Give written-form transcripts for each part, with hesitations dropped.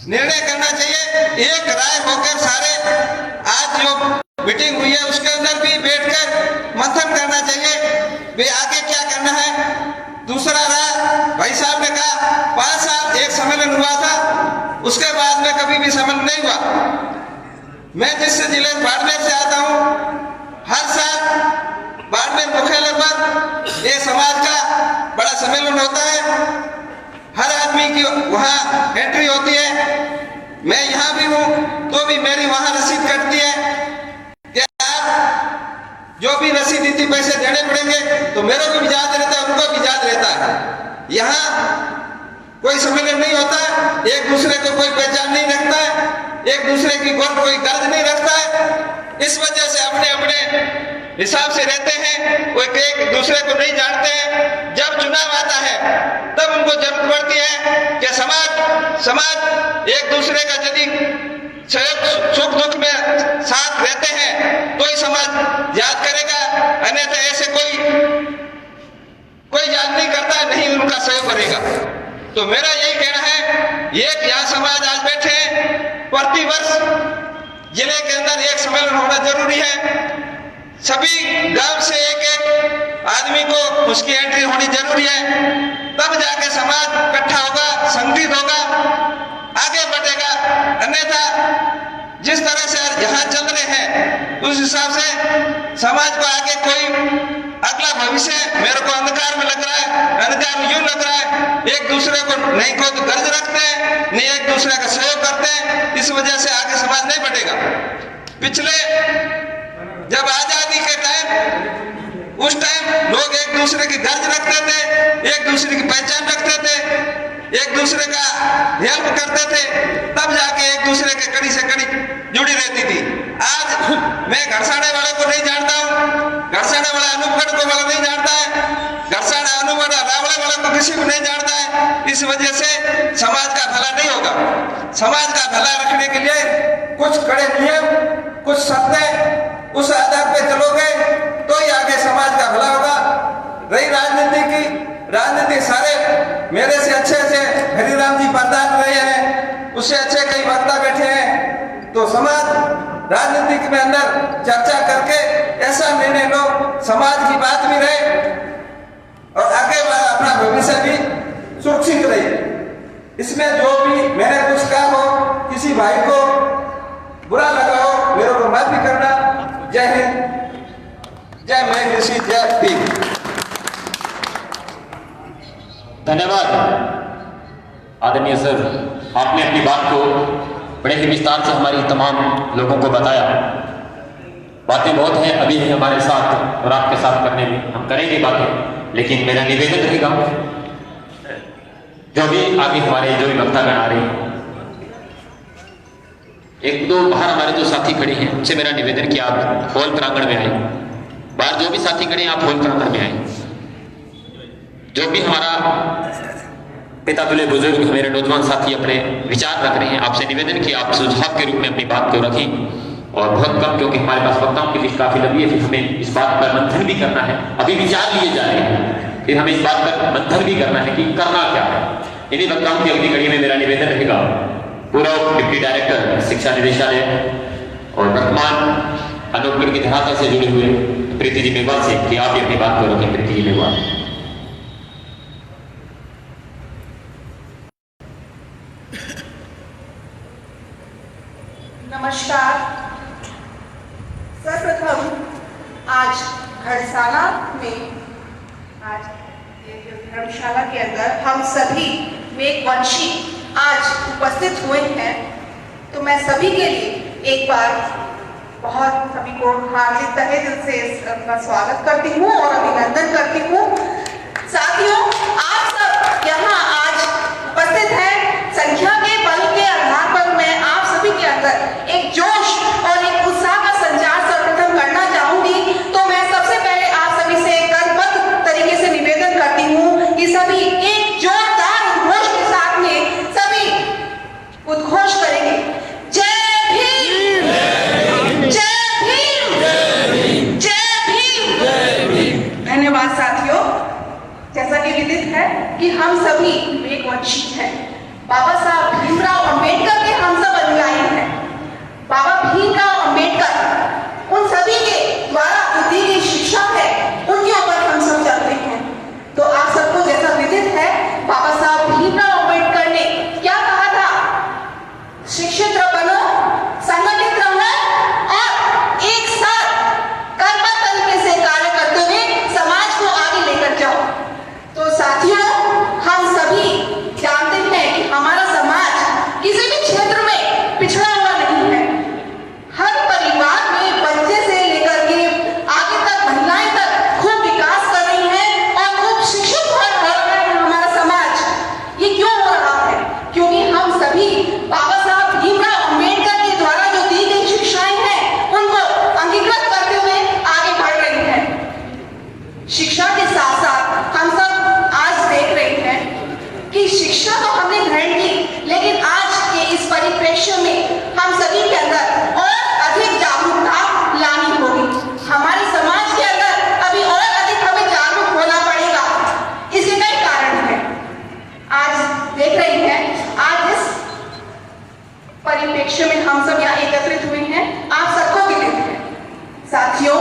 निर्णय करना चाहिए, एक राय होकर सारे आज जो मीटिंग हुई है उसके अंदर भी बैठकर मंथन करना चाहिए वे आगे क्या करना है। दूसरा रहा, भाई साहब ने कहा 5 साल एक सम्मेलन हुआ था, उसके बाद में कभी भी सम्मेलन नहीं हुआ। मैं जिस जिले बाड़मेर से आता हूँ, हर साल बाड़मेर मुख्यालय पर ये समाज का बड़ा सम्मेलन होता है, हर आदमी की वहाँ एंट्री होती है। मैं यहाँ भी हूँ तो भी मेरी वहाँ रसीद कटती है कि आप जो भी रसीद इतनी पैसे देने पड़ेंगे, तो मेरे को भी याद रहता है, उनको भी याद रहता है। यहाँ कोई सम्मेलन नहीं होता, एक दूसरे को कोई पहचान नहीं रखता है, एक दूसरे की कोई गर्ज नहीं रखता है। इस वजह से अपने अपने हिसाब से रहते हैं, कोई एक दूसरे को नहीं जानते हैं। जब चुनाव आता है तब उनको जरूरत पड़ती है कि समाज एक दूसरे का यदि सुख दुख में साथ रहते हैं तो ही समाज याद करेगा, अन्यथा ऐसे कोई याद नहीं करता, नहीं उनका सहयोग करेगा। तो मेरा यही कहना है, एक यहाँ समाज आज बैठे हैं, प्रतिवर्ष जिले के अंदर एक सम्मेलन होना जरूरी है। सभी गांव से एक आदमी को उसकी एंट्री होनी जरूरी है, तब जाके समाज इकट्ठा होगा, संगठित होगा, आगे बढ़ेगा। अन्यथा जिस तरह से यहाँ चल रहे हैं उस हिसाब से समाज को आगे कोई अगला भविष्य मेरे को अंधकार में लग रहा है। अंधकार में यूं लग रहा है, एक दूसरे को नहीं को तो गर्ज रखते हैं, नहीं एक दूसरे का सहयोग करते हैं, इस वजह से आगे समाज नहीं बढ़ेगा। पिछले जब आजादी के टाइम, उस टाइम लोग एक दूसरे की गर्ज रखते थे, एक दूसरे की पहचान रखते थे, एक दूसरे का हेल्प करते थे, तब जाके एक दूसरे के कड़ी से कड़ी जुड़ी रहती थी। आज मैं घरसाने वाले को नहीं जानता हूँ, घरसाने वाला अनूपगढ़ को वाला नहीं जानता है, घरसाना अनूपगढ़ रावड़े वाले को किसी को नहीं जानता है। इस वजह से समाज का भला नहीं होगा। समाज का भला रखने के लिए कुछ कड़े नियम, कुछ शर्तें, उस आधार पे चलोगे तो ही आगे समाज का भला होगा। रही राजनीति की, राजनीति सारे मेरे से अच्छे हरिराम जी प्रधान रहे हैं, उससे अच्छे कई वक्ता बैठे हैं। तो समाज राजनीति में अंदर चर्चा करके ऐसा निर्णय लो, समाज की बात भी रहे और आगे अपना भविष्य भी सुरक्षित रहे। इसमें जो भी मैंने कुछ कहा हो, किसी भाई को बुरा लगा हो, मेरे को माफी करना। जय हिंद, जय महेंद्र, जय भीम। धन्यवाद आदरणीय सर, आपने अपनी बात को बड़े ही विस्तार से हमारी तमाम लोगों को बताया। बातें बहुत हैं अभी भी हमारे साथ और आपके साथ करने में, हम करेंगे बातें, लेकिन मेरा निवेदन रहेगा जो भी आगे हमारे जो भी वक्तागण आ रहे हैं, एक दो बाहर हमारे जो साथी खड़े हैं उनसे मेरा निवेदन कि आप हॉल प्रांगण में आए। बाहर जो भी साथी खड़े हैं आप हॉल प्रांगण में आए। जो भी हमारा पिता तुल्य बुजुर्ग मेरे नौजवान साथी अपने विचार रख रहे हैं, आपसे निवेदन कि आप सुझाव के रूप में अपनी बात को रखें और बहुत कम, क्योंकि हमारे पास वक्ताओं की लिस्ट काफी लंबी है, फिर हमें इस बात पर मंथन भी करना है। अभी विचार लिए जा रहे हैं, फिर हमें इस बात पर मंथन भी करना है कि करना क्या है। इन्हीं वक्ताओं की अगली कड़ी में मेरा निवेदन रहेगा पूर्व डिप्टी डायरेक्टर शिक्षा निदेशालय और वर्तमान अनूपगढ़ की धरातल से जुड़े हुए प्रीति जी मेघवाल से कि आप भी अपनी बात को रखें। प्रीति जी मेघवाल। नमस्कार। सर्वप्रथम आज घड़साना में, आज ये जो धर्मशाला के अंदर हम सभी मेघवंशी आज उपस्थित हुए हैं, तो मैं सभी के लिए एक बार बहुत सभी को हार्दिक तहे दिल से उनका स्वागत करती हूँ और अभिनंदन करती हूँ। साथियों, आप सब यहाँ आज उपस्थित हैं, संख्या के बल के आधार पर मैं आप सभी के अंदर एक जोश और एक उत्साह का संचार सर्वप्रथम करना चाहूंगी। तो मैं सबसे पहले आप सभी से क्रमबद्ध तरीके से निवेदन करती हूँ कि सभी एक जोरदार उद्घोष के साथ में सभी उद्घोष करेंगे। जय भीम, जय भीम, जय भीम। धन्यवाद साथियों। जैसा कि विदित है कि हम सभी मेघवंशी हैं। बाबा साहब भीमराव अम्बेडकर सभी बाबा साहब भीमराव अम्बेडकर के द्वारा जो दी गई शिक्षाएं हैं उनको अंगीकृत करते हुए आगे बढ़ रही हैं। शिक्षा के साथ साथ हम सब आज देख रहे हैं कि शिक्षा तो हमने ग्रहण की, लेकिन आज के इस परिप्रेक्ष्य में हम सभी के अंदर और अधिक जागरूकता लानी होगी। हमारे समाज के अंदर अभी और अधिक हमें जागरूक होना पड़ेगा। इसके कई कारण हैं। आज देख रहे हैं, आज इस परिप्रेक्ष्य में हम सब यहाँ एकत्रित हुए हैं, आप सबको भी देते हैं। साथियों,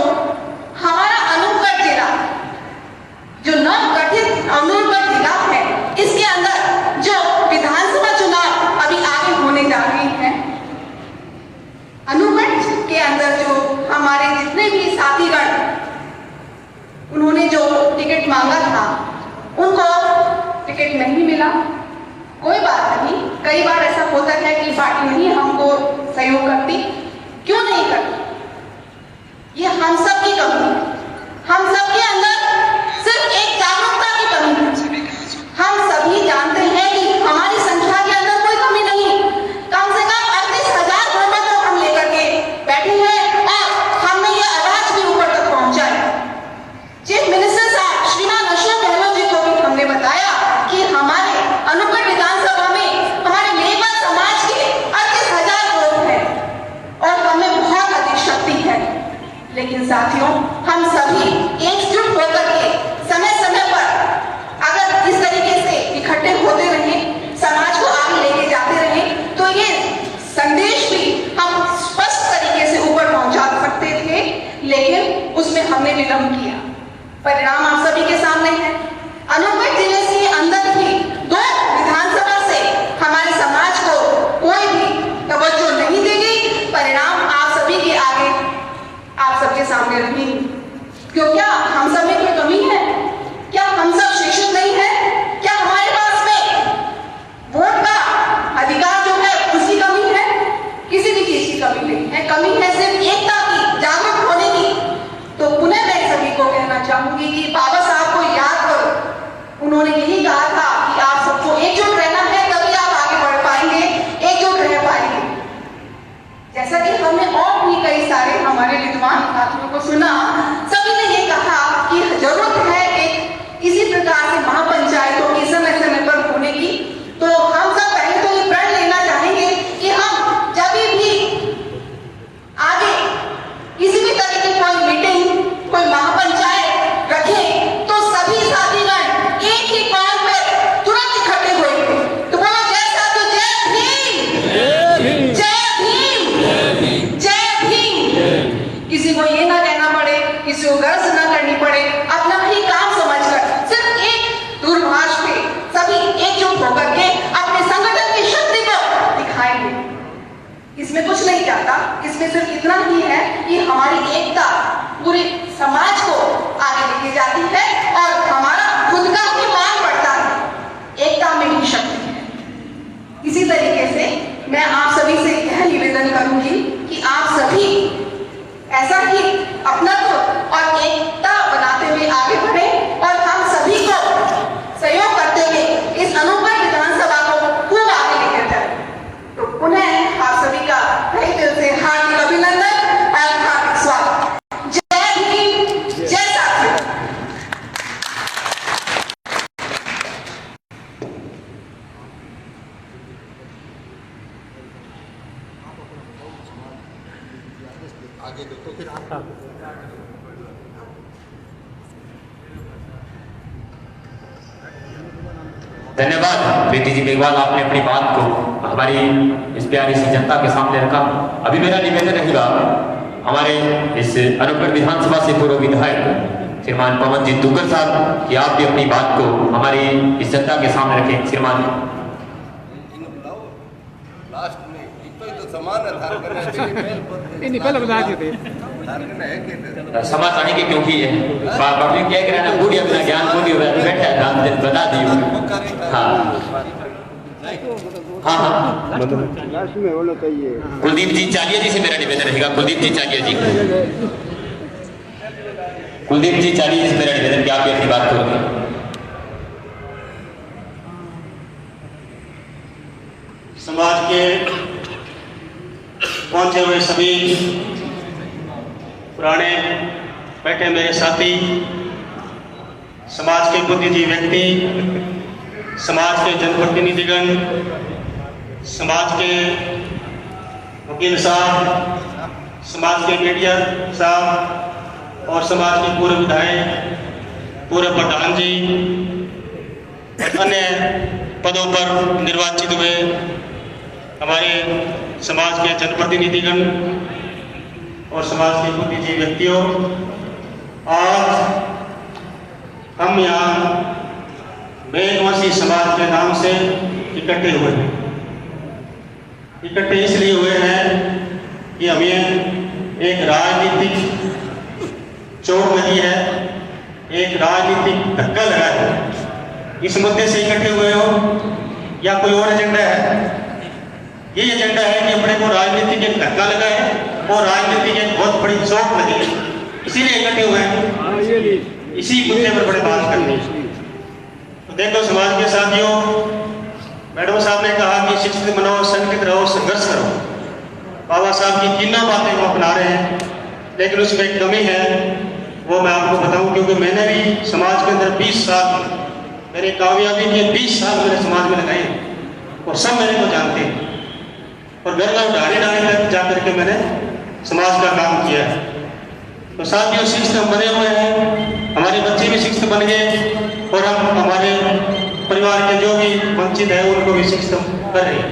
हमारा अनूपगढ़ जिला जो नवगठित अनूपगढ़ जिला है, इसके अंदर जो विधानसभा चुनाव अभी आगे होने जा रहे हैं, अनूपगढ़ के अंदर जो हमारे जितने भी साथीगण उन्होंने जो टिकट मांगा था उनको टिकट नहीं मिला। कोई बात नहीं, कई बार ऐसा होता है कि पार्टी नहीं हमको सहयोग करती। क्यों नहीं करती? ये हम सब की कमी है। हम सब के अंदर सिर्फ एक जागरूकता की कमी है। हम सभी जानते हैं कि हमारी संख्या के अंदर कोई कमी नहीं, कम से कम 38,000 वोटों को हम लेकर के बैठे हैं और हमने ये आवाज भी ऊपर तक पहुंचाई। चीफ मिनिस्टर साहब श्रीमान अशोक गहलोत जी को भी हमने बताया कि हमारे अनूपगढ़ विधानसभा में हमारे मेवाड़ समाज के 38,000 वोट हैं और हमें बहुत अधिक शक्ति है। लेकिन साथियों, हम सभी एकजुट होकर के समय समय पर अगर इस तरीके से इकट्ठे होते रहे, समाज को आगे लेके जाते रहे, तो ये संदेश भी हम स्पष्ट तरीके से ऊपर पहुंचा सकते थे। लेकिन उसमें हमने विलंब किया। परिणाम आप सभी के सामने है। अनूपगढ़ जिले से अंदर ही 2 विधानसभा से हमारे समाज को कोई भी तवज्जो नहीं देगी। परिणाम आप सभी के आगे, आप सबके सामने रहेंगे। क्यों? क्या हम सब में कोई कमी है? क्या हम सब शिक्षित नहीं है? क्या हमारे पास में वोट का अधिकार जो है उसकी कमी है? किसी भी चीज की कमी नहीं है। कमी है सिर्फ एकता की, जागरूक होने की। तो पुनः मैं सभी को कहना चाहूंगी कि बाबा साहब को याद करो। उन्होंने यही कहा था कि आप सबको एकजुट रहना है, तभी आप आगे बढ़ पाएंगे, एकजुट रह पाएंगे। जैसा कि हमने और भी कई सारे हमारे विद्वान साथियों को सुना, सभी ने ये कहा कि जरूरत है एक इसी प्रकार से महापंचायतों की समय समय पर होने की। तो हम सब पहले तो ये प्रण लेना चाहेंगे कि हम जब भी आगे किसी भी तरह की कोई मीटिंग, कोई महापंचायत रखें, तो सभी साथीगण एक ही कॉल पर तुरंत इकट्ठे होंगे। तो बोलो जय साथियों, जय भीम, जय भीम, जय भीम। किसी को ये ना कहना पड़े, किसी को गर्ज ना करनी पड़े, अपना ही काम समझकर सिर्फ एक दूरभाष पे सभी एकजुट होकर के अपने संगठन की शक्ति को दिखाएंगे। इसमें कुछ नहीं जाता, इसमें सिर्फ इतना ही है कि हमारी एकता पूरे समाज को आगे लेके जाती है और हमारा खुद का भी मान बढ़ता है। एकता में ही शक्ति है। इसी तरीके से मैं आप सभी से यह निवेदन करूंगी कि आप सभी ऐसा ही अपनात्व और एकता बनाते हुए आगे बढ़े और हम सभी को सहयोग करते हुए इस अनूपगढ़ विधानसभा को खूब आगे लेकर जाए। तो पुनः आप सभी का तहे दिल से हार्दिक अभिनंदन और हार्दिक स्वागत। जय भीम, जय साथियों। आगे देखो फिर धन्यवाद प्रीति जी मेघवाल, आपने अपनी बात को हमारी इस प्यारी सी जनता के सामने रखा। अभी मेरा निवेदन रहेगा हमारे इस अनूपगढ़ विधानसभा से पूर्व विधायक श्रीमान पवन जी दुग्गल साहब कि आप भी अपनी बात को हमारी इस जनता के सामने रखें। श्रीमान लास्ट में तो समान समाज आने की क्योंकि पब्लिक क्या कह रहा है, पूरी अपना ज्ञान पूरी बैठा है, बता दिए। हाँ हाँ हाँ, कुलदीप जी चालिया जी से मेरा निवेदन रहेगा। कुलदीप जी चालिया जी, कुलदीप जी चालिया जी से मेरा निवेदन कि आप भी अपनी बात करोगे। समाज के पहुंचे हुए सभी पुराने बैठे मेरे साथी, समाज के बुद्धिजीवी व्यक्ति, समाज के जनप्रतिनिधिगण, समाज के वकील साहब, समाज के मीडिया साहब और समाज के पूर्व विधायक, पूर्व प्रधान जी, अन्य पदों पर निर्वाचित हुए हमारे समाज के जनप्रतिनिधिगण और समाज के बुद्धिजीवी व्यक्तियों, आज हम यहाँ मेघवंशी समाज के नाम से इकट्ठे हुए हैं। इकट्ठे इसलिए हुए हैं कि हमें एक राजनीतिक चोट लगी है, एक राजनीतिक धक्का लगा है। इस मुद्दे से इकट्ठे हुए हो या कोई और एजेंडा है? ये एजेंडा है कि अपने को राजनीतिक एक धक्का लगा है और राजनीतिक एक बहुत बड़ी चोट लगी है, इसीलिए इकट्ठे हुए हैं। इसी मुद्दे पर बड़े बात करनी है। तो देखो समाज के साथियों, मैडम साहब ने कहा कि शिक्षित बनाओ, संगठित रहो, संघर्ष करो। बाबा साहब की तीनों बातें वो अपना रहे हैं, लेकिन उसमें एक कमी है, वो मैं आपको बताऊं, क्योंकि मैंने भी समाज के अंदर 20 साल, मेरी कामयाबी के 20 साल मेरे समाज में लगाए और सब मेरे को जानते हैं और घर गाँव ढाणी ढाणी तक जा करके मैंने समाज का काम किया है। तो साथियों, शिक्षित हम बने हुए हैं, हमारे बच्चे भी शिक्षित बन गए और हम हमारे परिवार के जो भी वंचित है उनको भी शिक्षित कर रहे हैं।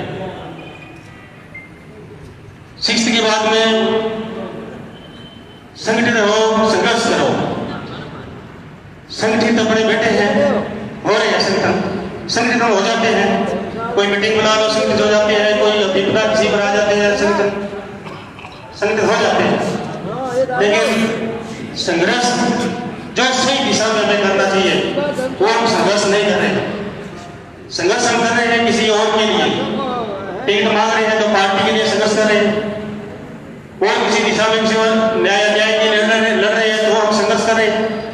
शिक्षित के बाद में संगठित रहो, संघर्ष करो। संगठित अपने बैठे हैं, हो रहे हैं संगठित हो जाते हैं। कोई मीटिंग बुला लो, संगठित हो जाते हैं। कोई विपदा किसी पर आ जाते हैं, संगठित हो जाते हैं। लेकिन संघर्ष जो सही दिशा में हमें करना चाहिए वो हम संघर्ष नहीं कर रहे। संघर्ष हम कर रहे हैं किसी और के लिए, टिकट मांग रहे हैं तो पार्टी के लिए संघर्ष कर रहे हैं, और किसी दिशा में किसी और न्याय के लिए लड़ रहे हैं तो हम संघर्ष कर रहे हैं।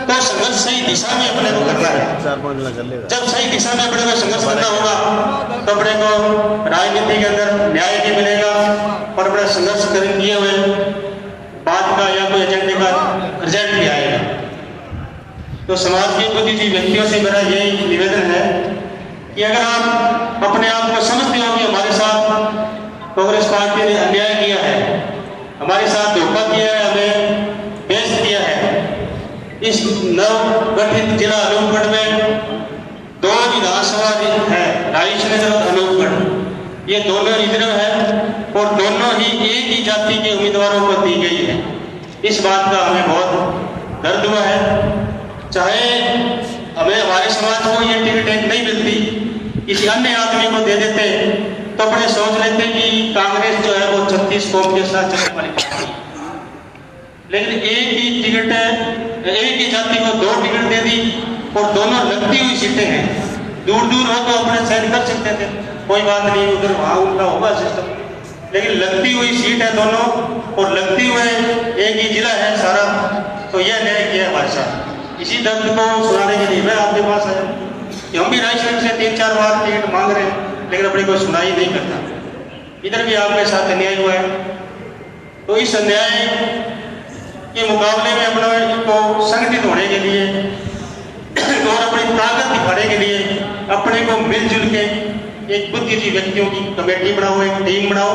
तो संघर्ष सही दिशा में अपने को करना है। जब सही दिशा में अपने को संघर्ष करना होगा तो अपने को राजनीति के अंदर न्याय भी मिलेगा और अपना संघर्ष किए हुए बात का या कोई एजेंडे का रिजल्ट भी आएगा। तो समाज के बुद्धिजीवी व्यक्तियों से मेरा यही निवेदन है कि अगर आप अपने आप को समझते हो कि हमारे साथ कांग्रेस पार्टी ने अन्याय किया है, हमारे साथ धोखा किया है, हमें बेच दिया है, इस नव गठित जिला अनूपगढ़ में 2 विधानसभा है, राइसनगर और अनूपगढ़, ये दोनों रिजर्व है और दोनों ही एक ही जाति के उम्मीदवारों को दी गई है। इस बात का हमें बहुत दर्द हुआ है। चाहे हमें हमारे समाज को ये टिकट नहीं मिलती, किसी अन्य आदमी को दे देते तो अपने सोच लेते कि कांग्रेस जो है वो 36 कौम के साथ चलने वाली पार्टी है। लेकिन एक ही टिकट है, एक ही जाति को 2 टिकट दे दी और दोनों लगती हुई सीटें हैं। दूर दूर हो तो अपने साइड कर सकते थे, कोई बात नहीं, उधर वहाँ उनका होगा सिस्टम, लेकिन लगती हुई सीट है दोनों और लगती हुए एक ही जिला है सारा। तो यह न्याय किया हमारे साथ। इसी दर्द को सुनाने के लिए मैं आपके पास आया कि हम भी राइट से 3-4 बार टिकट मांग रहे हैं, लेकिन अपने को सुनाई नहीं करता। इधर भी आपके साथ अन्याय हुआ है। तो इस अन्याय के मुकाबले में अपने को संगठित होने के लिए और अपनी ताकत दिखाने के लिए अपने को मिलजुल के एक बुद्धिजीवी व्यक्तियों की कमेटी बनाओ, एक टीम बनाओ।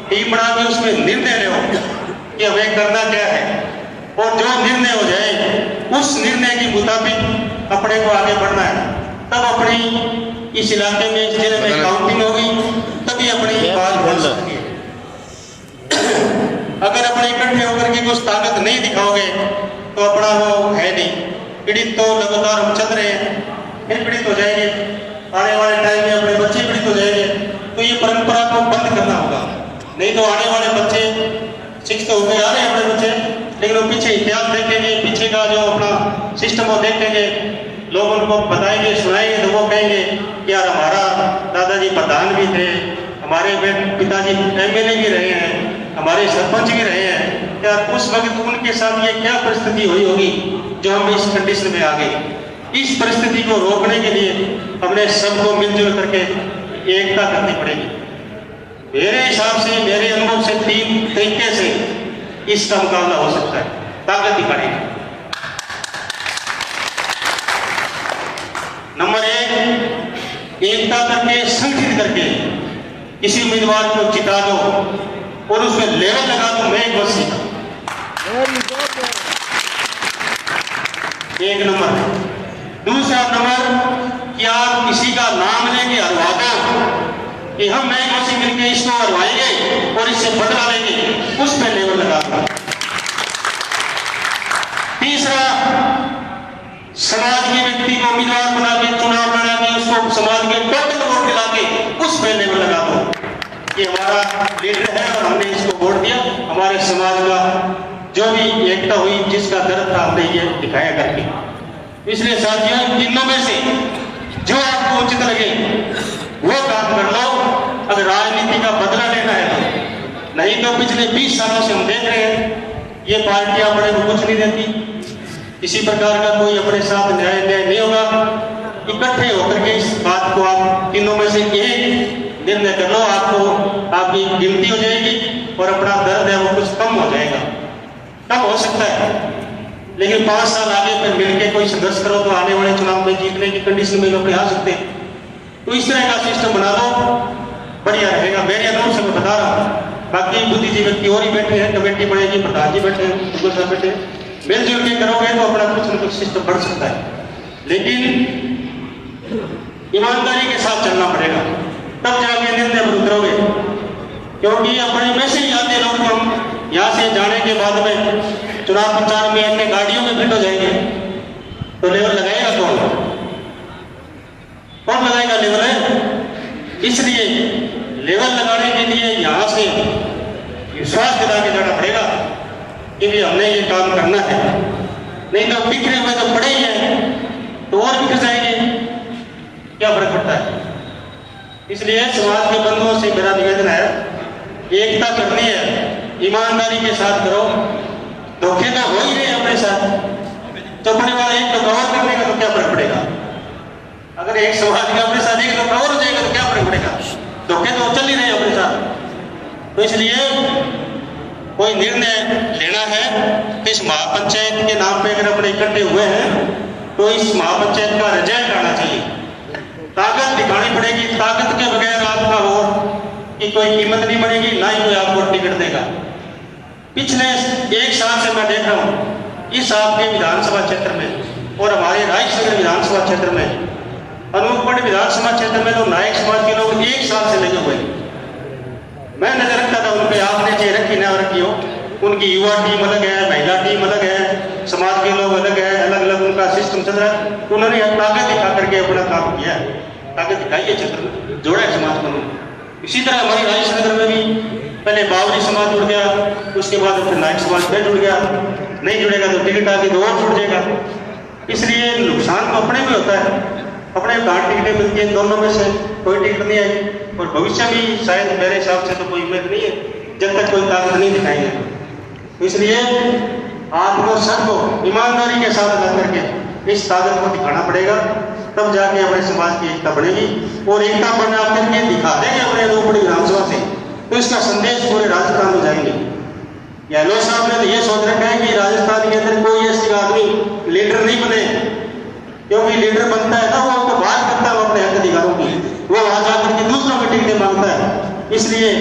टीम बना के उसमें निर्णय लो कि हमें करना क्या है और जो निर्णय हो जाए उस निर्णय के मुताबिक अपने को आगे बढ़ना है। तब अपनी इस इलाके में, इस जिले में काउंटिंग होगी, तभी अपनी बात बन सकती है। अगर अपने इकट्ठे होकर के कुछ ताकत नहीं दिखाओगे तो अपना वो है नहीं। पीड़ित तो लगातार हम चल रहे हैं, फिर पीड़ित हो जाएंगे, आने वाले टाइम में अपने बच्चे पीड़ित हो जाएंगे। तो ये परंपरा को बंद करना होगा, नहीं तो आने वाले बच्चे शिक्षित होकर आ रहे हैं अपने बच्चे, लेकिन वो पीछे इतिहास देखेंगे, पीछे का जो अपना सिस्टम वो देखेंगे, लोग उनको बताएंगे, सुनाएंगे तो वो कहेंगे कि यार हमारा दादाजी प्रधान भी थे, हमारे पिताजी MLA भी रहे हैं, हमारे सरपंच भी रहे हैं। यार उस वक्त उनके साथ ये क्या परिस्थिति हुई होगी जो हम इस कंडीशन में आ गए। इस परिस्थिति को रोकने के लिए हमने सबको मिलजुल करके एकता करनी पड़ेगी। मेरे हिसाब से, मेरे अनुभव से 3 तरीके से इसका मुकाबला हो सकता है। ताकत दिखाएगी। नंबर 1, एकता करके, संगठित करके किसी उम्मीदवार को जिता दो और उसमें लेवल लगा दो, मैं एक वर्ष जीता। एक नंबर। दूसरा नंबर कि आप किसी का नाम लेके हरवा दो कि हम नए वर्ष मिलकर इसको हरवाएंगे और इससे बदला लेंगे, उस पर लेवल लगा दो। तीसरा, समाज के व्यक्ति को उम्मीदवार बना के, चुनाव लड़ा के, उसको समाज के टोटल वोट दिला के उस पर लेवल लगा दो। ये हमारा लीडर है और हमने इसको वोट दिया। हमारे समाज का जो भी एकता हुई, जिसका दर्द था, हमने ये दिखाया करके। इसलिए साथियों, इन तीनों में से जो आपको उचित लगे वो काम कर लो, अगर राजनीति का बदला लेना है तो। नहीं तो पिछले 20 सालों से हम देख रहे हैं ये पार्टियां अपने को कुछ नहीं देती, किसी प्रकार का कोई अपने साथ न्याय नहीं होगा। इकट्ठे होकर के इस बात को आप तीनों में से एक निर्णय कर लो, आपको आपकी गिनती हो जाएगी और अपना दर्द है वो कुछ कम हो जाएगा। कम हो सकता है, लेकिन 5 साल आगे फिर मिलकर कोई संघर्ष करो तो आने वाले चुनाव में जीतने की कंडीशन में लोग आ सकते हैं। तो इस तरह का सिस्टम बना लो, बढ़िया रहेगा। मेरे अनुभव से मैं बता रहा हूँ। बाकी बुद्धिजीवी व्यक्ति और ही बैठे हैं, कमेटी बनेगी, प्रधान जी बैठे हैं, साहब बैठे हैं, मिलजुल के करोगे तो अपना कुछ न कुछ सिस्टम बढ़ सकता है। लेकिन ईमानदारी के साथ चलना पड़ेगा, तब जाके निर्णय पर उतरोगे। क्योंकि अपने में से आते लोग तो हम यहाँ से जाने के बाद में चुनाव प्रचार में अपने गाड़ियों में फिट हो जाएंगे, तो लेवल लगाएगा कौन? कौन लगाएगा लेवल है? इसलिए लेवल लगाने के लिए यहाँ से विश्वास दिला के जाना पड़ेगा कि भी हमने ये काम करना है। नहीं तो बिखरे हुए तो पड़े ही हैं, तो और बिखर जाएंगे, क्या फर्क पड़ता है? इसलिए समाज के बंधुओं से मेरा निवेदन है, एकता करनी है, ईमानदारी के साथ करो। धोखे तो हो ही रहे अपने साथ, चौपड़े वाला एक तो कवर करने का तो क्या फर्क पड़ेगा? अगर एक समाज का अपने साथ एक तो कवर हो जाएगा तो क्या फर्क पड़ेगा? धोखे तो चल ही रहे अपने साथ। तो इसलिए कोई निर्णय लेना है तो इस महापंचायत के नाम पे अगर अपने इकट्ठे हुए हैं तो इस महापंचायत का रिजल्ट आना चाहिए। ताकत दिखानी पड़ेगी। ताकत के बगैर आपका वोट की कोई कीमत नहीं बढ़ेगी, ना ही कोई आपको टिकट देगा। पिछले 1 साल से मैं देख रहा हूँ इस आपके विधानसभा क्षेत्र में और हमारे राजनगर विधानसभा क्षेत्र में, अनूपगढ़ विधानसभा क्षेत्र में तो नायक समाज के लोग 1 साल से लगे हुए। मैं नजर रखता था उन पे, आपने चाहे रखी ना रखी हो, उनकी युवा टीम अलग है, महिला टीम अलग है, समाज के लोग अलग है, अलग अलग उनका सिस्टम चल रहा है। तो उन्होंने ताकत दिखा करके अपना काम किया है, ताकत दिखाई है, क्षेत्र में जोड़ा है समाज को। इसी तरह हमारी राजनगर में भी पहले बावरी समाज जुड़ गया, उसके बाद फिर नायक समाज फिर जुड़ गया। नहीं जुड़ेगा तो टिकट आके तो और जुड़ जाएगा। इसलिए नुकसान तो अपने में होता है, अपने कहाँ टिकटें मिलती हैं, दोनों में से कोई टिकट नहीं आई और भविष्य भी शायद मेरे हिसाब से तो कोई उम्मीद नहीं है जब तक कोई ताकत नहीं दिखाएंगे। इसलिए आपको सबको ईमानदारी के साथ लग करके इस ताकत को दिखाना पड़ेगा, तब जाके हमारे समाज की एकता बढ़ेगी। और एकता बना करके दिखा देंगे अपने अनूपगढ़ विधानसभा से तो इसका संदेश पूरे राजस्थान में जाएंगे। गहलोत साहब ने तो ये सोच रखा है कि राजस्थान के अंदर कोई ऐसी आदमी लीडर नहीं बने, क्योंकि लीडर बनता है ना वो उसको बात करता है अपने हक अधिकारों की, वो वहां जाकर के दूसरों की टिकटें मांगता है। इसलिए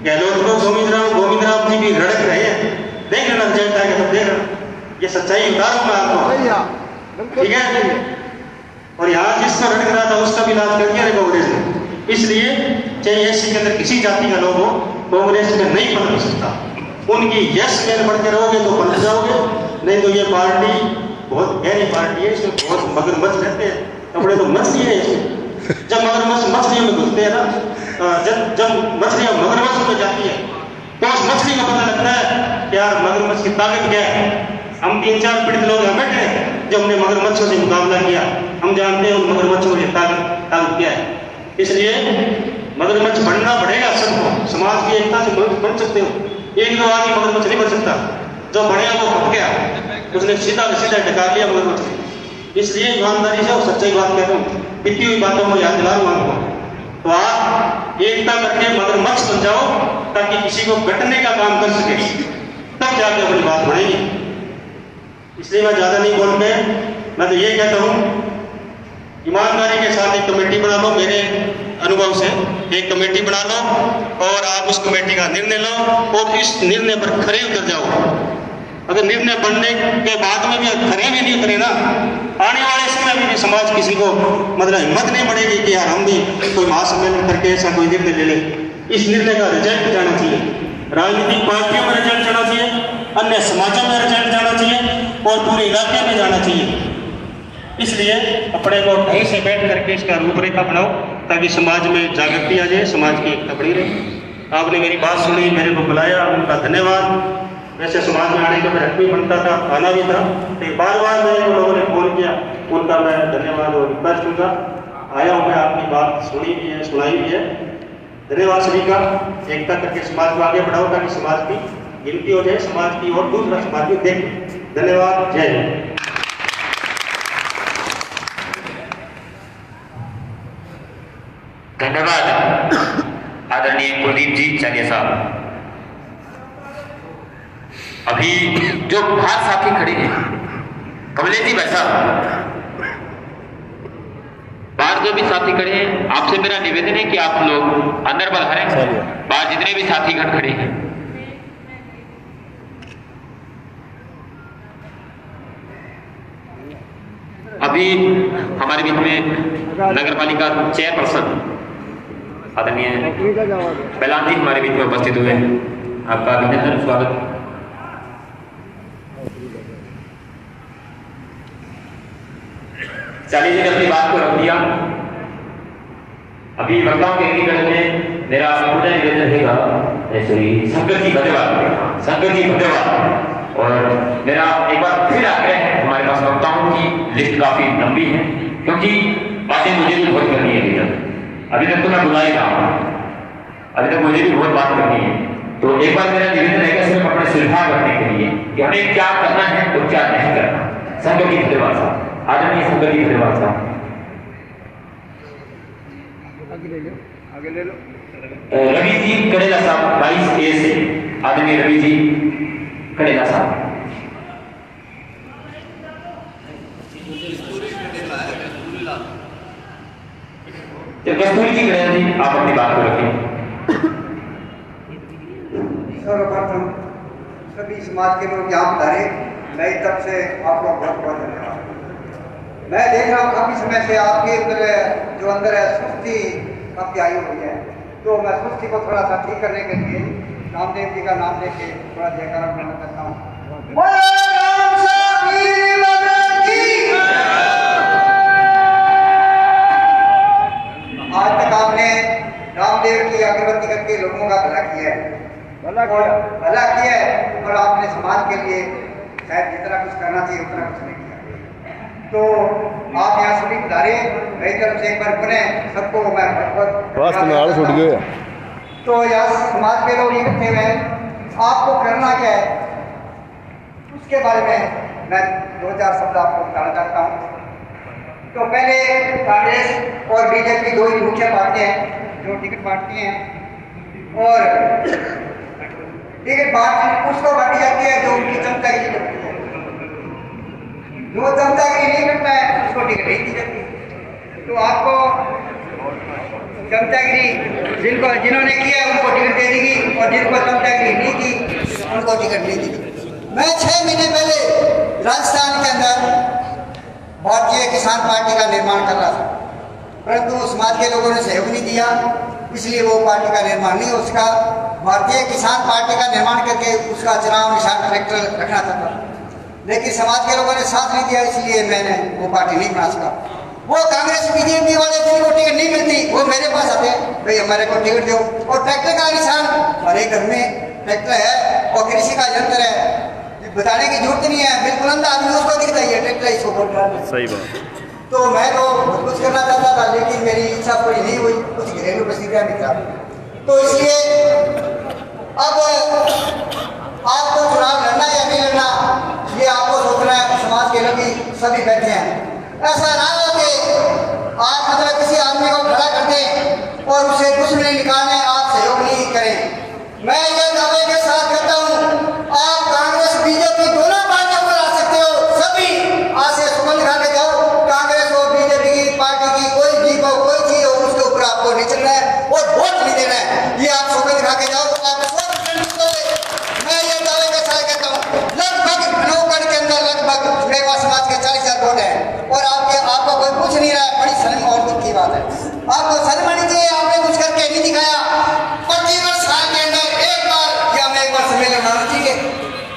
गहलोत को गोविंद राम जी भी रड़क रहे हैं। देख लेना रिजल्ट आएगा तब देख लेना, ये सच्चाई बता रहा हूं मैं आपको, ठीक है। और यहाँ जिसको रड़क रहा था उसका भी इलाज कर दिया कांग्रेस ने। इसलिए चाहे एससी के अंदर किसी जाति का लोग हो, कांग्रेस में नहीं पनप सकता। उनकी यश में बढ़ के रहोगे तो पनप जाओगे, नहीं तो ये पार्टी बहुत गहरी पार्टी है, इसमें बहुत मगरमच्छ रहते हैं, अपने तो मछली है इसमें। जब मगरमच्छ मछलियों में घुसते हैं ना, जब मछलियां मगरमच्छ में जाती है तो उस मछली को पता लगता है कि यार मगरमच्छ की ताकत क्या है। हम 3-4 पीड़ित लोग यहाँ बैठे हैं जब हमने मगरमच्छों से मुकाबला किया, हम जानते हैं उन मगरमच्छों की ताकत क्या है। इसलिए मगरमच्छ बनना पड़ेगा सबको, समाज की एकता से बन सकते हो। एक दो आदमी मगरमच्छ नहीं बन सकता, जो बढ़िया वो फट गया, उसने सीधा टका लिया मगरमच्छ। इसलिए ईमानदारी से और सच्चाई बात कहता हूँ, बीती हुई बातों को याद दिला रहा हूँ आपको। तो आप एकता करके मगरमच्छ बन जाओ ताकि किसी को गटने का काम कर सके, तब जाके अपनी बात बढ़ेगी। इसलिए मैं ज़्यादा नहीं बोल के मैं तो ये कहता हूँ, ईमानदारी के साथ एक कमेटी बना लो। मेरे अनुभव से एक कमेटी बना लो और आप उस कमेटी का निर्णय लो और इस निर्णय पर खरे उतर जाओ। अगर निर्णय बनने के बाद में भी खरे भी नहीं उतरे ना, आने वाले समय में भी समाज किसी को मतलब हिम्मत नहीं बढ़ेगी कि यार हम भी कोई महासम्मेलन करके ऐसा कोई निर्णय ले ले। इस निर्णय का रिजल्ट जाना चाहिए, राजनीतिक पार्टियों में रिजल्ट जाना चाहिए, अन्य समाजों में रिजल्ट जाना चाहिए और पूरे इलाके में जाना चाहिए। इसलिए अपने को ढंग से बैठ करके इसका रूपरेखा बनाओ ताकि समाज में जागृति आ जाए, समाज की एकता बनी रहे। आपने मेरी बात सुनी, मेरे को बुलाया, उनका धन्यवाद। वैसे समाज में आने का मेरा हक भी बनता था, आना भी था, तो बार बार मेरे को लोगों ने फोन किया, उनका मैं धन्यवाद और रिक्वेस्ट दूंगा। आया हूँ मैं, आपकी बात सुनी भी है, सुनाई भी है। धन्यवाद सभी का। एकता करके समाज को आगे बढ़ाओ ताकि समाज की गिनती हो जाए, समाज की और दूसरा समाज भी देखे। धन्यवाद। जय हिंद। धन्यवाद आदरणीय कुलदीप जी चालिया साहब। अभी जो बाहर साथी खड़े हैं, कमलेश जी भाई साहब, बाहर जो भी साथी खड़े हैं, आपसे मेरा निवेदन है कि आप लोग अंदर बढ़ाएं। बाहर जितने भी साथीगण खड़े हैं, अभी हमारे बीच में नगर पालिका चेयरपर्सन आदरणीय बैलान जी हमारे बीच में उपस्थित हुए हैं। आपका अभिनंदन, स्वागत। चालीस जी ने अपनी बात को रख दिया। अभी वक्ताओं के निकट में मेरा पूरा निवेदन रहेगा, शंकर जी धन्यवाद, शंकर जी धन्यवाद। और मेरा एक बार फिर आग्रह है, हमारे पास वक्ताओं की लिस्ट काफी लंबी है क्योंकि बातें मुझे भी बहुत करनी है। अभी तक तो मैं बुला ही रहा हूँ, अभी तक मुझे भी बहुत बात करनी है। तो एक बार मेरा निवेदन रहेगा सिर्फ अपने सुझाव रखने के लिए कि हमें क्या करना है और क्या नहीं करना। शंकर जी धन्यवाद साहब, आदरणीय शंकर जी धन्यवाद साहब। आगे ले लो। रवि जी कड़ेला साहब 22A से, आदरणीय रवि जी कड़ेला साहब। कस्तूरी जी कड़ेला जी, आप अपनी बात को रखें। सर्वप्रथम सभी समाज के लोग यहाँ पधारे, नई तरफ से आपको बहुत बहुत धन्यवाद। मैं देख रहा हूँ काफी समय से आपके अंदर जो अंदर है सुस्ती काफी आई हुई है, तो मैं सुस्ती को थोड़ा सा ठीक करने के लिए रामदेव जी का नाम लेके थोड़ा जयकारा करना चाहता हूँ। आज तक आपने रामदेव की अगरबत्ती करके लोगों का भला किया है, भला किया है, और आपने समाज के लिए शायद जितना कुछ करना चाहिए उतना कुछ नहीं किया। तो आप यहाँ सभी पधारे, मेरी तरफ से एक बार पुनः सबको मैं बहुत तो यहाँ समाज के लोग इकट्ठे हुए हैं, आपको करना क्या है उसके बारे में मैं 2-4 शब्द आपको बताना चाहता हूँ। तो पहले कांग्रेस और बीजेपी दो ही मुख्य पार्टियां हैं जो टिकट बांटती हैं, और टिकट बांट उसको बांटी जाती है जो उनकी चमचागिरी करती है। जो चमचागिरी नहीं करता है उसको टिकट नहीं दी जाती। तो आपको चमचागिरी जिन्होंने किया उनको टिकट दे देगी, और जिनको चमचागिरी नहीं की उनको टिकट नहीं देगी। मैं 6 महीने पहले राजस्थान के अंदर भारतीय किसान पार्टी का निर्माण कर रहा था, परंतु समाज के लोगों ने सहयोग नहीं दिया, इसलिए वो पार्टी का निर्माण नहीं हो सका। भारतीय किसान पार्टी का निर्माण करके उसका चुनाव निशान ट्रैक्टर रखना था, लेकिन समाज के लोगों ने साथ नहीं दिया, इसलिए मैंने वो पार्टी नहीं बना सका। वो कांग्रेस बीजेपी वाले जिनको टिकट नहीं मिलती वो मेरे पास आते हैं, भाई हमारे को टिकट दो, और ट्रैक्टर का निशान हमारे घर में ट्रैक्टर है और कृषि का यंत्र है, बताने की जरूरत नहीं है, बिल्कुल अंधा आदमी उसको दिखता ही है ट्रैक्टर इसको वोट डालना। सही बात। तो मैं तो बहुत कुछ करना चाहता था, लेकिन मेरी इच्छा पूरी नहीं हुई, कुछ घरेलू प्रतिक्रिया भी था। तो इसलिए अब आपको चुनाव लड़ना या नहीं लड़ना ये आपको सोचना है। समाज के लोग सभी बैठे हैं, ऐसा ना हो कि आप मतलब किसी आदमी को खड़ा कर दें और उसमें निकालने आप सहयोग नहीं करें। मैं ये दावे के साथ कहता हूँ, आप कांग्रेस बीजेपी दोनों पार्टियों को ला सकते हो, सभी आज से सुमन दिखा के जाओ। कांग्रेस हो, बीजेपी की पार्टी की कोई जीत हो, कोई चीज हो, उसके ऊपर आपको नहीं चलना है और वोट नहीं देना है। ये आप सुमन दिखा के जाओ, आप 100% मैं ये दावे के साथ कहता हूँ, लगभग नौगढ़ के अंदर लगभग मेवा समाज के 40,000 वोट है और आपको कोई पूछ नहीं रहा है। बड़ी शर्म और दुख की बात है, आपको शर्म आनी चाहिए। आपने कुछ करके नहीं दिखाया। 25 साल के अंदर एक बार या हमें एक बार सम्मेलन होना चाहिए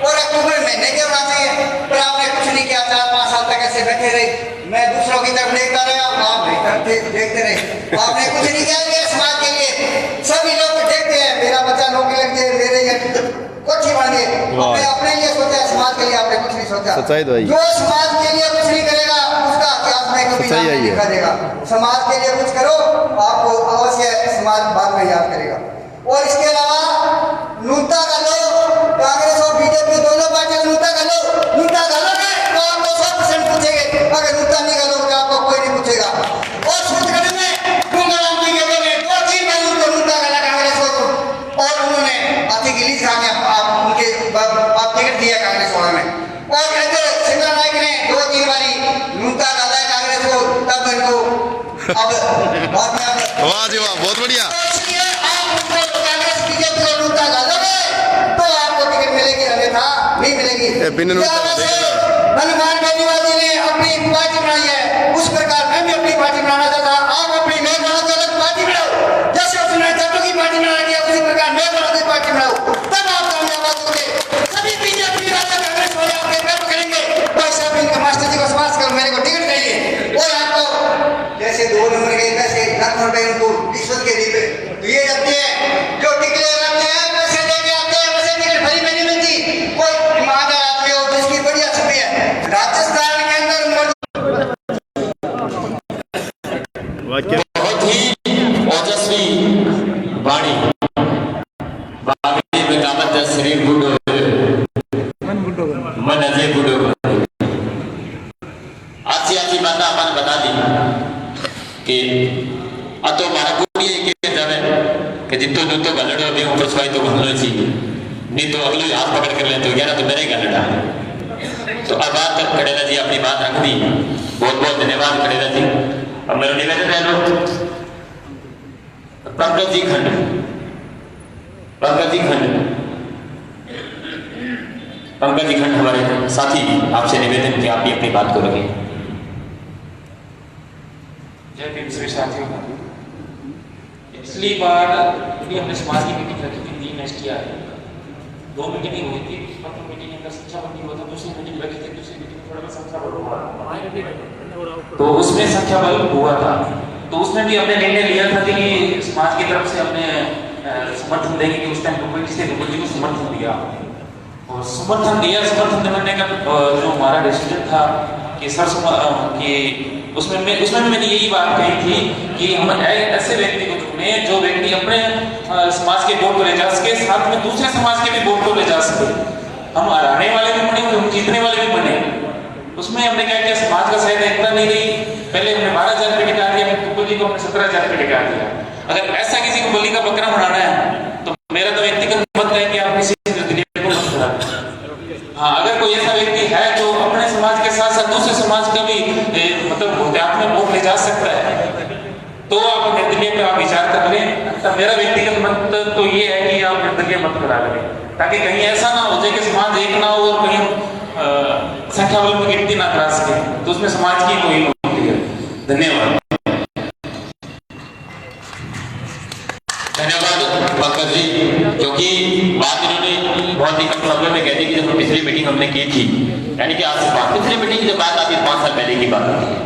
और अक्टूबर महीने के होना चाहिए, पर आपने कुछ नहीं किया। 4-5 साल तक ऐसे बैठे रहे, मैं दूसरों की तरफ देखता रहा, आप देखते रहे, आपने कुछ नहीं किया मेरे समाज के लिए। सभी लोग देखते हैं, मेरा बच्चा नौकरी लग जाए, मेरे कोठी बन गए, मैं अपने लिए सोचा, समाज के लिए आपने कुछ नहीं सोचा। जो समाज के लिए कुछ नहीं करेगा उसका इतिहास में कभी नाम नहीं लिखा देगा। समाज के लिए कुछ करो, आपको अवश्य समाज बाद में याद करेगा। और इसके अलावा नुकता का लो, कांग्रेस और बीजेपी दोनों पार्टियां नुकता का लो, नुकता घालोगे तो आपको 100% पूछेंगे, अगर नुकता नहीं घालोगे तो आपको कोई नहीं पूछेगा। और छत्तीसगढ़ में गंगाराम जी के में 2-3 महीनों को नुकता घाला कांग्रेस को और उन्होंने आती गिली सामने आप उनके आप टिकट दिया कांग्रेस वालों में। और इधर सिंगरा नायक ने 2-3 बारी नुकता घाला कांग्रेस को, तब इनको अब बाद में वाह जी वाह, बहुत बढ़िया। कांग्रेस बीजेपी को नुकता घालोगे तो आपको टिकट मिलेगी, अन्यथा नहीं मिलेगी। हनुमान बेनीवाल जी ने अपनी पार्टी बनाई है, उस प्रकार मैं भी अपनी पार्टी बनाना चाहता। आप अपनी मैं बनाओ तो अलग पार्टी बनाओ, जैसे उसने जाटों की पार्टी बना दिया उसी प्रकार मैं बनाओ पार्टी बनाओ, तब आप कामयाब होंगे। सभी बीजेपी कांग्रेस वाले आपके पैर पकड़ेंगे, भाई साहब इनके मास्टर जी को समाज कर मेरे को टिकट चाहिए। और आपको जैसे 2 नंबर के पैसे लाखों रुपए उनको रिश्वत के दिए जाते हैं, जो टिकट लगाते हैं पैसे लेके आते हैं, वैसे टिकट भरी में नहीं मिलती। कोई ईमानदार आदमी हो जिसकी बढ़िया छवि है, राजस्थान के अंदर बहुत ही ओजस्वी वाणी, बागी में कामत दा शरीर बूढ़ो मन अजय बूढ़ो। अच्छी बात अपन बता दी कि अतो मारा कुड़ी के जावे कि जितो जुतो गलड़ो भी ऊपर सोई तो गलड़ो चाहिए, नहीं तो अगले हाथ पकड़ कर ले तो यार तो मेरे गलड़ा। तो अब बात तक खड़ेला जी अपनी बात रख दी, बहुत बहुत धन्यवाद खड़ेला जी। अब मेरा निवेदन है लोग पंकज जी खंड हमारे साथी, आपसे निवेदन कि आप भी अपनी बात को रखें। जय भीम सभी साथियों का। पिछली बार भी हमने समाज की मीटिंग रखी थी, 3 एसटिया है, 2 मीटिंग हुई थी। प्रथम मीटिंग में संख्या बल हुआ था, दूसरी मीटिंग रखी थी, दूसरी मीटिंग में थोड़ा संख्या बल हुआ, तो उसमें संख्या बल हुआ था। तो उसमें भी हमने निर्णय लिया था कि समाज की तरफ से हमने समर्थन देंगे कि उस टाइम गोपाल जी को समर्थन दिया और समर्थन दिलाने का जो हमारा डिसीजन था कि कि उसमें भी मैंने यही बात कही थी कि हम ऐसे व्यक्ति को चुने जो व्यक्ति अपने समाज के वोट को ले जा सके, साथ में दूसरे समाज के भी वोट को ले जा सके। हम हराने वाले भी बने, हम जीतने वाले भी बने। उसमें हमने क्या किया, समाज का शायद एकता नहीं रही। पहले हमने 12,000 रुपये टिका दिया, गोपाल जी को हमने 17,000 रुपये टिका दिया। अगर ऐसा किसी को बलि का बकरा बनाना है तो मेरा तो व्यक्तिगत मत है कि आप किसी हाँ, अगर कोई ऐसा व्यक्ति है जो अपने समाज के साथ साथ दूसरे समाज का भी मतलब हुत्यात में वोट ले जा सकता है तो आप निर्दलीय पे आप विचार कर लें। तो मेरा व्यक्तिगत मत तो ये है कि आप निर्दलीय मत करा लें, ताकि कहीं ऐसा ना हो जाए कि समाज एक ना हो और कहीं संख्या बल में गिनती ना करा सके, तो उसमें समाज की कोई होती है। धन्यवाद। धन्यवाद पंकज जी, क्योंकि बात इन्होंने बहुत ही कम समय में कह दी कि जब पिछली मीटिंग हमने की थी, यानी कि आज से पिछली मीटिंग की जब बात आती है 5 साल पहले की बात आती है।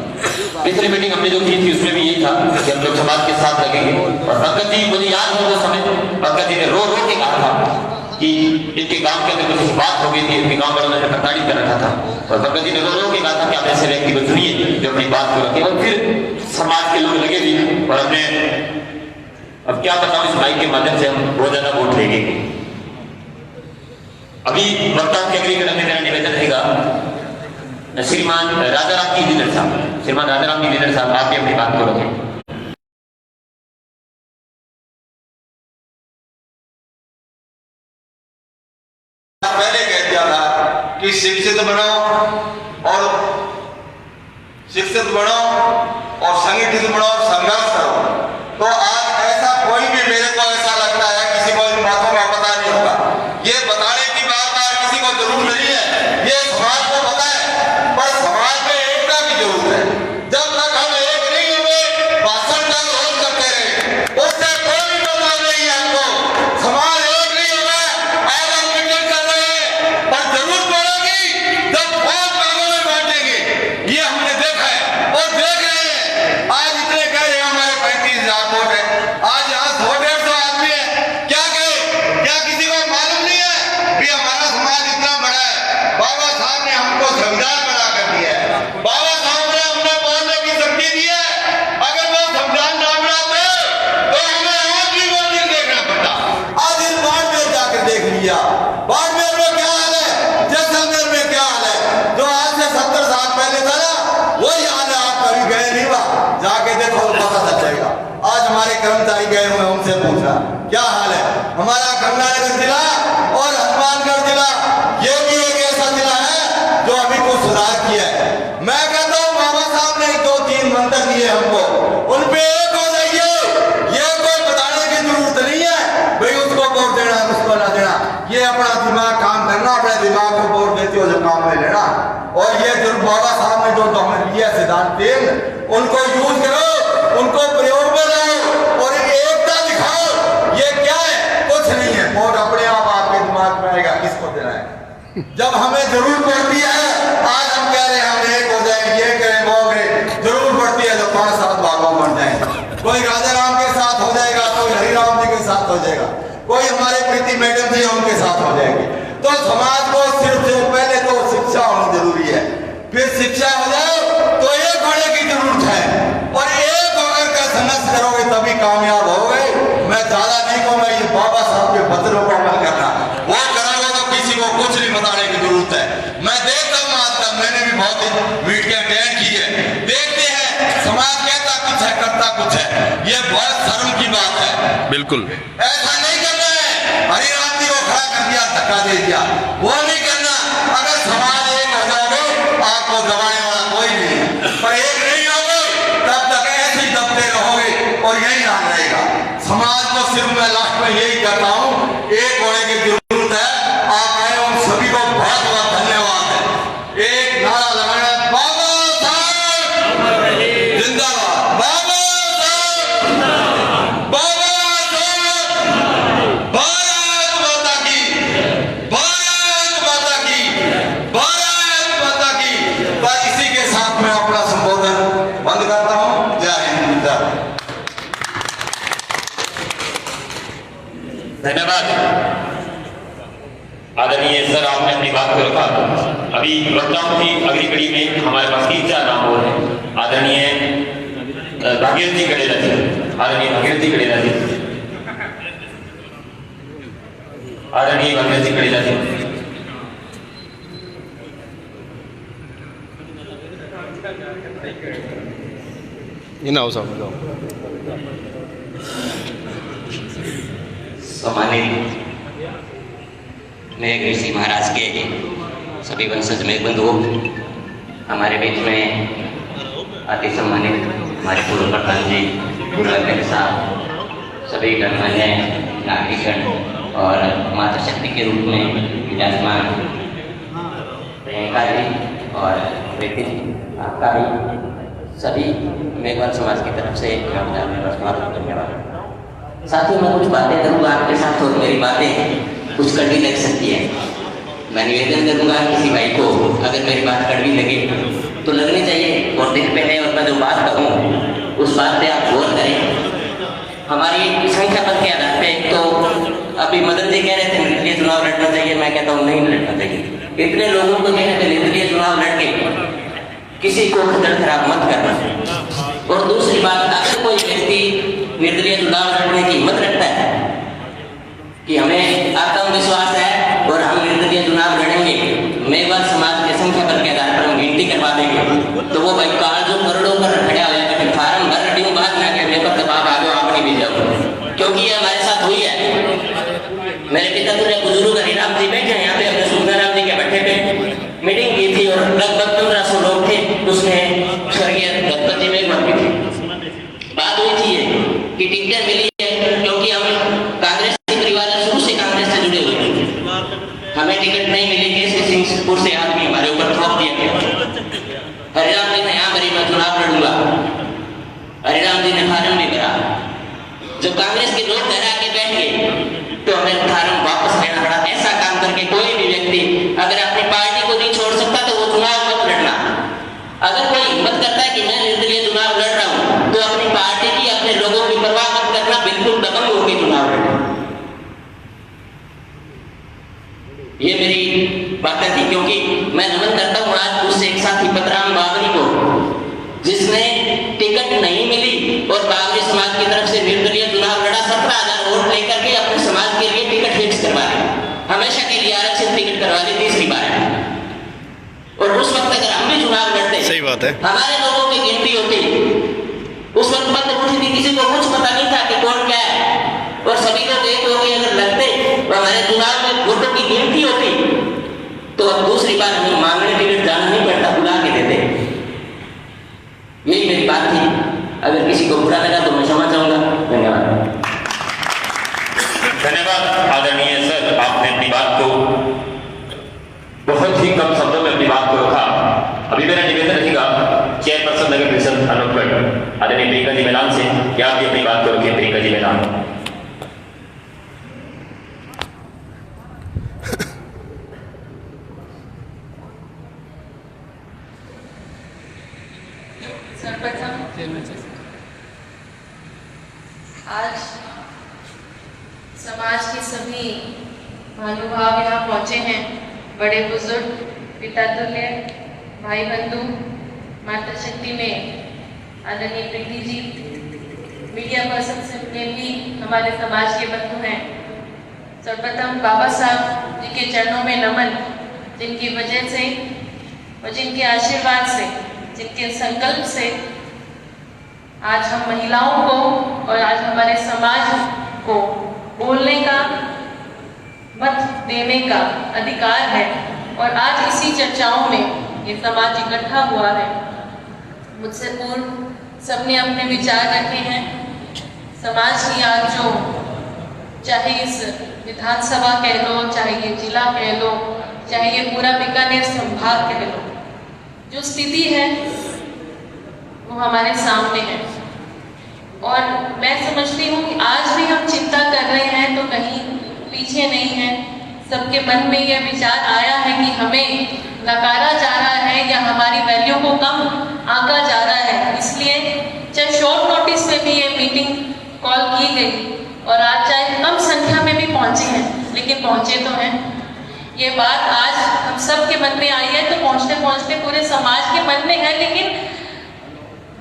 पिछली मीटिंग हमने जो की थी उसमें भी यही था कि हम लोग समाज के साथ लगेंगे। और पंकज जी, मुझे याद है वो समय पंकज जी ने रो के कहा था कि इनके गांव के अंदर कुछ बात हो गई थी, इनके गांव वालों ने प्रताड़ित कर रखा था, और पंकज जी ने रो के कहा था कि आप ऐसे व्यक्ति को चुनिए जो अपनी बात को रखे। और फिर समाज के लोग लगे भी और हमने, अब क्या बताऊं, इस माइक के माध्यम से हम बहुत ज्यादा वोट लेंगे। अभी वक्ताओं के अग्री करने में मेरा निवेदन रहेगा श्रीमान राजाराम जी लीडर साहब, आप भी अपनी बात को रखें। कि शिक्षित बनो और संगठित बनो और संघर्ष करो। तो आज ऐसा कोई भी, मेरे को ऐसा लगता है किसी को इन बातों का पता नहीं होगा, ये बताने की बार किसी को जरूरत नहीं है, ये समाज को पता है, पर समाज में एकता की जरूरत है। जब तक हम एक नहीं होंगे, भाषण का विरोध करते रहे, उससे कोई बदलाव नहीं है। हमको समाज एक नहीं होगा। आज हम मीटिंग कर रहे हैं, पर जरूरत पड़ेगी जब बहुत भागों में बांटेंगे। ये हमने देखा है और देख रहे हैं। आज इतने कह रहे हैं हमारे 35,000 वोट है, आज यहाँ 100-150 आदमी है। क्या कहे, क्या किसी को मालूम नहीं है कि हमारा समाज इतना बड़ा है? बाबा साहब ने हमको संविधान बना कर दिया है, बाबा साहब ने हमने बोलने की शक्ति दी है। अगर वो संविधान ना बनाते तो हमें आज भी वोटिंग देखना पड़ता। आज इन बाड़मेर जाकर देख लिया, बाड़मेर में क्या हाल है, जैसलमेर में क्या हाल है। जो आज से 70 साल पहले था ना, वही हाल है। आप कभी गए नहीं, वहां जाके देखो पता चल जाएगा। आज हमारे कर्मचारी गए हुए, उनसे पूछना क्या हाल है। हमारा गंगानगर जिला और हनुमानगढ़ जिला, ये भी एक ऐसा जिला है जो अभी कुछ सुधार किया है। मैं कहता हूँ बाबा साहब ने 2-3 मंत्र दिए हमको, उन पे एक हो जाइए। ये कोई बताने की जरूरत नहीं है भाई उसको वोट देना, उसको ना देना। ये अपना दिमाग काम करना, अपने दिमाग को वोट देते हो जो काम में लेना। और ये जो बाबा साहब ने जो हमें दिया सिद्धांत तेल, उनको यूज करो, उनको प्रयोग में लाओ और एकता दिखाओ। ये क्या है? कुछ नहीं है। वोट अपने आप आपके दिमाग में आएगा किसको देना है। जब हमें जरूरत पड़ती है, आज हम कह रहे हैं हम एक हो जाए, ये करें वो करें, जरूरत पड़ती है तो 5-7 भागों बन जाएंगे। कोई राजा राम के साथ हो जाएगा, कोई हरिराम जी के साथ हो जाएगा, कोई हमारे प्रीति मैडम जी उनके साथ हो जाएंगे। तो समाज को सिर्फ पहले तो शिक्षा होनी जरूरी है, फिर शिक्षा हो जाए तो एक होने की जरूरत है, और एक होकर का संघर्ष करोगे तभी कामयाब होगे। मैं ज्यादा नहीं कहूँगा, ये बाबा साहब के वचनों को अमल करना, वो करोगे तो किसी को कुछ नहीं बताने की जरूरत है। मैं देखता हूँ आजकल, मैंने भी बहुत मीडिया अटेंड की है, देखते हैं समाज कहता कुछ है करता कुछ है। ये बहुत शर्म की बात है। बिल्कुल ऐसा नहीं करना है। हरिराम जी को खड़ा कर दिया, धक्का दे दिया, वो नहीं करना। अगर समाज एक हो जाओगे, आपको दबाने वाला कोई नहीं, पर एक नहीं होगे तब तक ऐसे ही दबते रहोगे और यही हाल रहेगा। समाज को सिर्फ मैं लास्ट में यही कहता हूँ, एक होने की जरूरत है। आप आए, उन सभी को बहुत बहुत धन्यवाद है। एक नारा लगाना, बाबा साहब जिंदाबाद, बाबा साहब, बाबा साहब, भारत माता की, भारत माता की, भारत माता की। बस इसी के साथ मैं अपना संबोधन बंद करता हूँ। जय हिंद, जय भारत। धन्यवाद आदरणीय सर, आपने अपनी बात को रखा। अभी वक्ताओं की अगली कड़ी में हमारे पास 3-4 नाम और हैं। आदरणीय भागीरथी गडेला जी, आदरणीय भागीरथी गडेला जी, आदरणीय भागीरथी गडेला जी। इन आओ साहब, जाओ। सम्मानित मेघ ऋषि महाराज के सभी वंशज में बंधुओं, हमारे बीच में अति सम्मानित हमारे पूर्व प्रधान जी, पूर्व अध्यक्ष साहब, सभी गणमान्य नागरिकगण और मातृशक्ति के रूप में विराजमान प्रियंका जी और प्रीति आपका भी सभी मेघवाल समाज की तरफ से धन्यवाद। साथ ही मैं कुछ बातें करूँगा आपके साथ, और मेरी बातें कुछ कड़वी लग सकती है। मैं निवेदन करूँगा किसी भाई को, अगर मेरी बात कड़वी लगे तो लगनी चाहिए, और दिन पे है, और मैं जो बात कहूँ उस बात पे आप गौर करें। हमारी संख्या पद के आधार पे तो अभी मदन जी कह रहे थे निर्दलीय चुनाव लड़ना चाहिए, मैं कहता हूँ नहीं लड़ना चाहिए। इतने लोगों को कहने पे निर्दलीय चुनाव लड़के किसी को खतर खराब मत करना। और दूसरी बात, अगर कोई व्यक्ति निर्दलीय चुनाव लड़ने की हिम्मत रखता है कि हमें आत्मविश्वास है और हम निर्दलीय चुनाव लड़ेंगे, मेघवाल समाज के संख्या बल के आधार पर हम गिनती करवा देंगे, तो वो भाई काल जो करोड़ों पर खड़ा हुआ है, फार्म भर रही हूँ, बात ना करने पर दबाव आ जाओ, आप नहीं भी जाओ, क्योंकि ये हमारे साथ हुई है। मेरे पिता बुजुर्ग हरिराम जी बैठे हैं यहाँ पे, अपने सुंदर राम जी के बैठे पे, मीटिंग की थी और लगभग 1500 लोग थे, उसमें स्वर्गीय दत्त जी मेघवाल भी थे। बात हुई थी ये कि टिकटें मिली है क्योंकि हम कांग्रेस के परिवार शुरू से कांग्रेस से जुड़े हुए थे, हमें टिकट नहीं मिली, कैसे सिंहपुर से आदमी हमारे ऊपर थोप दिया गया। हरिराम जी ने यहाँ भरी मैं चुनाव लड़ूंगा, हरिराम जी ने फार्म भी भरा। जब कांग्रेस के लोग घर आके बैठ गए तो हमें फार्म वापस लेना पड़ा। ऐसा काम करके कोई भी व्यक्ति अगर अपनी पार्टी को नहीं छोड़ सकता तो वो चुनाव मत लड़ना। अगर कोई हिम्मत करता है कि मैं निर्दलीय चुनाव लड़ रहा हूं तो अपनी पार्टी की, अपने लोगों की परवाह मत करना, बिल्कुल दबंग होकर चुनाव लड़ना। ये मेरी बातें थी, क्योंकि मैं नमन करता हूं आज उससे एक साथी पतराम बाबरी को, जिसने टिकट नहीं मिली और बाबरी समाज की तरफ से निर्दलीय चुनाव लड़ा, 17,000 वोट लेकर के अपने समाज के लिए टिकट फिक्स करवा ली, हमेशा के लिए आरक्षित टिकट करवा ली, तीसरी बार। और उस वक्त अगर हम भी चुनाव लड़ते, सही बात है, हमारे लोगों की गिनती होती, उस वक्त बंद उठी थी, किसी को कुछ पता नहीं था कि कौन क्या है, और सभी लोग एक हो गए अगर लड़ते तो हमारे चुनाव में वोटों की गिनती होती, तो अब दूसरी बार हमें मांगने टिकट जाना नहीं पड़ता, बुला के देते। यही मेरी बात थी। अगर किसी को बुरा लगा तो मैं क्षमा चाहूंगा। धन्यवाद। धन्यवाद आदरणीय सर, आपने अपनी बात को बहुत ही कम शब्दों में अपनी बात को रखा। अभी मेरा निवेदन रहेगा चेयरपर्सन नगर परिषद अनूपगढ़ आदरणीय प्रियंका जी मैलान से कि आप भी अपनी बात को रखें। प्रियंका जी मैलान। सर्वप्रथम आज समाज के सभी महानुभाव यहाँ पहुँचे हैं, बड़े बुजुर्ग, पिता तुल्य, भाई बंधु, माता शक्ति में आदरणीय प्रीति जी, मीडिया पर्सन से भी हमारे समाज के बंधु हैं। सर्वप्रथम बाबा साहब जी के चरणों में नमन, जिनकी वजह से और जिनके आशीर्वाद से, जिनके संकल्प से आज हम महिलाओं को और आज हमारे समाज को बोलने का, मत देने का अधिकार है, और आज इसी चर्चाओं में ये समाज इकट्ठा हुआ है। मुझसे पूर्व सबने अपने विचार रखे हैं। समाज की आज जो, चाहे इस विधानसभा कह लो, चाहे ये जिला कह लो, चाहे ये पूरा बीकानेर संभाग कह लो, जो स्थिति है वो हमारे सामने है। और मैं समझती हूँ कि आज भी हम चिंता कर रहे हैं तो कहीं पीछे नहीं है। सबके मन में यह विचार आया है कि हमें नकारा जा रहा है या हमारी वैल्यू को कम आंका जा रहा है, इसलिए चाहे शॉर्ट नोटिस में भी ये मीटिंग कॉल की गई और आज चाहे कम संख्या में भी पहुंचे हैं, लेकिन पहुंचे तो हैं। ये बात आज हम सब के मन में आई है तो पहुंचते पहुंचते पूरे समाज के मन में है, लेकिन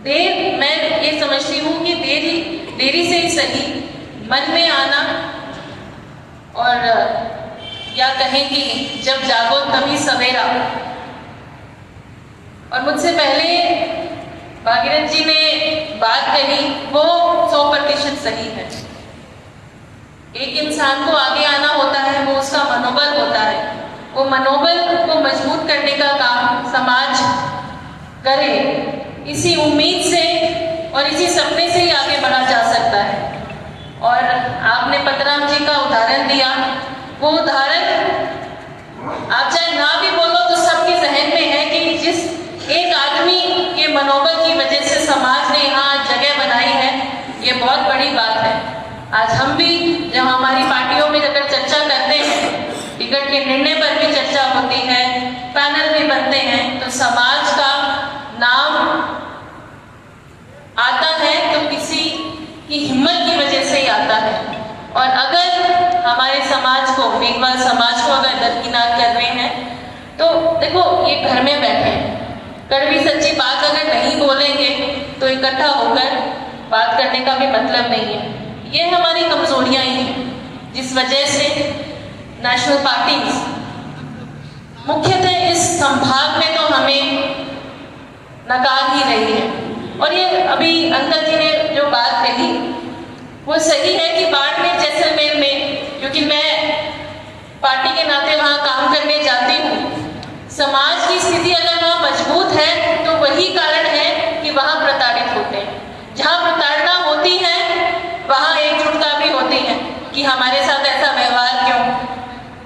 देर, मैं ये समझती हूँ कि देरी से ही सही मन में आना, और या कहें कि जब जागो तभी सवेरा। और मुझसे पहले भागीरथ जी ने बात कही वो 100% सही है। एक इंसान को आगे आना होता है, वो उसका मनोबल होता है, वो मनोबल को मजबूत करने का काम समाज करे, इसी उम्मीद से और इसी सपने से ही आगे बढ़ा जा सकता है। और आपने पतराम जी का उदाहरण दिया, वो उदाहरण आप चाहे ना भी बोलो तो सबके जहन में है कि जिस एक आदमी के मनोबल की वजह से समाज ने यहाँ जगह बनाई है, ये बहुत बड़ी बात है। आज हम भी जब हमारी पार्टियों में अगर चर्चा करते हैं, टिकट के निर्णय पर भी चर्चा होती है, पैनल भी बनते हैं, तो समाज का नाम आता है तो किसी की हिम्मत की वजह से ही आता है। और अगर हमारे समाज को, मेघवाल समाज को अगर दरकिनार कर रहे हैं तो देखो ये घर में बैठे हैं, कड़वी सच्ची बात अगर नहीं बोलेंगे तो इकट्ठा होकर बात करने का भी मतलब नहीं है। ये हमारी कमजोरियां ही हैं जिस वजह से नेशनल पार्टीज मुख्यतः इस संभाग में तो हमें नकार ही रही है। और ये अभी अंकल जी ने जो बात कही वो सही है कि बाड़मेर जैसलमेर में, क्योंकि मैं पार्टी के नाते वहाँ काम करने जाती हूँ, समाज कि हमारे साथ ऐसा व्यवहार क्यों।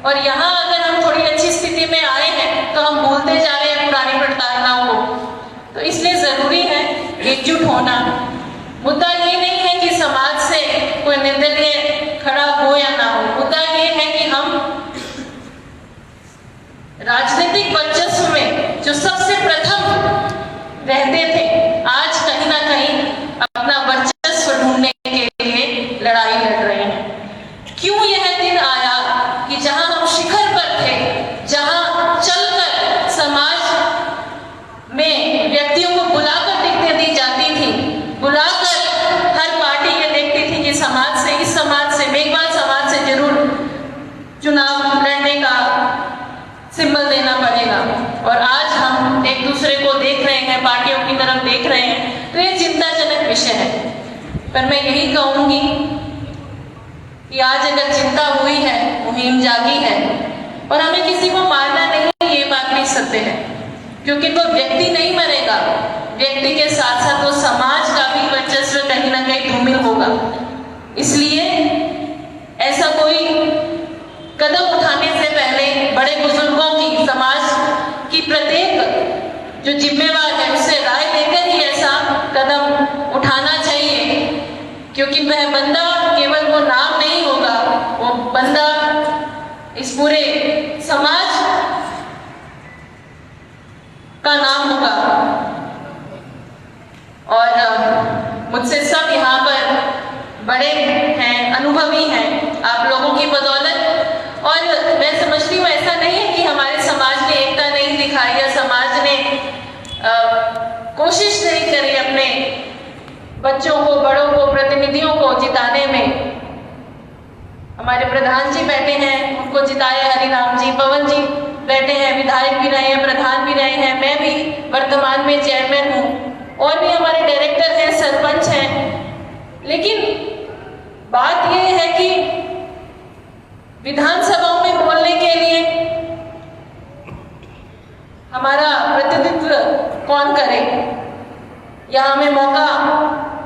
और यहाँ अगर हम थोड़ी अच्छी स्थिति में आए हैं तो हम भूलते जा रहे हैं पुरानी प्रताड़नाओं को। तो इसलिए जरूरी है एकजुट होना। मुद्दा ये नहीं है कि समाज से कोई निर्दलीय खड़ा हो या ना हो, मुद्दा ये है कि हम राजनीतिक वर्चस्व में जो सबसे प्रथम रहते थे, आज कहीं ना कहीं अपना वर्चस्व ढूंढने के लिए लड़ाई लड़ रहे हैं। क्यों यह दिन आया कि जहां हम शिखर पर थे, जहां चलकर समाज में व्यक्तियों को बुलाकर टिकटें दी जाती थी, बुलाकर हर पार्टी ये देखती थी कि समाज से, इस समाज से, मेघवाल समाज से जरूर चुनाव लड़ने का सिंबल देना पड़ेगा। और आज हम एक दूसरे को देख रहे हैं, पार्टियों की तरफ देख रहे हैं, तो ये चिंताजनक विषय है। पर मैं यही कहूंगी कि आज अगर चिंता हुई है, मुहिम जागी है, और हमें किसी को मारना नहीं, ये बात भी सत्य है, क्योंकि वो व्यक्ति नहीं मरेगा, व्यक्ति के साथ साथ वो समाज का भी वर्चस्व कहीं ना कहीं धूमिल होगा। इसलिए ऐसा कोई कदम उठाने से पहले बड़े बुजुर्गों की, समाज की प्रत्येक जो जिम्मेवार है उससे राय लेकर ही ऐसा कदम उठाना चाहिए, क्योंकि वह बंदा केवल वो नाम नहीं होगा, वो बंदा इस पूरे समाज का नाम होगा। और मुझसे सब यहाँ पर बड़े हैं, अनुभवी हैं, आप लोगों की बदौलत। और मैं समझती हूँ ऐसा नहीं है कि हमारे समाज ने एकता नहीं दिखाई या समाज ने कोशिश नहीं करी अपने बच्चों को, बड़ों को, प्रतिनिधियों को जिताने में। हमारे प्रधान जी बैठे हैं, उनको जिताया हरिराम जी, पवन जी बैठे हैं, विधायक भी रहे हैं, प्रधान भी रहे हैं, मैं भी वर्तमान में चेयरमैन हूँ, और भी हमारे डायरेक्टर हैं, सरपंच हैं। लेकिन बात यह है कि विधानसभाओं में बोलने के लिए हमारा प्रतिनिधित्व कौन करे या हमें मौका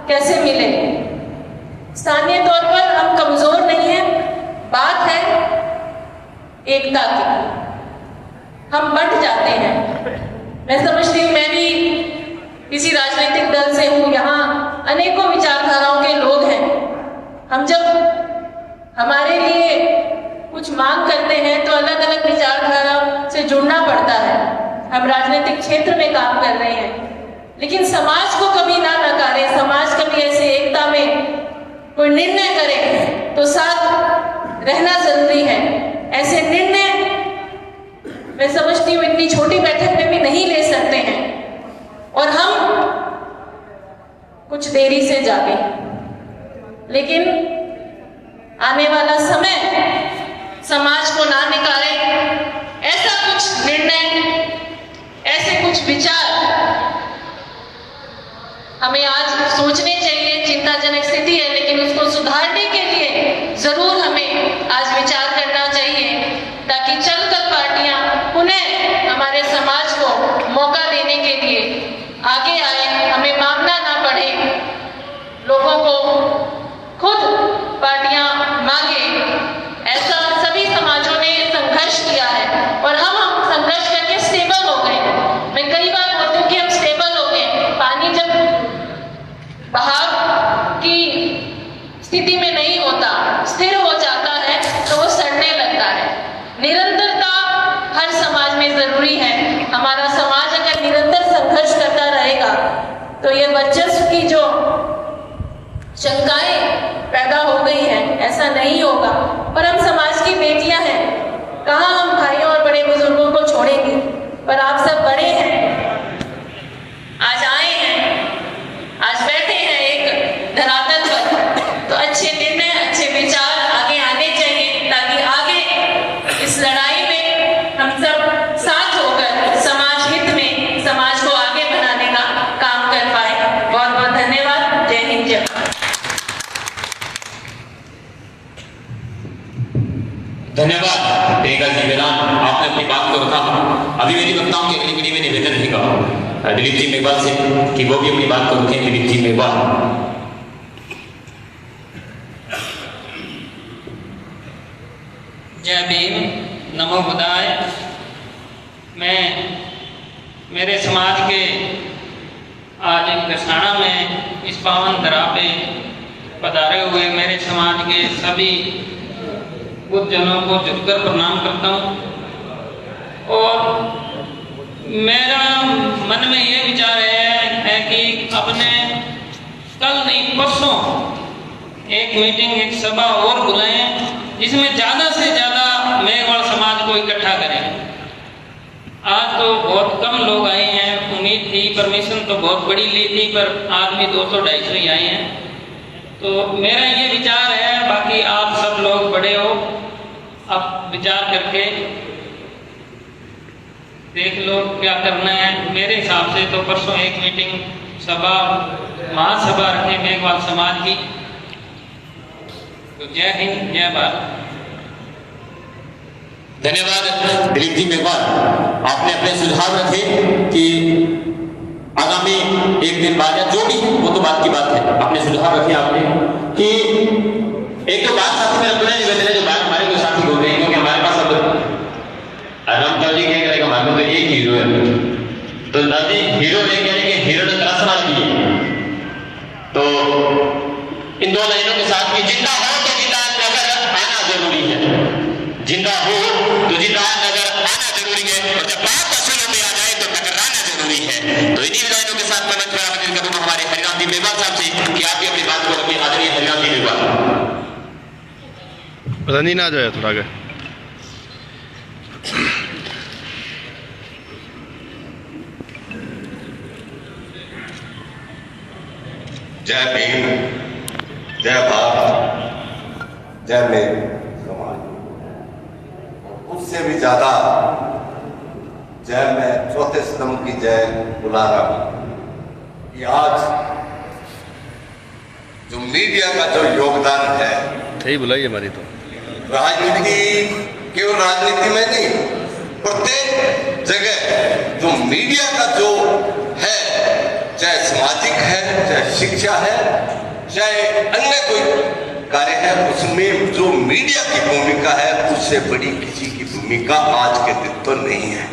कैसे मिले। स्थानीय तौर पर हम कमजोर नहीं हैं, बात है एकता की, हम बंट जाते हैं। मैं समझती हूँ, मैं भी किसी राजनीतिक दल से हूँ, यहाँ अनेकों विचारधाराओं के लोग हैं। हम जब हमारे लिए कुछ मांग करते हैं तो अलग अलग विचारधारा से जुड़ना पड़ता है। हम राजनीतिक क्षेत्र में काम कर रहे हैं, लेकिन समाज को कभी ना नकारे, समाज कभी ऐसे एकता में कोई निर्णय करे तो साथ रहना जरूरी है। ऐसे निर्णय मैं समझती हूँ इतनी छोटी बैठक में भी नहीं ले सकते हैं, और हम कुछ देरी से जागे, लेकिन आने वाला समय समाज को ना निकाले, ऐसा कुछ निर्णय, ऐसे कुछ विचार हमें आज सोचने चाहिए। चिंताजनक स्थिति है, लेकिन उसको सुधारने के लिए जरूर हमें आज विचार करना चाहिए, ताकि चलकर पार्टियां पुनः हमारे समाज को मौका देने के लिए आगे आए, हमें मांगना ना पड़े, लोगों को खुद पार्टियां मांगे। ऐसा सभी समाजों ने संघर्ष किया है, और हम संघर्ष करके स्टेबल हो गए हैं। मैं कई बार बोलती हूँ कि हम स्टेबल हो गए। पानी जब बहाव की स्थिति में नहीं होता, स्थिर हो जाता है, तो वो सड़ने लगता है। निरंतरता हर समाज में जरूरी है। हमारा समाज अगर निरंतर संघर्ष करता रहेगा तो ये वर्चस्व की जो शंकाएं पैदा हो गई हैं, ऐसा नहीं होगा। पर हम समाज की बेटियां हैं, कहाँ हम भाइयों और बड़े बुजुर्गों को छोड़ेंगे। पर आप सब बड़े हैं, आज आए हैं, आज बैठे हैं एक धरातल पर, तो अच्छे निर्णय, अच्छे विचार आगे आने चाहिए, ताकि आगे इस लड़ाई में हम सब साथ होकर समाज हित में समाज को आगे बढ़ाने का काम कर पाए। बहुत बहुत धन्यवाद। जय हिंद, जय भारत। धन्यवाद प्रियंका जी वेलान, आपने अपनी बात को रखा। अभी मेरी वक्ताओं की अगली पीढ़ी में निवेदन रहेगा दिलीप जी मेघवाल से कि वो भी अपनी बात को रखें। दिलीप जी मेघवाल। जय भीम, नमो बुद्धाय। मैं मेरे समाज के आज गसाना में इस पावन धरा पे पधारे हुए मेरे समाज के सभी बुद्धजनों को झुककर प्रणाम करता हूँ। और मेरा मन में ये विचार है कि अपने कल नहीं परसों एक मीटिंग, एक सभा और बुलाएं जिसमें ज़्यादा से ज़्यादा मेघवाल समाज को इकट्ठा करें। आज तो बहुत कम लोग आए हैं, उम्मीद थी, परमिशन तो बहुत बड़ी ली थी, पर आदमी 200-250 ही आए हैं। तो मेरा ये विचार है, बाकी आप सब लोग बड़े हो, अब विचार करके देख लो क्या करना है। मेरे हिसाब से तो परसों एक मीटिंग, सभा, महासभा रखें मेघवाल समाज की। तो जय हिंद, जय भारत। धन्यवाद दिलीप जी मेघवाल। आपने अपने सुझाव रखे कि आगामी एक दिन बाद या जो भी वो तो बात की बात है, अपने सुझाव रखे आपने कि एक तो बात साथी मेरा बड़ा निवेदन है, जो बात हमारे को साथी बोल रहे हैं, क्योंकि हमारे पास अब रामचंद्र जी क्या करेगा, हमारे तो एक हीरो है, तो दादी हीरो है कह रहे कि हीरो ने तरसना की है। तो इन दो लाइनों के साथ कि जिंदा हो तो जिंदा नगर आना जरूरी है, जिंदा हो तो जिंदा नगर आना जरूरी है, और जब बात असूलों में आ जाए तो टकराना जरूरी है। तो इन्हीं लाइनों के साथ मैं मंच पर आमंत्रित करूंगा हमारे हरिराम जी मेघवाल साहब से कि आप भी अपनी बात को रखें। आदरणीय हरिराम जी मेघवाल। रंजी ना जाए थोड़ा आगे। जय भीम, जय भारत, जय मेरे समाज। उससे भी ज्यादा जय मैं चौथे स्तंभ की जय बुला रहा हूं कि आज जो मीडिया का जो योगदान है, सही बुलाई हमारी तो राजनीति, केवल राजनीति में नहीं, प्रत्येक जगह जो मीडिया का जो है, चाहे सामाजिक है, चाहे शिक्षा है, चाहे अन्य कोई कार्य है, उसमें जो मीडिया की भूमिका है उससे बड़ी किसी की भूमिका आज के दिन तो नहीं है।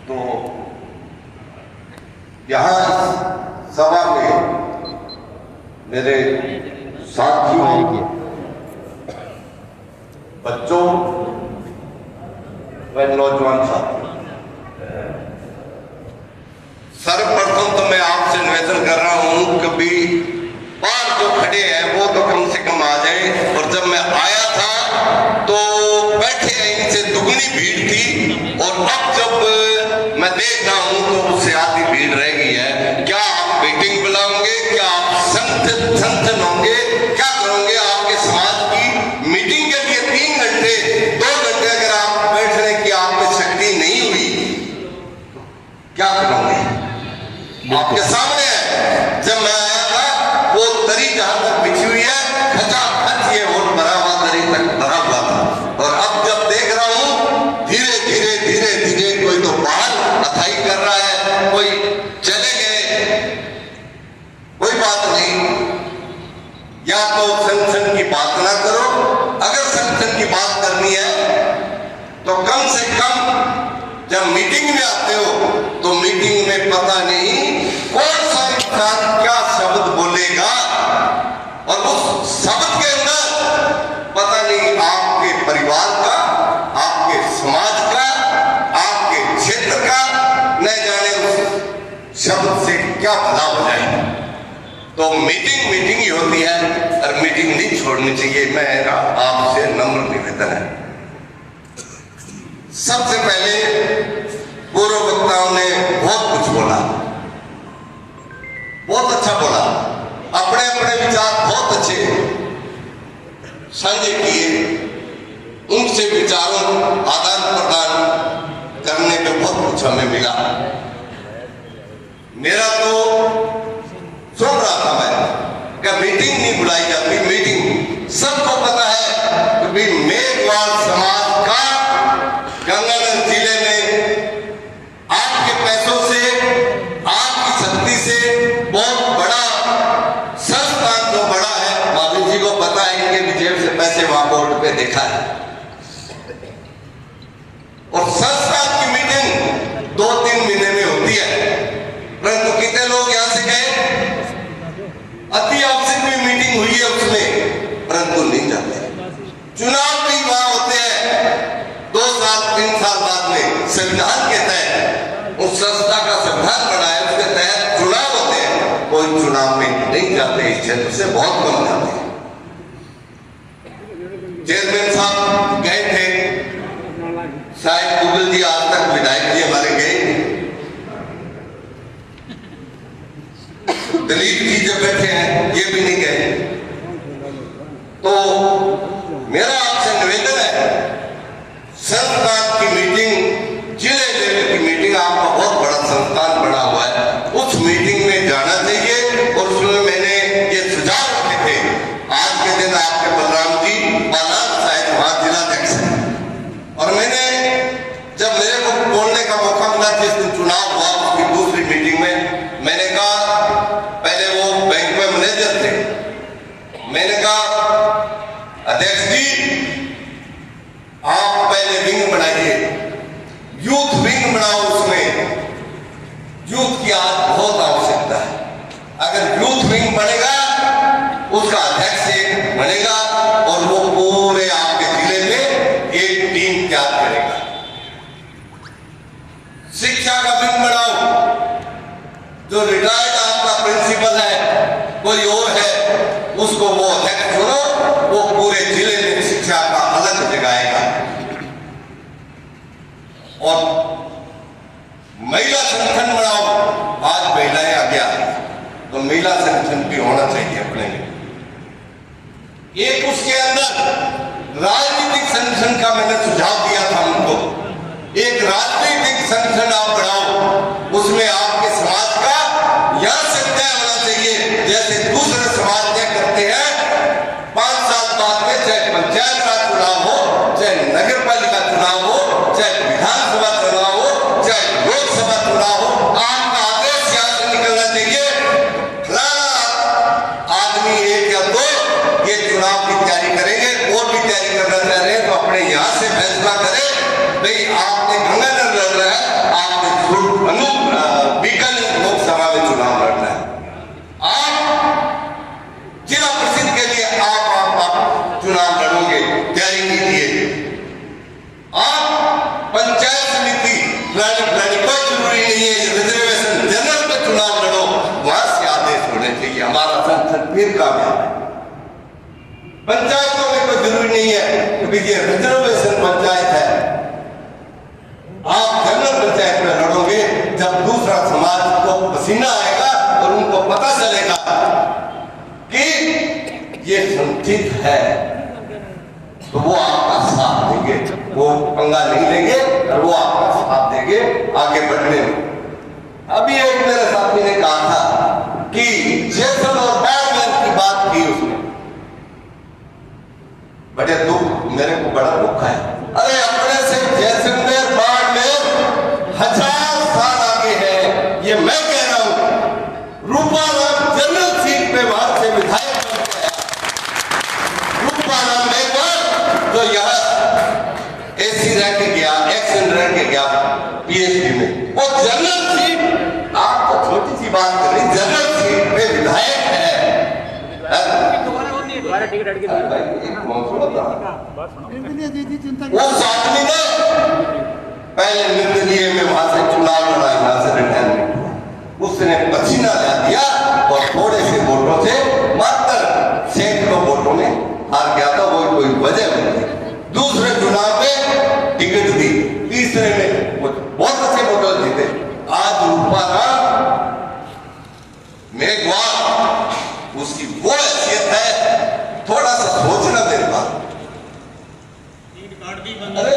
तो यहाँ सभा में मेरे साथियों, बच्चों व नौजवान साथी, सर्वप्रथम तो मैं आपसे निवेदन कर रहा हूं, कभी बाहर जो खड़े हैं वो तो कम से कम आ जाए। और जब मैं आया था तो बैठे इनसे दुगनी भीड़ थी, और अब जब मैं देख रहा हूं तो उससे आधी भीड़ रह गई है। क्या आप मीटिंग बुलाओगे, क्या आप संगठन होंगे, क्या करोगे? आपके समाज की मीटिंग के लिए 3 घंटे 2 घंटे अगर आप बैठने की आप में शक्ति नहीं हुई, क्या करोगे? आपके सामने है। जब मैं आया था वो दरी जहां तक बिछी हुई है, खचाखच ये वोट भरा हुआ दरी तक भरा हुआ था। और अब जब देख रहा हूं धीरे धीरे धीरे धीरे कोई तो बाहर अथाई कर रहा है, कोई चले गए, कोई बात नहीं। या तो संगठन की बात ना करो, अगर संगठन की बात करनी है तो कम से कम जब मीटिंग में आते हो तो मीटिंग में पता नहीं कौन सा इंसान क्या शब्द बोलेगा, और उस शब्द के अंदर पता नहीं आपके परिवार का, आपके समाज का, आपके क्षेत्र का, न जाने उस शब्द से क्या भला हो जाए। तो मीटिंग ही होती है, और मीटिंग नहीं छोड़नी चाहिए। मेरा आपसे नम्र निवेदन है। सबसे पहले पूर्व वक्ताओं ने बहुत कुछ बोला, बहुत अच्छा बोला, अपने अपने विचार बहुत अच्छे साझे किए, उनसे विचारों आदान प्रदान करने पे बहुत कुछ हमें मिला। मेरा तो सुन रहा था मैं कि मीटिंग नहीं बुलाई जाती। मीटिंग सबको पता है कि मेघवाल समाज का गंगानगर जिले में आपके पैसों से, आपकी शक्ति से बहुत बड़ा संस्थान जो बड़ा है, महावीर जी को पता है, इनके भी जेब से पैसे वहां बोर्ड पे होते देखा है। और संस्था की मीटिंग 2-3 महीने में होती है, परंतु कितने लोग यहां से गए, अति आवश्यक भी मीटिंग हुई है उसमें, परंतु नहीं जाते। चुनाव भी वहां होते हैं 2 साल 3 साल बाद में, संविधान के तहत उस संस्था का संविधान बना है, उसके तहत चुनाव होते हैं, कोई चुनाव में नहीं जाते, इस क्षेत्र से बहुत कम जाते हैं। चेयरमैन साहब गए थे, शायद कुबल जी आज तक विधायक जी हमारे गए, दलीप जी जब बैठे हैं ये भी नहीं गए। तो मेरा आपसे निवेदन है, संस्थान की मीटिंग, जिले लेवल की मीटिंग, आपका बहुत बड़ा संस्थान बना हुआ है, उस मीटिंग में जाना चाहिए। और उसमें मैंने ये सुझाव रखे थे, आज के दिन आपके बलराम जी बालान शायद वहां जिलाध्यक्ष है, और मैंने जब मेरे को बोलने का मौका मिला जिस दिन चुनाव हुआ उसकी दूसरी मीटिंग में, मैंने कहा, पहले वो बैंक में मैनेजर थे, मैंने कहा अध्यक्ष जी आप पहले विंग बनाइए, यूथ विंग बनाओ, उसमें यूथ की आज बहुत आवश्यकता है। अगर यूथ विंग बनेगा, उसका अध्यक्ष एक बनेगा और वो पूरे आपके जिले में एक टीम तैयार करेगा। शिक्षा का विंग बनाओ, जो रिटायर्ड आपका प्रिंसिपल है कोई और है, उसको वो अध्यक्ष चुनो, वो पूरे जिले में शिक्षा का अलग जगाएगा। और महिला संगठन बनाओ, आज महिलाएं आ गया तो महिला संगठन भी होना चाहिए अपने में। एक उसके अंदर राजनीतिक संगठन का मैंने सुझाव दिया था उनको, एक राजनीतिक संगठन आप बनाओ, उसमें आपके समाज का यहां से तय होना चाहिए, जैसे दूसरे समाज तय करते हैं 5 साल बाद में, चाहे पंचायत का चुनाव हो, चाहे नगर पालिका चुनाव हो, चाहे विधानसभा चुनाव हो, चाहे लोकसभा चुनाव हो, आपका आदेश यहां से निकलना चाहिए, आदमी 1 या 2 ये चुनाव की तैयारी करेंगे, और भी तैयारी करना चाह रहे हैं तो अपने यहां से फैसला करें, भाई आपने गंगानगर लड़ रहा है, आपने बीकानेर लोकसभा में चुनाव लड़ना है, आप जिला परिषद के लिए आप चुनाव लड़ोगे, तैयारी कीजिए। आप पंचायत समिति लड़ानी कोई जरूरी नहीं है, रिजर्वेशन जनरल पे चुनाव लड़ो, वहां से आदेश होने चाहिए, हमारा संसद फिर कामयाब है। पंचायतों में कोई जरूरी नहीं है कि ये रिजर्वेशन पंचायत है, आप जनरल पंचायत में लड़ोगे, जब दूसरा समाज को पसीना आएगा और उनको पता चलेगा कि ये संचित है, तो वो आपका साथ देंगे, वो पंगा नहीं लेंगे और वो आपका साथ देंगे आगे बढ़ने में। अभी एक मेरे साथी ने कहा था कि जैसल और बैडमैन की बात की उसने, बड़े दुख, मेरे को बड़ा दुख है। अरे अपने से जैसलमेर बाड़मेर 1000 साल आगे है, ये मैं कह रहा हूं। रूपाराम जनरल सीट पे वहां से विधायक बनते हैं, रूपाराम मेघवाल जो यहाँ एसी रह के गया, एक्शन रह के गया पीएचडी में, वो जनरल सीट, आप तो छोटी सी बात कर रही, जनरल सीट पे विधायक है। उस आदमी ने पहले निर्दलीय में वहां से चुनाव लड़ा, यहां से रिटायरमेंट हुआ, उसने पसीना ला दिया और थोड़े से वोटों से, मात्र सैकड़ों वोटों में हार गया था, वो कोई वजह नहीं थी। दूसरे चुनाव में टिकट दी, तीसरे में बहुत अच्छे वोटों जीते। आज रूपाराम मेघवाल उसकी वो हैसियत है, थोड़ा सा सोचना मेरे बात। अरे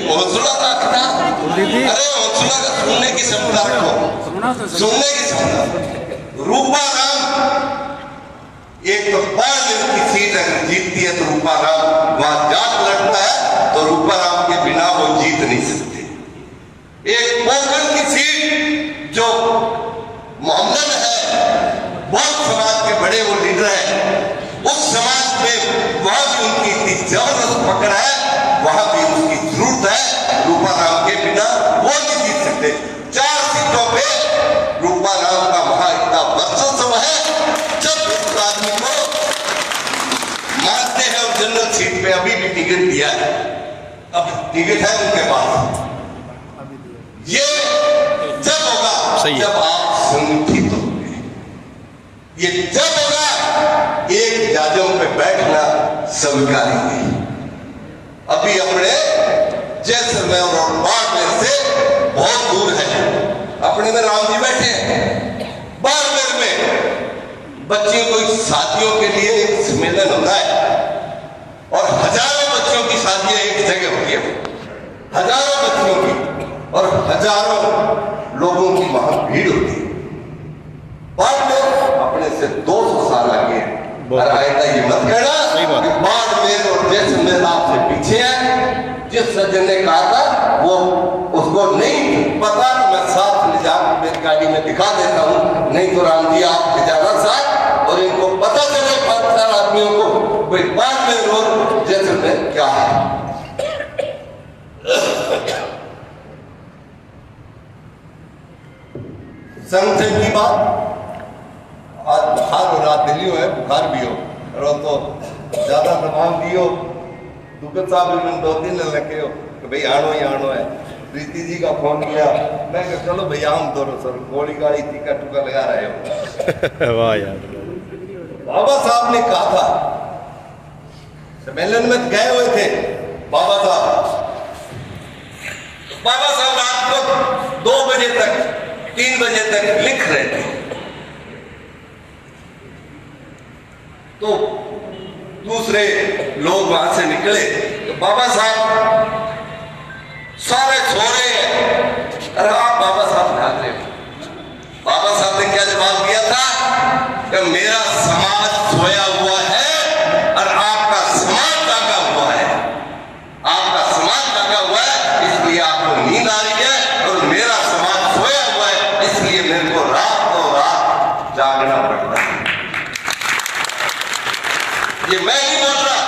हौसला रखना, अरे हौसला का सुनने की क्षमता रखो, सुनने की क्षमता। रूपाराम एक तो पार्लियामेंट की सीट अगर जीतती है तो रूपाराम वहां जाट लड़ता है, तो रूपाराम के बिना वो जीत नहीं सकते। एक पोखरण की सीट जो मोहम्मदन है, बहुत समाज के बड़े वो लीडर है, उस समाज में वहां भी उनकी इतनी जबरदस्त पकड़ जनरल सीट पे अभी भी टिकट दिया है, अब टिकट है उनके पास। ये जब होगा जब आप संगठित होंगे, ये जब होगा एक जाजों पे बैठना स्वीकारेंगे। अभी अपने जैसलमेर और बाड़मेर से बहुत दूर है। अपने में राम जी बैठे हैं, बाड़मेर में बच्चियों को शादियों के लिए एक सम्मेलन होता है और हजारों बच्चों की शादियां एक जगह होती है, हजारों बच्चों की और हजारों लोगों की वहां भीड़ होती है। बाड़मेर अपने से 200 साल आगे है। और आएगा ये मत कहना कि बाड़मेर और जैसलमेर आपसे पीछे है। जिस सज्जन ने कहा था वो उसको नहीं पता कि मैं साथ ले जाकर मेरी गाड़ी में दिखा देता हूँ, नहीं तो राम जी आप ले जाना साथ, और इनको पता चले 5-4 आदमियों को कोई बाड़मेर और जैसलमेर क्या है। संगठन की बात, आज बुखार हो रहा, दिल्ली हो है, बुखार भी हो और तो ज्यादा दबाव दियो, दुगत साहब ने 2 दिन लगे हो कि भाई आनो ही आनो है। प्रीति जी का फोन किया, मैं कहा चलो भैया हम दोनों सर गोली गाड़ी टीका टुका लगा रहे हो। वाह यार, बाबा साहब ने कहा था, सम्मेलन में गए हुए थे बाबा साहब रात को 2 बजे तक 3 बजे तक लिख रहे थे। तो दूसरे लोग वहां से निकले तो बाबा साहब सारे सो रहे हैं, अरे आप बाबा साहब भाग रहे हो। बाबा साहब ने क्या जवाब दिया था कि मेरा समाज सोया हुआ है और आपका समाज जागा हुआ है, आपका समाज जागा हुआ है इसलिए आपको नींद आ रही है, और मेरा समाज सोया हुआ है इसलिए मेरे को रात जागना पड़ता है। ये मैं नहीं बोल रहा,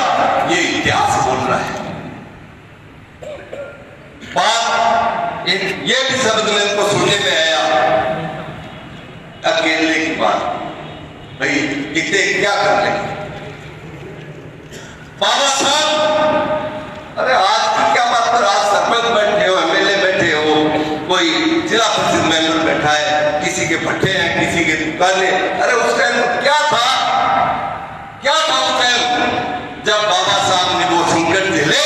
ये इतिहास बोल रहा है। बात ये भी शब्द मेरे को सुनने में आया, अकेले की बात, भाई कितने क्या कर लेंगे बाबा साहब। अरे आज की क्या बात पर, आज सरपंच बैठे हो, एमएलए बैठे हो, कोई जिला परिषद मेंबर बैठा है, किसी के भट्टे हैं, किसी के दुकानें। अरे उस टाइम क्या था उस टाइम जब बाबा साहब ने वो संकट झेले।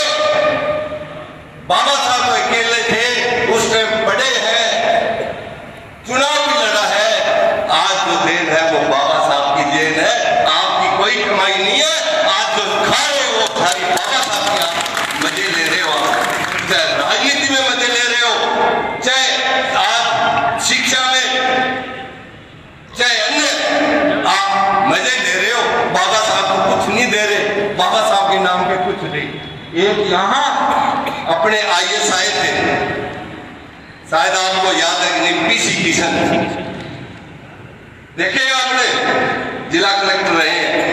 बाबा साहब तो अकेले थे, उस टाइम बड़े हैं, चुनाव भी लड़ा है। आज जो देन है वो बाबा साहब की देन है, आपकी कोई कमाई नहीं है। आज जो खा रहे हो वो सारी बाबा साहब की आप मजे ले रहे हो, चाहे राजनीति में मजे ले रहे हो, चाहे आप शिक्षा में, चाहे अन्य आप मजे ले रहे हो। बाबा साहब को कुछ नहीं दे रहे, बाबा साहब के नाम पे कुछ नहीं। एक यहाँ अपने IAS आए थे, शायद आपको याद है कि नहीं, PC किशन देखे आपने, जिला कलेक्टर रहे हैं।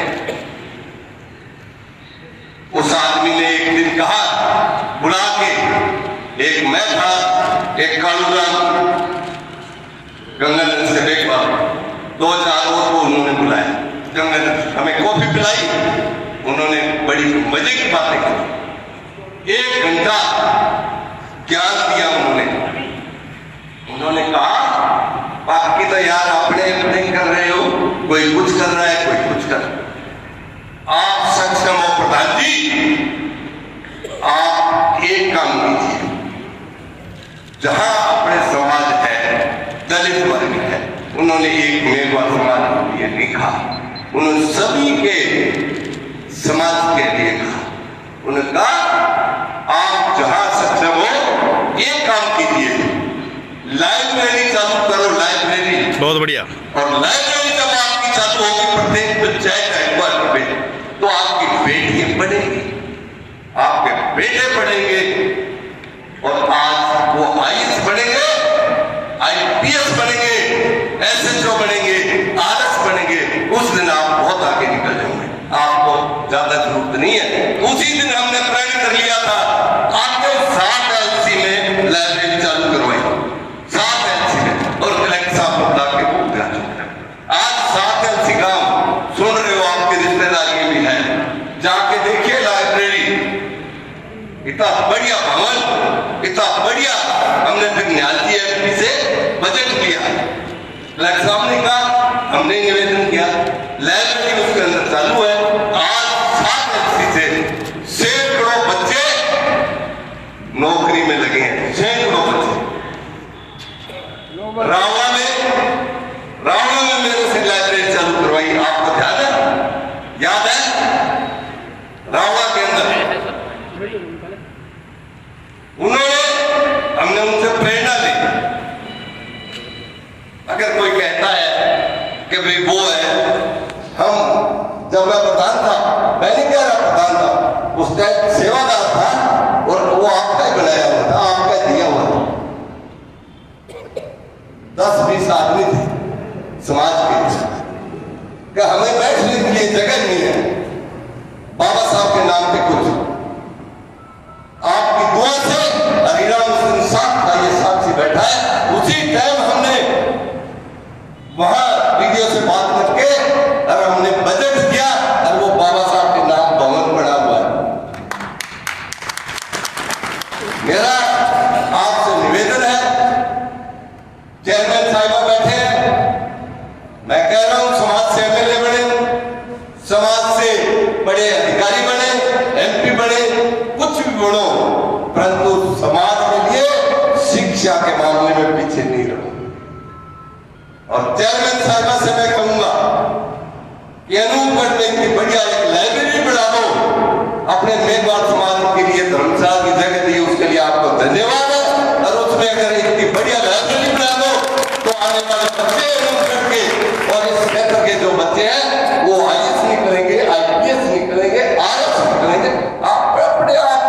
उस आदमी ने एक दिन कहा बुला के, एक मैं था, एक कालूराम गंगानंद से देखा, 2-4 और को उन्होंने बुलाया, गंगानंद हमें कॉफी पिलाई, उन्होंने बड़ी मजे की बातें की, 1 घंटा ज्ञान दिया उन्होंने कहा बाकी तो यार अपने कर रहे हो, कोई कुछ कर रहा है, कोई कुछ कर रहा है। आप सक्षम हो प्रधान जी, आप एक काम कीजिए, जहां अपने समाज है, दलित वर्ग है, उन्होंने एक मेघवा समाज के लिए नहीं कहा, उन्होंने सभी के समाज के लिए कहा। उन्होंने कहा आप जहां सक्षम हो एक काम कीजिए, लाइब्रेरी चालू करो, लाइब्रेरी। बहुत बढ़िया। और लाइब्रेरी जब आपकी चालू होगी प्रत्येक पंचायत हेडक्वार्टर पे, तो आपकी बेटियां पढ़ेंगी, आपके बेटे पढ़ेंगे, और आज वो IAS बनेंगे, IPS बनेंगे, SHO बनेंगे, RS बनेंगे। उस दिन आप बहुत आगे निकल जाएंगे, आपको ज्यादा जरूरत नहीं है। उसी दिन हमने प्रण कर लिया था, आपके 7 LC में लाइब्रेरी चालू करवाई, 7 LC में, और कलेक्टर साहब को बुला के वो आज 7 LC काम सुन रहे हो, आपके रिश्तेदारी भी है, जाके देखिए इतना बढ़िया भवन, इतना बढ़िया हमने फिर न्याजी एमपी से बजट लिया। कलेक्टर साहब ने कहा, हमने निवेदन किया, लाइब्रेरी उसके अंदर चालू है। आज 7 एफसी से सैकड़ों बच्चे नौकरी में लगे हैं, सैकड़ों बच्चे। रावणा में मेरे से लाइब्रेरी चालू करवाई, आपको ध्यान है, याद है? रावणा के अंदर हमने उनसे प्रेरणा ली। अगर कोई कहता है कि भाई वो है, हम जब मैं प्रधान था, मैं नहीं कह रहा प्रधान था, उस टाइम सेवादार था और वो आपका ही बनाया हुआ था, आपका दिया हुआ था। 10-20 आदमी थे समाज के, कि हमें बैठने के लिए जगह नहीं है, बाबा साहब के नाम पे कुछ आपकी दुआ से हरिराम सिंह साहब का ये साक्षी बैठा है। उसी टाइम हमने वहां वीडियो से बात करके और हमने बजट किया और वो बाबा साहब के नाम भवन बना हुआ है। मेरा आपसे निवेदन है, चेयरमैन साहिबा बैठे हैं, मैं कह रहा हूं समाज से एमएलए बने, समाज से बड़े अधिकारी बने, एमपी बने, कुछ भी बनो, परंतु समाज के लिए शिक्षा के मामले में पीछे नहीं रहो। और चेयरमैन साहिबा से मैं कहूंगा कि अनूपगढ़ में इतनी बढ़िया एक लाइब्रेरी बना दो, अपने मेघवाल समाज के लिए धर्मशाला की जगह दी, उसके लिए आपको धन्यवाद है। और उसमें अगर इतनी बढ़िया लाइब्रेरी बना दो तो आने वाले बच्चे अनूपगढ़ के और इस क्षेत्र के जो बच्चे हैं वो आईएएस निकलेंगे, आईपीएस निकलेंगे, आरएस निकलेंगे। आप अपने आप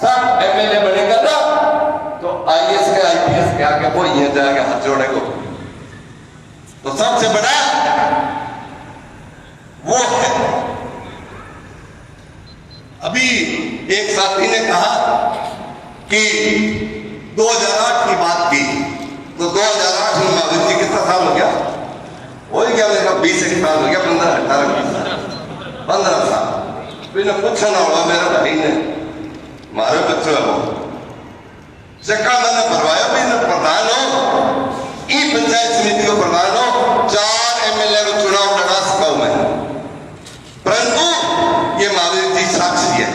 सब एमएलए बनेगा ना तो आईएएस के आईपीएस के आगे वो ये जाएगा हाथ जोड़ेगा। तो सबसे बड़ा वो है। अभी एक साथी ने कहा कि 2008 की बात की, तो 2008 में महावीर जी कितना साल हो गया? हो गया मेरा 20 साल हो गया, 15 साल। फिर पूछा ना होगा मेरा भाई ने, मारे बच्चों है वो चक्का मैंने भरवाया भी न प्रधान हो, ई पंचायत समिति को प्रधान हो, 4 एमएलए को चुनाव लड़ा सका हूं मैं। परंतु ये महावीर जी साक्षी है,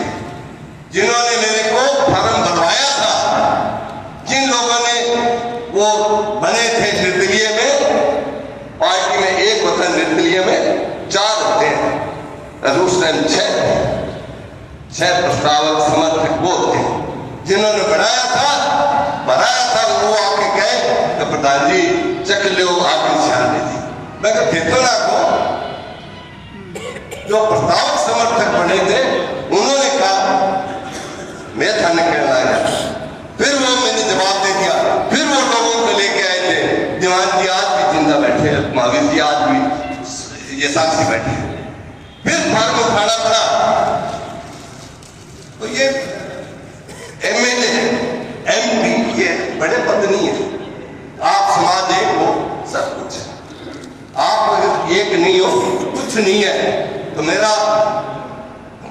जिन्होंने मेरे को फार्म भरवाया था, जिन लोगों ने वो बने थे निर्दलीय में, पार्टी में एक होता है, निर्दलीय में 4 होते हैं, उस टाइम 6 प्रस्तावक समर्थक वो थे, जिन्होंने बनाया था, भराया था, वो आके कहे तो प्रधान जी चख लो आपकी निशान दी। मैं तो ना को जो प्रस्तावक समर्थक बने थे उन्होंने कहा मैं थाने कहना आया। फिर वो मैंने जवाब दे दिया, फिर वो लोगों को लेके आए थे, दीवान जी आज भी जिंदा बैठे, महावीर जी आज भी ये साक्षी बैठे। फिर फार्म उठाना पड़ा। तो ये एमएलए एमपी ये बड़े पद नहीं है, आप समाज एक हो सब कुछ, आप अगर एक नहीं हो कुछ नहीं है। तो मेरा,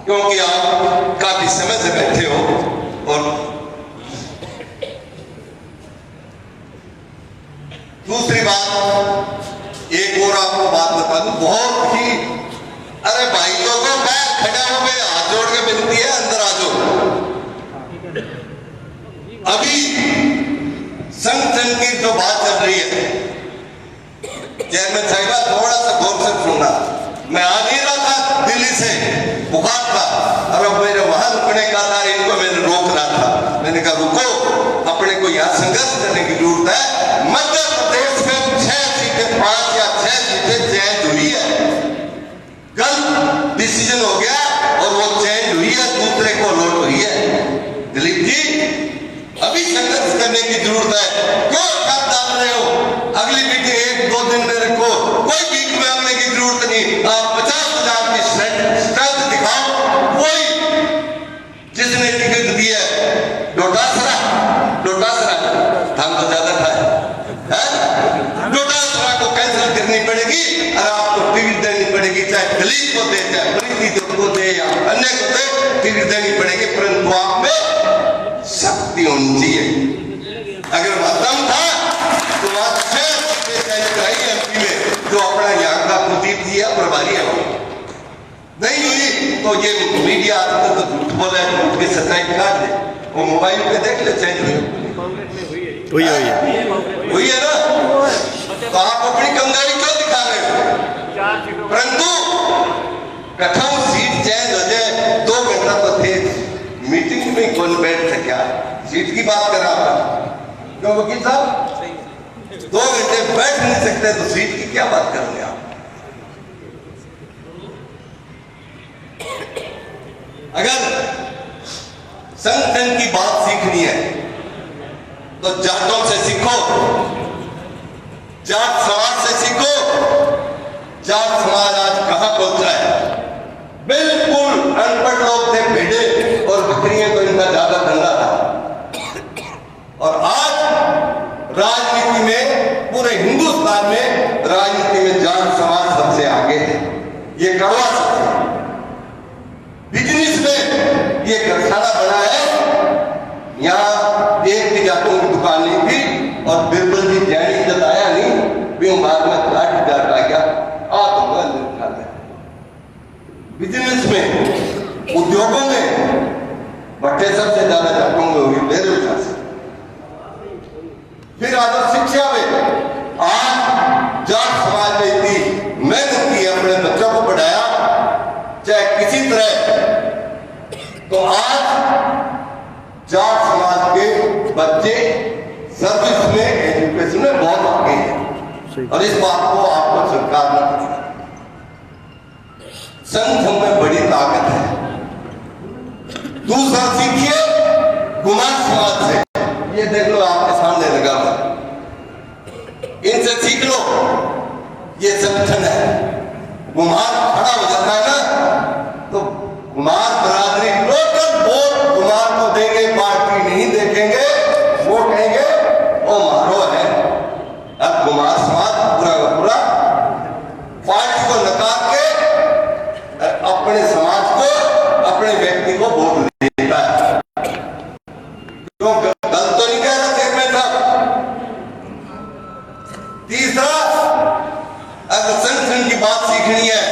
क्योंकि आप काफी समय से बैठे हो, और दूसरी बात एक और आपको बात बता दूं, बहुत ही, अरे भाई लोगों पैर खड़ा हो गए, हाथ जोड़ के विनती है अंदर आ जाओ। अभी संगठन की जो बात चल रही है, चेयरमैन साहिबा थोड़ा सा गौर से सुनना। मैं आ नहीं रहा था दिल्ली से, बुखार था, और अब मेरे वहां रुकने का था, इनको मैंने रोक रहा था। मैंने कहा रुको, अपने को यहाँ संघर्ष करने की जरूरत है। मध्य प्रदेश में 6 सीटें, 5 या 6 सीटें चेंज हुई है, कल डिसीजन हो गया और वो चेंज हुई है, दूसरे को अलॉट हुई है। दिलीप जी अभी संघर्ष करने की जरूरत है, क्यों छाप डाल रहे हो? अगली मीटिंग 1-2 दिन में रखो, कोई भीख मांगने की जरूरत नहीं। आप 50,000 की स्ट्रेंथ दिखाओ। कोई जिसने टिकट दी है, डोटासरा धाम तो ज्यादा था, डोटासरा को कैंसिल करनी पड़ेगी और आपको टिकट देनी पड़ेगी, चाहे दलित को दे, चाहे प्रीति को दे या अन्य को दे, टिकट देनी पड़ेगी। परंतु आप में की होनी चाहिए। अगर वह दम था तो वह 6 सीटें चेंज कराई एमपी में, जो अपना यहाँ का कुलदीप जी है प्रभारी है, वो नहीं हुई तो ये मीडिया आदमी तो झूठ बोला है, झूठ की सच्चाई काट दे, वो मोबाइल पे देख ले चेंज हुई है ना। तो आप अपनी कमजोरी क्यों दिखा रहे हो? परंतु कथम सीट चेंज हो जाए, 2 घंटा तो थे मीटिंग में, कौन बैठ था क्या सीट की बात कर रहा था? क्यों वकील साहब 2 घंटे बैठ नहीं सकते तो सीट की क्या बात करोगे आप? अगर संगठन की बात सीखनी है तो जाटों से सीखो, जाट समाज से सीखो। जाट समाज आज कहां पहुंचा है? बिल्कुल अनपढ़ लोग थे, भेड़े और बकरियां को इनका ज्यादा धंधा था। और आज राजनीति में, पूरे हिंदुस्तान में राजनीति में जाट समाज सबसे आगे है। ये करवा सकते हैं। बिजनेस में ये गठसाना बना है। यहाँ एक भी जातों की दुकान नहीं थी और बिरबल जी जैनी जताया नहीं भी बाद में लाठी डाल आ गया आ तो बिजनेस में, उद्योगों में भट्टे सबसे ज्यादा जातों में हुई बेरोजगार से। फिर आदर शिक्षा में आज जाट समाज ने इतनी मेहनत की, अपने बच्चों को पढ़ाया चाहे किसी तरह, तो आज जाट समाज के बच्चे सर्विस में, एजुकेशन में बहुत आगे हैं। और इस बात को आपको सरकार ने पकड़ा। संगठन में बड़ी ताकत है। दूसरा सीखिए कुमार समाज से, ये देख लो आपके सामने लगा हुआ, इनसे सीख लो। ये संगठन है। कुमार खड़ा हो जाता है ना तो कुमार बरादरी टोटल वोट कुमार को देंगे, पार्टी नहीं देखेंगे, वो कहेंगे वो मारो है। अब कुमार समाज पूरा का पूरा पार्टी को नकार के अपने समाज को, अपने व्यक्ति को वोट देता है। क्यों गलत तो नहीं कह रहा चेयरमैन साहब। तीसरा, अगर संगठन की बात सीखनी है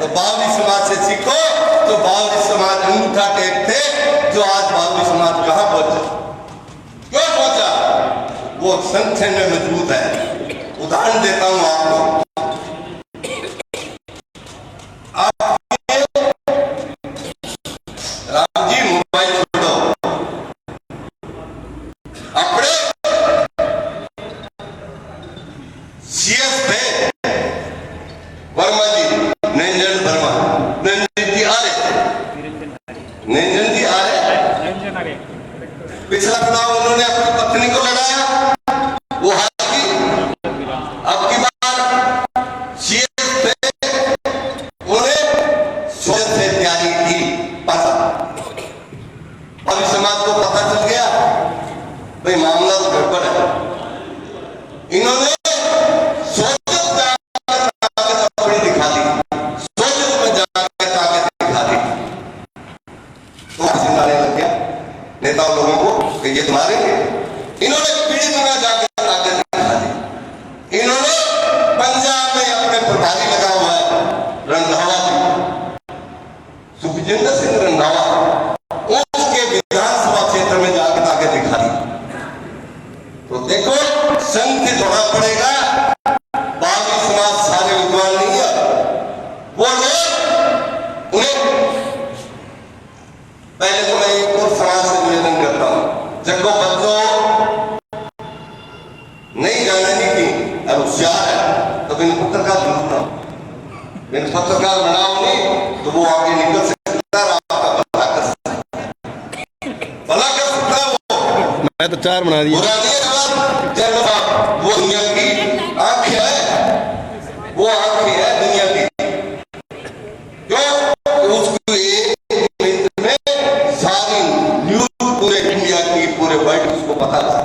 तो बावली समाज से सीखो। तो बावली समाज अंगूठा टेक थे, जो आज बावली समाज कहां पहुंचा? क्यों पहुंचा? वो संगठन में मजबूत है। उदाहरण देता हूं आपको। राम जी मोबाइल छोड़ो, अपने सीएस थे वर्मा जी, निरंजन वर्मा, निरंजन जी आ रहे, निरंजन जी आ रहे। पिछला चुनाव उन्होंने अपनी पत्नी को लड़ाया, वो हार गई। अब की बार सीएस थे, उन्हें सोच से तैयारी की, पता और समाज को पता चल गया भाई मामला तो गड़बड़ है। इन्होंने नेताओं लोगों को कि ये तुम्हारे, इन्होंने पीड़ित में जाकर ताकत दिखा दी। इन्होंने पंजाब में अपने प्रभारी लगा हुआ है रंधावा जी, सुखजिंदर सिंह रंधावा, उसके विधानसभा क्षेत्र में जाकर ताकत दिखा दी। तो देखो संगठित होना पड़ेगा। बागी समाज सारे विद्वान नहीं है, वो लोग उन्हें पहले तो मैं एक और समाज से निवेदन करता हूं, जब बच्चों नहीं जानने की अब होशियार है तो बिन पत्रकार बनना, बिन पत्रकार बनाओ नहीं तो वो आगे निकल सकता है, आपका भला कर सकता है, भला कर सकता है। वो मैं तो 4 बना दिया। वो दुनिया की आंख है, वो आंख है दुनिया की। क्यों? उसको पता था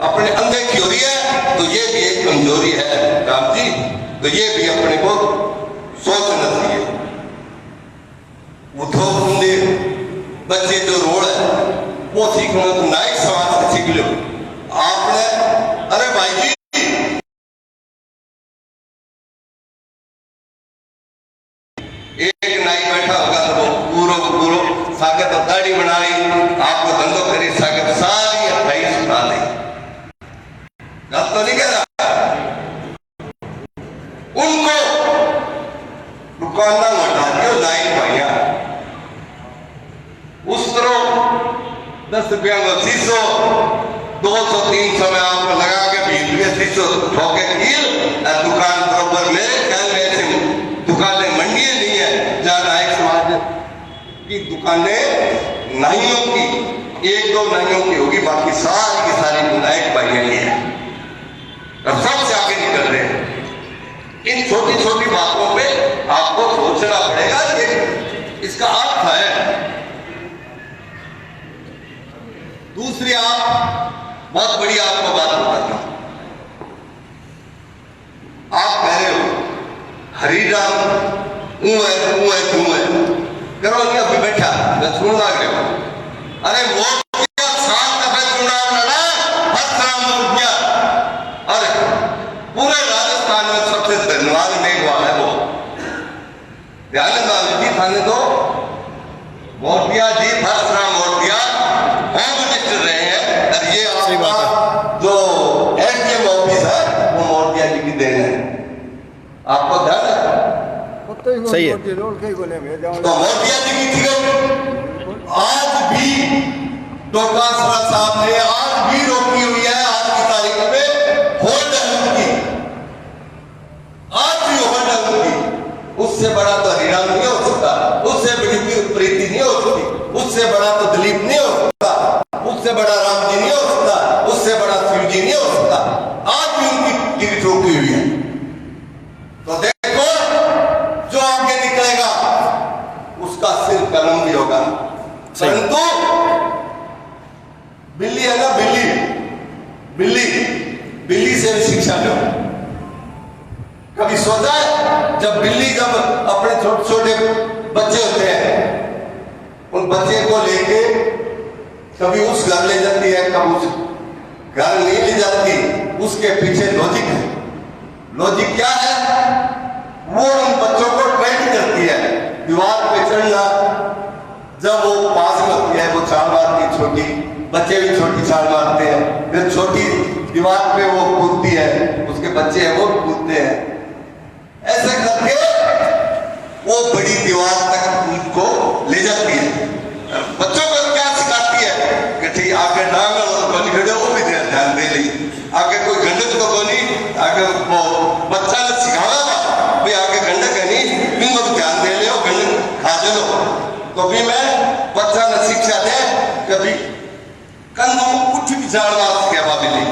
अपने अनदेखी हो रही है, तो ये भी एक कमजोरी है राम जी। तो ये भी अपने को सोचना चाहिए। उद्धव बच्चे जो रोड है वो सीखना तो नायक समाज से सीख लो। आपने अरे भाई जी एक नाई बैठा होगा तो पूरो सागे तो दाढ़ी बनाई, आपको धंधो करी सागे सारी 28 सुना ली। गल तो नहीं कह रहा। उनको दुकाना हटा दियो नाई भाइया, उस तरह 10 रुपया का शीशो 200-300 में आपको लगा के 20 रुपये शीशो ठोके कील, दुकान बराबर में दुकानें मंडियां नहीं है जहां नायक समाज की दुकानें नाइयों की 1-2 नाइयों की होगी, बाकी सारी की सारी नायक भाइयां ही है और सबसे आगे निकल रहे हैं। इन छोटी छोटी बातों पे आपको सोचना पड़ेगा कि इसका अर्थ है। दूसरी बहुत बड़ी आपको बात बताता हूं। आप कह रहे हो हरिराम करो नहीं, अभी बैठा मैं सुन लग रहे हो। अरे वो 7 दफे चुनाव लड़ा, हर रुपया, और पूरे राजस्थान में सबसे धनवान मेघवाल है वो। दयानंद जी थाने तो मोतिया जी परशुराम मोतिया होम मिनिस्टर रहे हैं, और ये आपका जो एसडीएम ऑफिस है वो मोतिया जी की देन है। आपको ध्यान है? सही है। तो मोतिया जी की टिकट आज भी डोकासरा साहब ने आज भी रोकी हुई है। आज की तारीख में होल्ड है उनकी, आज भी होल्ड है उनकी। उससे बड़ा तो हरिराम नहीं हो सकता, उससे बड़ी प्रीति नहीं हो सकती, उससे बड़ा तो दिलीप नहीं हो सकता, उससे बड़ा राम जी नहीं हो सकता, उससे बड़ा शिव जी नहीं हो सकता। आज भी उनकी टिकट रोकी हुई है। तो देखो जो आगे निकलेगा उसका सिर कलम भी होगा। परंतु बिल्ली है ना, बिल्ली से भी शिक्षा लो। कभी सोचा है जब बिल्ली जब अपने छोटे छोटे बच्चे होते हैं, उन बच्चे को लेके कभी उस घर ले जाती है, कभी उस घर नहीं ले जाती, उसके पीछे लॉजिक है। लॉजिक क्या है? वो उन बच्चों को ट्रेन करती है दीवार पे चढ़ना। जब वो पास में होती है वो छाल मारती है, छोटी बच्चे भी छोटी छाल मारते हैं, फिर छोटी दीवार पे वो कूदती है, उसके बच्चे हैं वो कूदते हैं। ऐसे करके वो बड़ी दीवार तक उनको ले जाती है। बच्चों को क्या सिखाती है कि ठीक आगे डांगल और खड़े वो भी ध्यान दे ली, आगे कोई गंडक तो कोनी, आगे वो बच्चा ने सिखाया था भाई आगे गंडक है नहीं, इनको भी ध्यान दे ले, गंडक खा चलो। तो भी मैं बच्चा ने शिक्षा दे कभी कंधों उठ भी जाना के बिल्ली,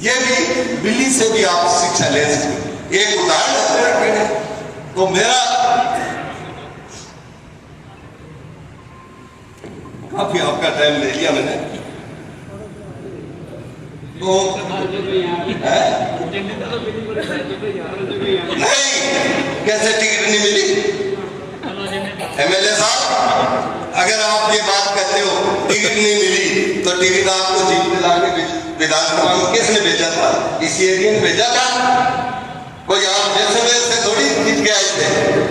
ये भी बिल्ली से भी आप शिक्षा ले सकते। एक उदाहरण तो मेरा काफी आपका टाइम ले लिया मैंने, तो नहीं कैसे टिकट नहीं मिली? एमएलए साहब अगर आप ये बात कहते हो टिकट नहीं मिली, तो टिकट आपको जीत दिला के विधानसभा में किसने भेजा था? इसी एरिया ने भेजा था। कोई आप जैसे थोड़ी जीत के आए थे,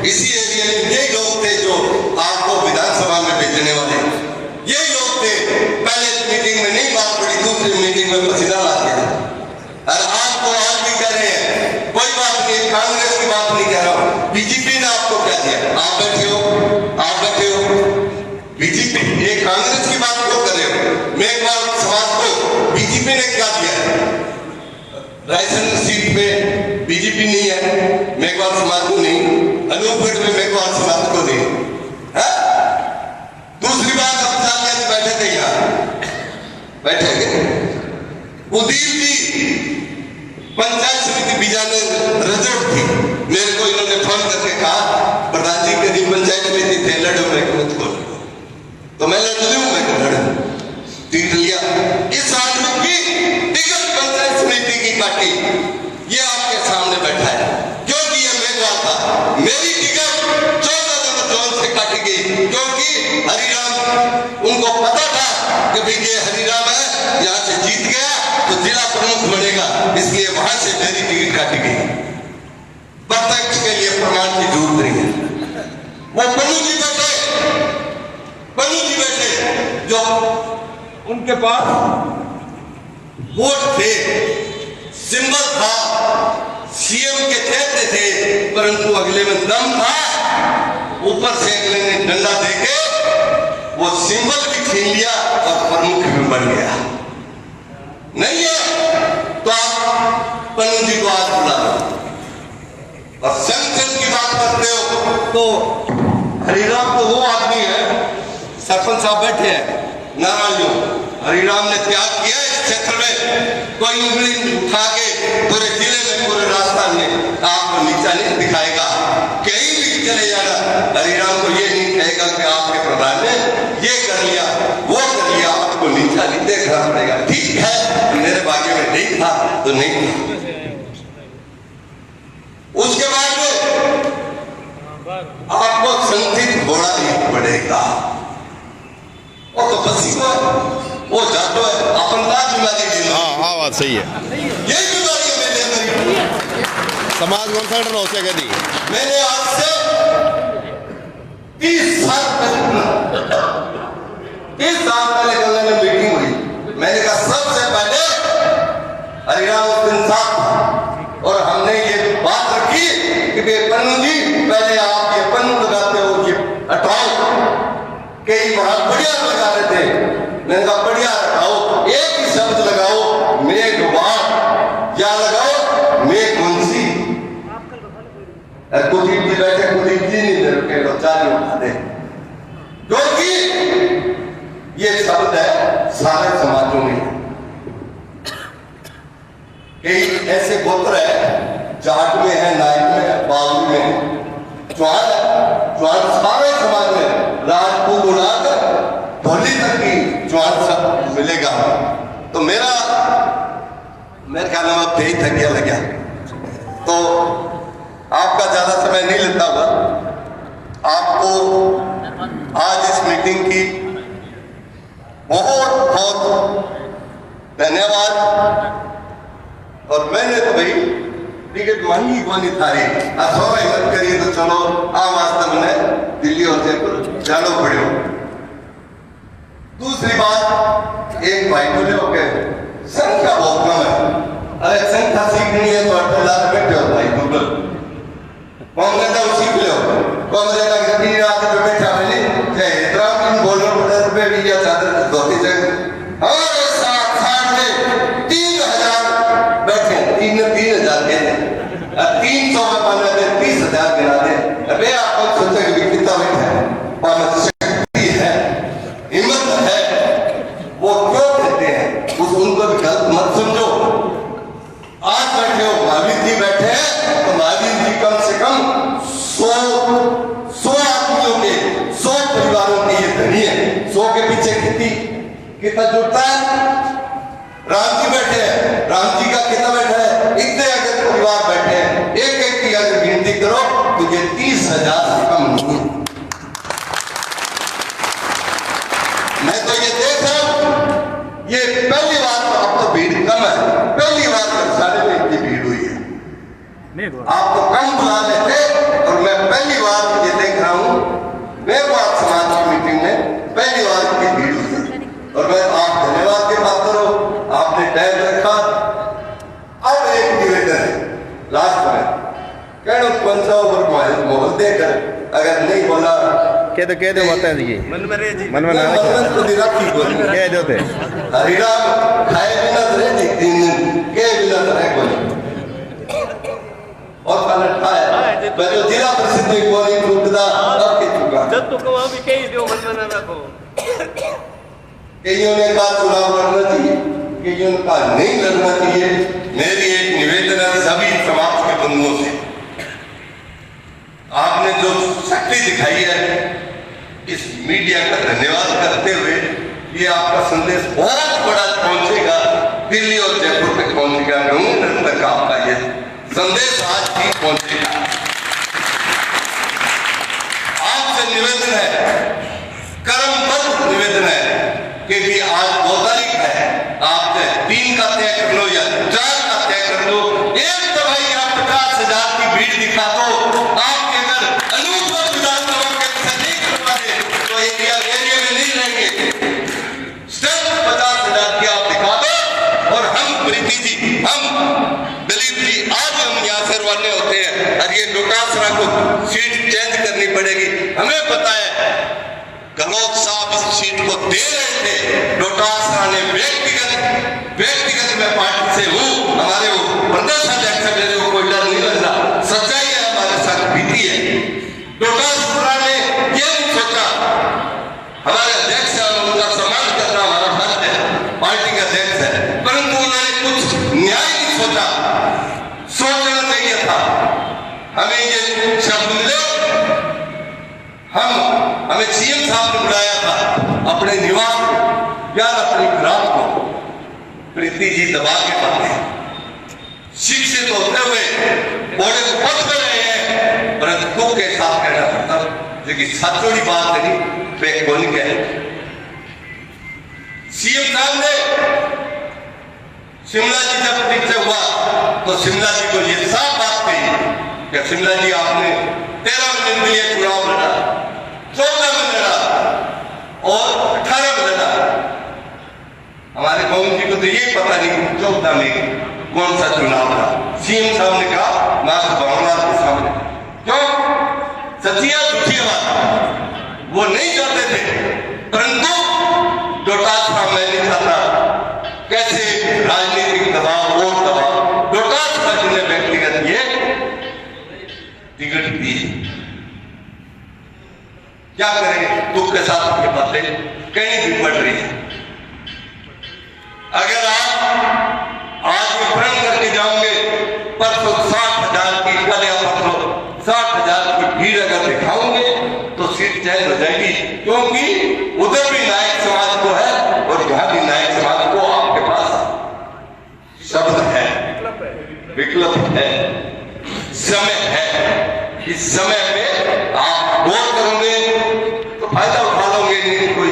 इसी एरिया में यही लोग थे जो आपको विधानसभा में भेजने वाले, यही लोग थे। पहले मीटिंग में नहीं बात पड़ी, दूसरी मीटिंग में पसीना लाते हैं। और आपको आज भी कह रहे हैं कोई बात नहीं, कांग्रेस की बात नहीं कह रहा हूं, बीजेपी ने आपको क्या दिया? आप बैठे हो बीजेपी, ये कांग्रेस की बात क्यों कर रहे हो? मेघवाल समाज को बीजेपी ने क्या दिया? रायसेन सीट पे बीजेपी नहीं है, मेघवाल समाज को नहीं, अनूपगढ़ में मेघवाल समाज को नहीं है? दूसरी बात, हम साथ बैठे थे, यहाँ बैठे उदीप जी पंचायत समिति बीजा ने रिजल्ट थी, मेरे को इन्होंने फोन करके कहा प्रधान जी कभी पंचायत समिति थे लड़ो, मैं तो मैं लड़ लूं, मैं लड़ टिकट लिया। इस आदमी की टिकट पंचायत समिति की काटी, ये आपके सामने बैठा है, क्योंकि ये मेघवाल था। मेरी टिकट 14 नंबर जोन से काटी गई, क्योंकि हरिराम उनको पता था से जीत गया तो जिला प्रमुख बनेगा, इसलिए वहां से मेरी टिकट काटी गई। प्रत्यक्ष के लिए प्रमाण की जरूरत नहीं है। वो पन्नू जी बैठे जो उनके पास वोट थे, सिंबल था, सीएम के चेहरे थे, परंतु अगले में दम था। ऊपर से अगले ने डंडा देके वो सिंबल भी छीन लिया और प्रमुख भी बन गया। नहीं है तो आप पन्नू जी को आज बुला लो। और संगठन की बात करते हो तो हरिराम तो वो आदमी है, सरपंच साहब बैठे हैं नारायण, हरिराम ने त्याग किया इस क्षेत्र में। कोई उंगली उठा के पूरे जिले में, पूरे राजस्थान में आपको नीचा नहीं दिखाएगा। कहीं भी चले जाना, हरिराम को ये नहीं कहेगा कि आपके प्रधान ने ये कर लिया, वो कर लिया, आपको नीचा नहीं देखना पड़ेगा। ठीक है, मेरे भाग्य में नहीं था तो नहीं था। उसके बाद आपको संगठित होना ही पड़ेगा। वो तो बसी को वो जातो है, अपन का बीमारी। हाँ बात सही है। यही बीमारी है समाज कौन सा हो सके दी। मैंने आज से 30 साल पहले गंगा में मीटिंग हुई। मैंने कहा सबसे पहले हरिराम उस दिन साथ था और हमने ये बात रखी कि पन्नू जी पहले आप ये पन्नू लगाते हो, ये हटाओ। कई वहां बढ़िया लगा रहे थे, मैंने कहा बढ़िया रखाओ, एक ही शब्द लगाओ, मेघवार, या लगाओ मेघवंशी। कुलदीप जी बैठे, कुलदीप जी नहीं दे रुके तो चाली उठा दे, क्योंकि ये शब्द है सारे समाजों में। कई ऐसे गोत्र है, जाट में है, नायक में है, बावली में है, चौहान सारे समाज में, राजपूत उड़ाकर धोली तक की चौहान सब मिलेगा। तो मेरे ख्याल में अब यही थक गया लग गया, तो आपका ज्यादा समय नहीं लेता होगा। आपको आज इस मीटिंग की बहुत बहुत धन्यवाद। और मैंने तो भाई टिकट मांगी कौन था रे, थोड़ा हिम्मत करिए तो चलो आम वास्तव में दिल्ली और जयपुर जानो पड़े। दूसरी बात, एक भाई बोले हो गए संख्या बहुत कम है। अरे संख्या सीखनी है तो 8,000 बैठे हो भाई, गूगल कौन कहता है सीख लो। कौन कहता है कि रात में बैठा मैंने इतना बोल रहा 50 रुपए भी या चादर धोती से हमारे साथ में 3,000 बैठे, 3,000 के 300 में बना दे, 30,000 गिना दे। अबे आप सोचे कि कितना बैठा है और शक्ति है, हिम्मत है, वो क्यों कहते हैं उस उनको भी गलत मत समझो। आज बैठे हो, महावीर जी बैठे हैं तो महावीर जी कम से कम 100 आदमियों के, 100 परिवारों के ये धनी है। 100 के पीछे कितना जुटता है? राम जी बैठे हैं, राम जी का कितना बैठा है? इतने अगर परिवार बैठे हैं, एक एक की अगर गिनती करो तो ये 30,000 से कम नहीं है। मैं तो ये देख रहा हूं, ये पहली बार, अब तो भीड़ कम है, पहली बार सारे में इतनी भीड़ हुई है। आपको कम बुला लेते और मैं पहली बार ये देख रहा हूं, मेघवार समाज की मीटिंग में पहली बार इतनी भीड़ हुई। और मैं आप धन्यवाद की बात करो, आपने टाइम रखा। अब एक निवेदन है लास्ट में, कहना पंचायत मोहल देकर अगर नहीं बोला कह दो माता जी मन में ना राखी बोल कह दो थे हरिराम खाए बिना रहे 3 दिन के बिना रहे बोले और पलट खाए। मैं जो जिला प्रसिद्ध एक बोली टूटदा अब के चुका जब तो कहो भी कही दो मन में ना रखो। कईयों ने कहा चुनाव लड़ना चाहिए, कईयों ने कहा नहीं लड़ना चाहिए। मेरी एक निवेदन है सभी समाज के बंधुओं से, आपने जो शक्ति दिखाई है इस मीडिया का धन्यवाद करते हुए, ये आपका संदेश बहुत बड़ा पहुंचेगा, दिल्ली और जयपुर तक पहुंचेगा, लंदन तक आपका ये संदेश आज भी पहुंचेगा। आपसे निवेदन है, कर्मबद्ध निवेदन है कि भी आज 2 तारीख है, आप 3 का तय कर लो या 4 का तय कर लो, एक दफाई आप 50,000 की भीड़ दिखा दो। आपके अगर अनूप विधानसभा के नहीं करवा दे तो एरिया में नहीं रहेंगे। सिर्फ 50,000 की आप दिखा दो और हम प्रीति जी, हम दिलीप जी, आज हम यहाँ से रवाने होते हैं और ये डोटासरा को सीट चेंज करनी पड़ेगी। हमें पता है गहलोत साहब इस सीट को दे रहे थे, डोटासरा ने व्यक्तिगत मैं पार्टी से हूँ, हमारे वो प्रदेश अध्यक्ष मेरे को कोई डर नहीं लगता, सच्चाई है, हमारे साथ बीती है। डोटासरा ने ये नहीं सोचा, हमारे अध्यक्ष है, उनका सम्मान करना हमारा फर्ज है, पार्टी का अध्यक्ष है, परंतु उन्होंने कुछ न्याय नहीं सोचा। सोचना चाहिए था, हमें ये शब्द मिले, हमें सीएम साहब ने बुलाया था अपने निवास या अपनी ग्राम को, प्रीति जी दबा के पाते शिक्षित होते हुए बड़े पद पर रहे हैं, परंतु के साथ कहना पड़ता, लेकिन सचोड़ी बात नहीं, वे कौन कहे। सीएम साहब ने शिमला जी जब निश्चय हुआ तो शिमला जी को ये साफ बात कही कि शिमला जी आपने 13 महीने के लिए चुनाव लड़ा, 14 में लड़ा और 18 में लड़ा। हमारे मोहन जी को तो ये पता नहीं 14 में कौन सा चुनाव था। सीएम साहब ने कहा मास्टर भवनलाल के सामने, क्यों सचिया झूठी बात वो नहीं चाहते थे, परंतु डोटासरा मैं नहीं चाहता, कैसे राजनीतिक दबाव और दबाव डोटासरा जिन्हें व्यक्तिगत ये टिकट दी, क्या करें, दुख के साथ उनके बातें कहीं भी पड़ रही है। अगर आप आज भी प्रण करके जाओगे, परसों 60,000 की, कल या परसों 60,000 की भीड़ अगर दिखाओगे तो सीट चेंज हो जाएगी, क्योंकि उधर भी नायक समाज को है और यहाँ भी नायक समाज को आपके पास शब्द है, विकल्प है, समय है। इस समय में आप वोट करोगे तो फायदा उठा लोगे, नहीं कोई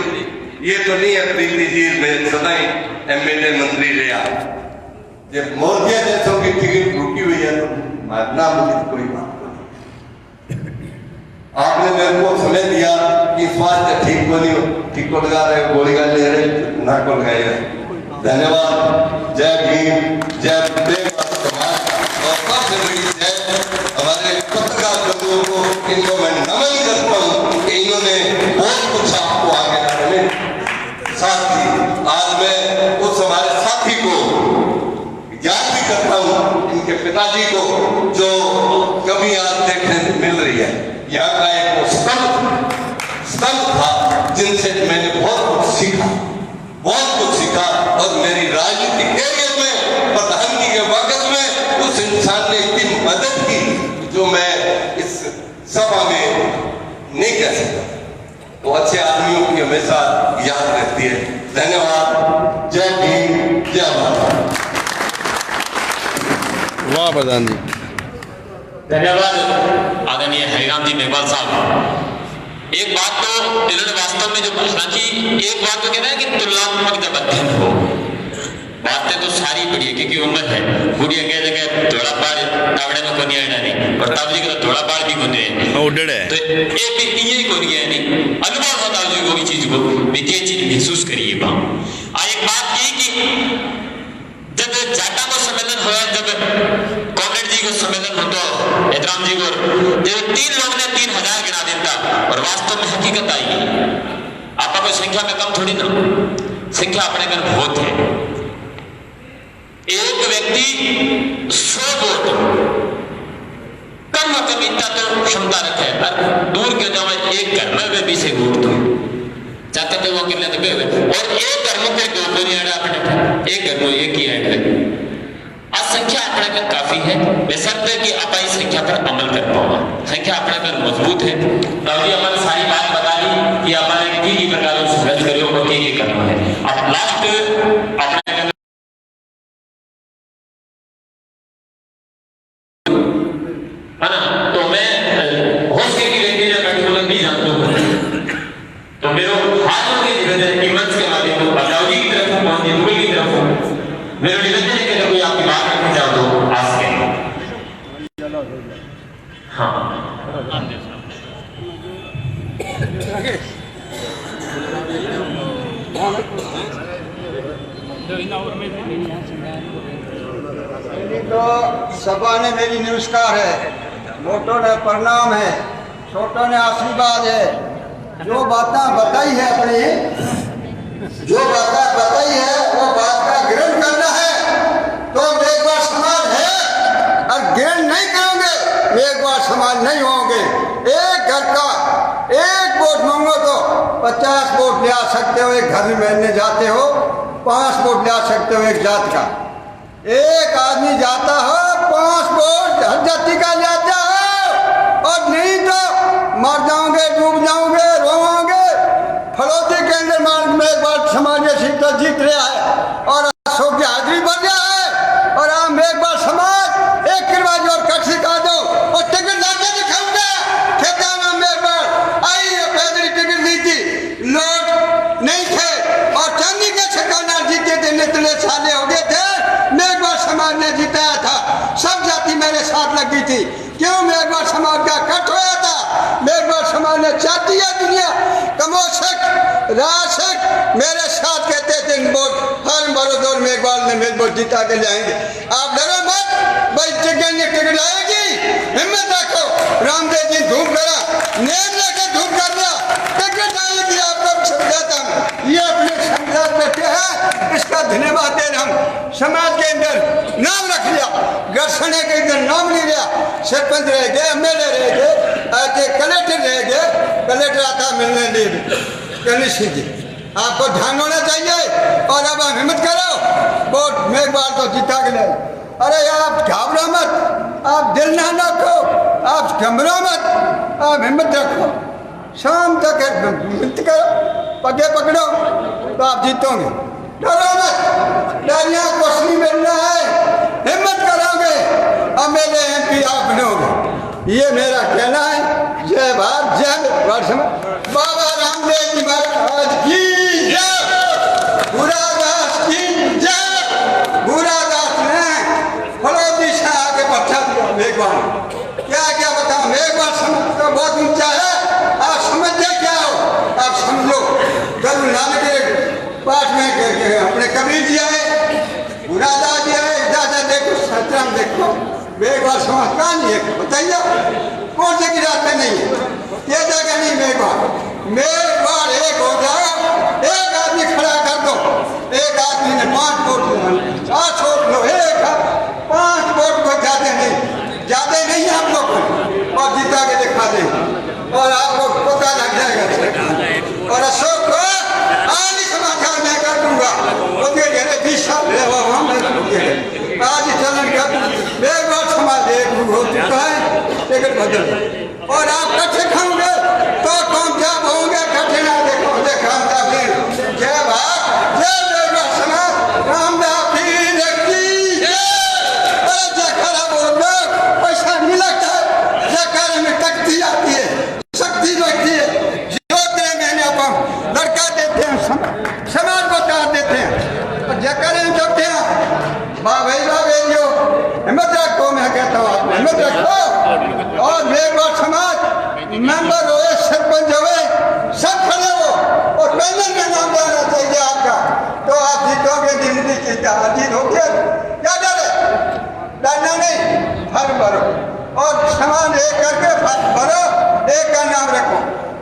ये तो नहीं है प्रीति जी में सदाई एमएलए मंत्री रहा, जब मोर्चा जैसों की टिकट रुकी हुई है तो मारना मुझे कोई बात नहीं। आपने मेरे को समय दिया कि स्वास्थ्य ठीक को नहीं हो, ठीक को लगा रहे, गोलियां ले रहे, ना को लगाए रहे। धन्यवाद। जय भीम, जय प्रेम समाज और सबसे बड़ी जय हमारे पत्रकार बंधुओं को, इनको मैं नमन करता हूँ कि इन्होंने बहुत कुछ आपको आगे लाने में साथ दी। आज मैं उस हमारे साथी को याद भी करता हूँ, इनके पिताजी को, जो कभी आज देखने को मिल रही है। यहाँ का एक स्तंभ था जिनसे मैंने बहुत कुछ सीखा और मेरी राजनीतिक कैरियर में प्रधानगी के वक्त में उस इंसान ने इतनी मदद की जो मैं इस सभा में नहीं कह सकता। तो अच्छे आदमियों की हमेशा याद रहती है। धन्यवाद। जय भीम, जय भारत। वाह प्रधान जी, धन्यवाद आदरणीय हरिराम जी मेघवाल साहब। एक बात तो इन्होंने वास्तव में जो घोषणा की, एक बात तो कहना है कि तुलनात्मक जब अध्ययन हो, बातें तो सारी बढ़िया क्योंकि उम्र है, बुढ़िया कह जगह थोड़ा बार तावड़े में कोनी आना नहीं, और ताव जी का थोड़ा बार भी कोनी है, तो ये भी यही कोनी है नहीं, अनुभव होता है जो चीज को विजय चीज महसूस करिए। एक बात की कि जब जाटा को सम्मेलन हुआ, जब कॉमरेड जी को सम्मेलन होता, एतराम जी को, जब 3 लोग ने 3,000 गिना देता और वास्तव में हकीकत आई, आपका कोई संख्या में कम थोड़ी ना, संख्या अपने घर बहुत है। एक व्यक्ति 100 वोट कम कम इतना तो क्षमता रखे, और दूर क्यों जाओ, एक घर में वे 20 वोट तो चाहते थे वो किले तो गए, और एक घर में दो कोनी अपने, एक घर में एक ही है। आज संख्या अपने घर काफी है, बेशर्ते कि आप इस संख्या पर अमल कर पाओ। संख्या अपने घर मजबूत है, तभी हमारे सारी बात बता दी कि हमारे की प्रकार से खर्च करो और की करना है। अब लास्ट अपने है ना, तो मैं हौसले की व्यक्ति जब बैठे नहीं जानता हूँ, तो मेरे हाथों के मंच के माध्यम तो सभा ने मेरी नमस्कार है, मोटो ने प्रणाम है, छोटो ने आशीर्वाद है। जो बातें बताई है अपनी, जो बातें बताई है वो बात का ग्रहण करना है तो मेघवाल समाज है, और ग्रहण नहीं करोगे मेघवाल समाज नहीं होंगे। एक घर का एक वोट मांगो तो 50 वोट ले आ सकते हो, एक घर में मिलने जाते हो 5 वोट ले आ सकते हो एक जात का। एक आदमी जाता हो 5 वोट हर जाति का जाता हो, और नहीं तो मर जाओगे, डूब जाओगे, रोओगे। फलोदी के अंदर मेघवाल समाज सीट जीत रहा है और अशोक की हाजिरी बढ़ रहा है, और आप मेघवाल समाज एक करवाई और कट सिखा दो और टिकट लाके दिखाऊंगा। ठेकाना मेघवाल आई पैदल टिकट दी थी, लोग नहीं थे और चांदी के ठिकाना जीते थे, नितले साले हो गए थे। मेघवाल समाज ने जिताया था, सब जाति मेरे साथ लगी थी। क्यों? मेघवाल समाज का कट होया था। मेघवाल समाज ने चाहती है दुनिया कमोशक राशक मेरे साथ कहते थे वोट हर बड़ोदर मेघवाल ने मेरे वोट जिता के जाएंगे। आप डरो मत भाई, टिकट आएगी, हिम्मत रखो। रामदेव जी धूप करा, नेम लेकर धूप कर दिया, टिकट आएगी। आपको समझाता हूँ, ये अपने समझा बैठे हैं, इसका धन्यवाद दे रहा हूँ। समाज के अंदर नाम रख लिया, घर्षणे के अंदर नाम नहीं लिया, सरपंच रह गए, एमएलए रह गए, कलेक्टर रह गए। कलेक्टर आता मिलने लिए गणेश जी, आपको ध्यान होना चाहिए। और अब आप हिम्मत करो, वोट मेघवाल को जिता के ले। अरे आप घबराओ मत, आप दिल ना रखो, आप घबराओ मत, आप हिम्मत रखो। शाम तक हिम्मत करो, पगे पकड़ो तो आप जीतोगे। डरो मत, डरिया कुछ नहीं मिलना है, हिम्मत करोगे अब मेरे MP आप बनोगे। ये मेरा कहना है। जय भारत, जय वर्ष। बाबा रामदेव जी महाराज की जय, बुरादास की जय। बुरादास ने फलोदी से आगे बढ़ा दिया मेघवाल। क्या क्या बताओ, मेघवाल समाज का बहुत ऊंचा है। आप समझते क्या हो? आप समझो, गुरु नानक के पास में अपने कबीर जी आए, बुरादास जी आए, दादा देखो, सतराम देखो। मेघवाल समाज कहाँ नहीं है बताइए? कौन से की रास्ते नहीं है? ये जगह नहीं मेघवाल। मेघवाल एक हो जाओ, एक आदमी खड़ा कर दो। एक आदमी ने 5 वोट छोड़ लो, एक 5 वोट को ज्यादा नहीं आप लोग को, और जीता के दिखा दें और आपको पता लग जाएगा। और अशोक को आज समाचार मैं कर दूंगा, उसके लिए 20 साल आज चलन कर। मेघवाल समाज एक हो चुका है, टिकट बदल। और आप कट्ठे खाओगे तो कामयाब होंगे, कट्ठे ना देखो देखा। जय भारत, जय मेघवाल समाज, रामदेव की जयकारा बोल दो। पैसा नहीं लगता, जयकारे में शक्ति आती है, शक्ति लगती है। जोतने मैंने अपन लड़का देते हैं, समाज को तार देते हैं, और जयकारे में जोते हैं। भाई हिम्मत रखो, मैं कहता हूँ आप हिम्मत रखो। और मेघवाल समाज मेंबर हो, सरपंच हो, सब खड़े हो और पैनल में नाम जाना चाहिए आपका, तो आप जीतोगे। जिंदगी की जीत होगी, क्या डर है? डरना नहीं, फर्म भरो और समान एक करके भरो, एक का नाम रखो।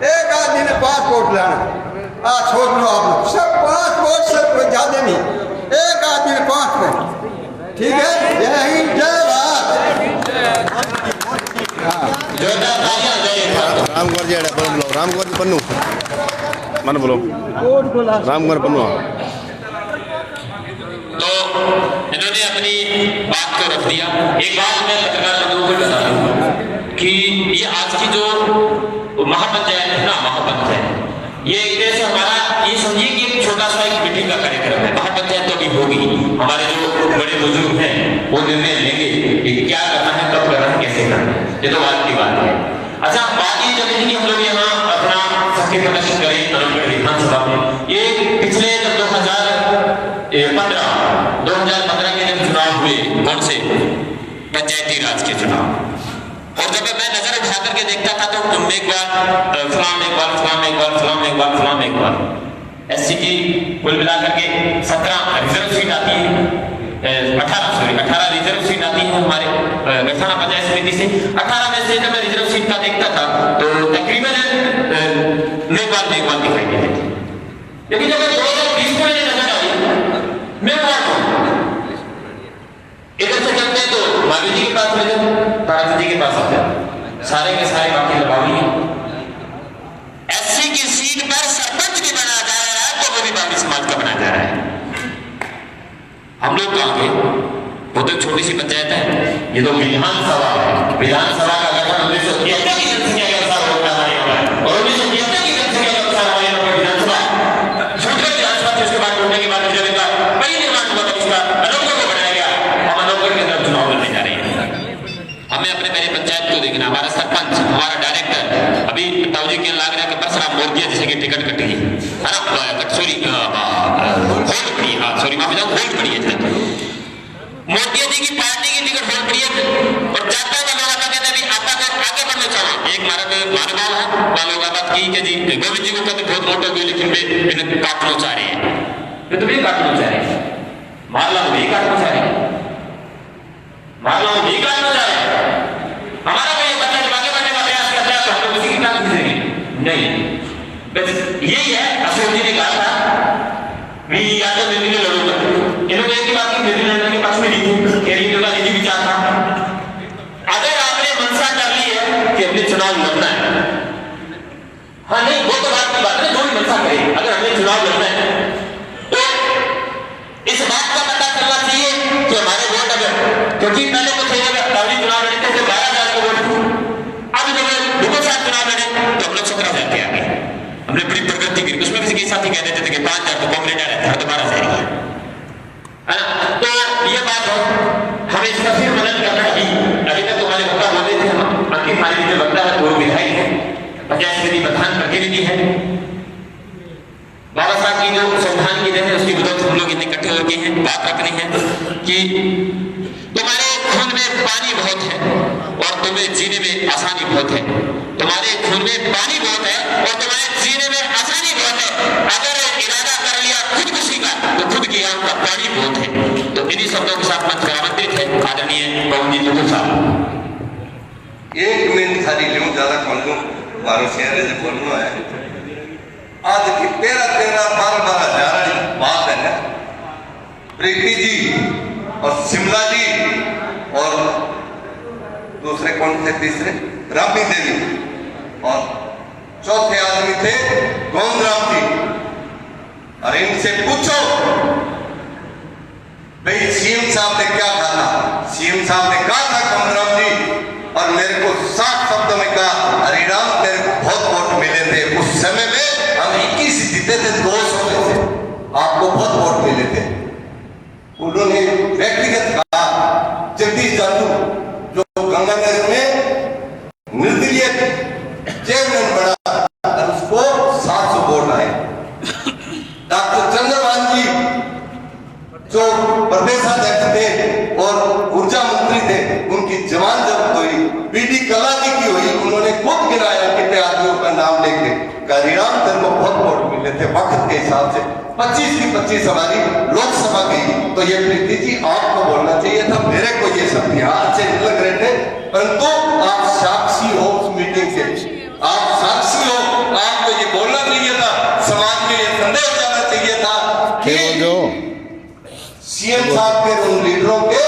एक आदमी ने 5 वोट लाना, छोड़ लो आप लोग सब 5 वोट से कोई ज्यादा नहीं, एक आदमी ने 5 वोट। ठीक है, जय हिंद, जय भारत। राम कुमार जी बोलो, राम कुमार जी पन्नू मन बोलो, राम कुमार पन्नू। तो इन्होंने अपनी बात को रख दिया। एक बात मैं पत्रकार बंधुओं को बता दूं कि ये आज की जो महापंचायत है ना, महापंचायत, ये एक तरह से हमारा ये समझिए कि एक छोटा सा एक मीटिंग का कार्यक्रम है। महापंचायत तो अभी होगी, हमारे जो बड़े बुजुर्ग हैं वो निर्णय लेंगे कि क्या करना है, कब करना है, कैसे करना है। ये तो बात की बात है। अच्छा, बात ये चली थी कि हम लोग यहाँ अपना शक्ति प्रदर्शन करें अनंतगढ़ विधानसभा में। ये पिछले 2015 के जब चुनाव हुए, कौन से पंचायती राज के चुनाव, और जब मैं नजर उठा करके देखता था तो मेघवाल, फलाम मेघवाल, फलाम मेघवाल, फलाम मेघवाल, फलाम मेघवाल, एससी की कुल मिलाकर के 17 रिजर्व सीट आती है, 18 रिजर्व सीट आती है हमारे गठाना पंचायत समिति से। 18 में से जब मैं रिजर्व सीट का देखता था तो तकरीबन मेघवाल दिखाई देते थे, लेकिन जब 2020 में नजर आई मेघवाल इधर से चलते हैं तो मावी जी के पास में तारा जी के पास आते हैं, सारे के सारे बाकी लगावी हैं। एससी की सीट पर सरपंच भी बनाया जा रहा है तो वो भी बावी समाज का बनाया जा रहा है। हम लोग कहाँ के, वो तो छोटी सी पंचायत है, ये तो विधानसभा है। विधानसभा का गठन 1973 की जनसंख्या के अनुसार होता है और 1973 की जनसंख्या के अनुसार हमारे यहाँ पर विधानसभा छोटे विधानसभा थी, उसके बाद टूटने के बाद जब इनका परिनिर्माण हुआ तब इसका अनौगढ़ को बनाया गया। हम अनौगढ़ के अंदर चुनाव लड़ने जा रहे हैं। हमें अपने मेरे पंचायत को देखना, हमारा सरपंच, हमारा डायरेक्टर, अभी ताऊ जी के लाग रहा है कि परसराम मोर्गिया जैसे कि टिकट कटी है ना, सॉरी होल्ड पड़ी, हाँ सॉरी माफी चाहूँ, होल्ड पड़ी है। मोर्गिया जी की पार्टी की टिकट होल्ड पड़ी है और जाता है लोग आता कहते हैं आपका तो आगे बढ़ना चाहो। एक मानव है वालों का बात की कि जी गोविंद जी को कहते बहुत मोटा हुए लेकिन वे इन्हें काटना चाह रहे हैं, वे तो भी काटना चाह रहे हैं, मारला भी काटना चाह रहे हैं, मारला भी काटना चाह रहे हैं। हमारा कोई बच्चा जब आगे बढ़ने का प्रयास करता है तो हम लोग उसी की काट खींचेंगे नहीं। बस यही है, अशोक जी ने कहा था मैं या तो दिल्ली में लड़ूंगा, इन्होंने एक ही बात की दिल्ली लड़ने के पास में निजी विचार था। अगर आपने मनसा कर ली है कि हमने चुनाव लड़ना है, हाँ नहीं वो तो बात की बात है, जो भी मनसा करे, अगर हमने चुनाव लड़ना है तो इस बात का पता चलना चाहिए कि हमारे वोट अगर, क्योंकि पहले तो थे जब चुनाव लड़ते थे 12,000 के वोट, अब जब दुगो साथ चुनाव लड़े तो हम लोग 17,000 के आ गए। हमने बड़ी प्रगति की, उसमें किसी के साथी कह देते थे कि 5,000 तो कॉमरेड आ रहे थे, तो 12,000 है ना। तो ये बात है, हमें इसका फिर मदद करना ही। अभी तक तुम्हारे बता बोले थे हम अंकित माली जो लगता है पूर्व विधायक है, पंचायत समिति प्रधान प्रतिनिधि है, बाबा साहब की जो संविधान की देन है उसकी बदौलत हम लोग इतने इकट्ठे हो गए हैं। बात रखनी है कि तुम्हारे खून में पानी बहुत है और तुम्हें जीने में आसानी बहुत है। तुम्हारे खून में पानी बहुत है और तुम्हारे जीने में आसानी बहुत है। अगर इरादा कर लिया खुदकुशी का तो खुद की आंख का पानी बहुत है। तो इन्हीं शब्दों के साथ मंच पर आमंत्रित है आदरणीय पवन जी ठाकुर साहब। 1 मिनट खाली लूं, ज्यादा कौन लूं, मारो शहर से बोलना है। आज की 13-12 हजार बात है ना, प्रीति जी और शिमला जी और दूसरे कौन थे, तीसरे रामी देवी और चौथे आदमी थे गोविंदराम जी। और इनसे पूछो भाई सीएम साहब ने क्या कहा था। सीएम साहब ने कहा था गोविंदराम जी, और मेरे को 60 शब्दों में कहा, हरिराम मेरे को बहुत वोट मिले थे उस समय में, हम 21 जीते थे 200 में से, आपको बहुत वोट मिले थे। उन्होंने व्यक्तिगत कहा जगदीश जादू जो गंगानगर में निर्दलीय चेयरमैन बना और उसको 700 वोट आए। डॉक्टर चंद्रभान जी जो प्रदेशाध्यक्ष थे और ऊर्जा मंत्री थे, उनकी जवान जब्त हुई, बीडी कला जी की हुई, उन्होंने खुद गिनाया कितने आदमियों का नाम लेके, हरिराम तेरे को बहुत वोट मिले थे वक्त के हिसाब से। 25 की 25 हमारी लोकसभा गई। तो ये प्रीति जी आपको बोलना चाहिए था, मेरे को ये सब यहाँ अच्छे लग रहे थे, परंतु आप साक्षी हो उस मीटिंग के, आप साक्षी हो, आपको ये बोलना चाहिए था, समाज में ये संदेश जाना चाहिए था कि सीएम साहब के उन लीडरों के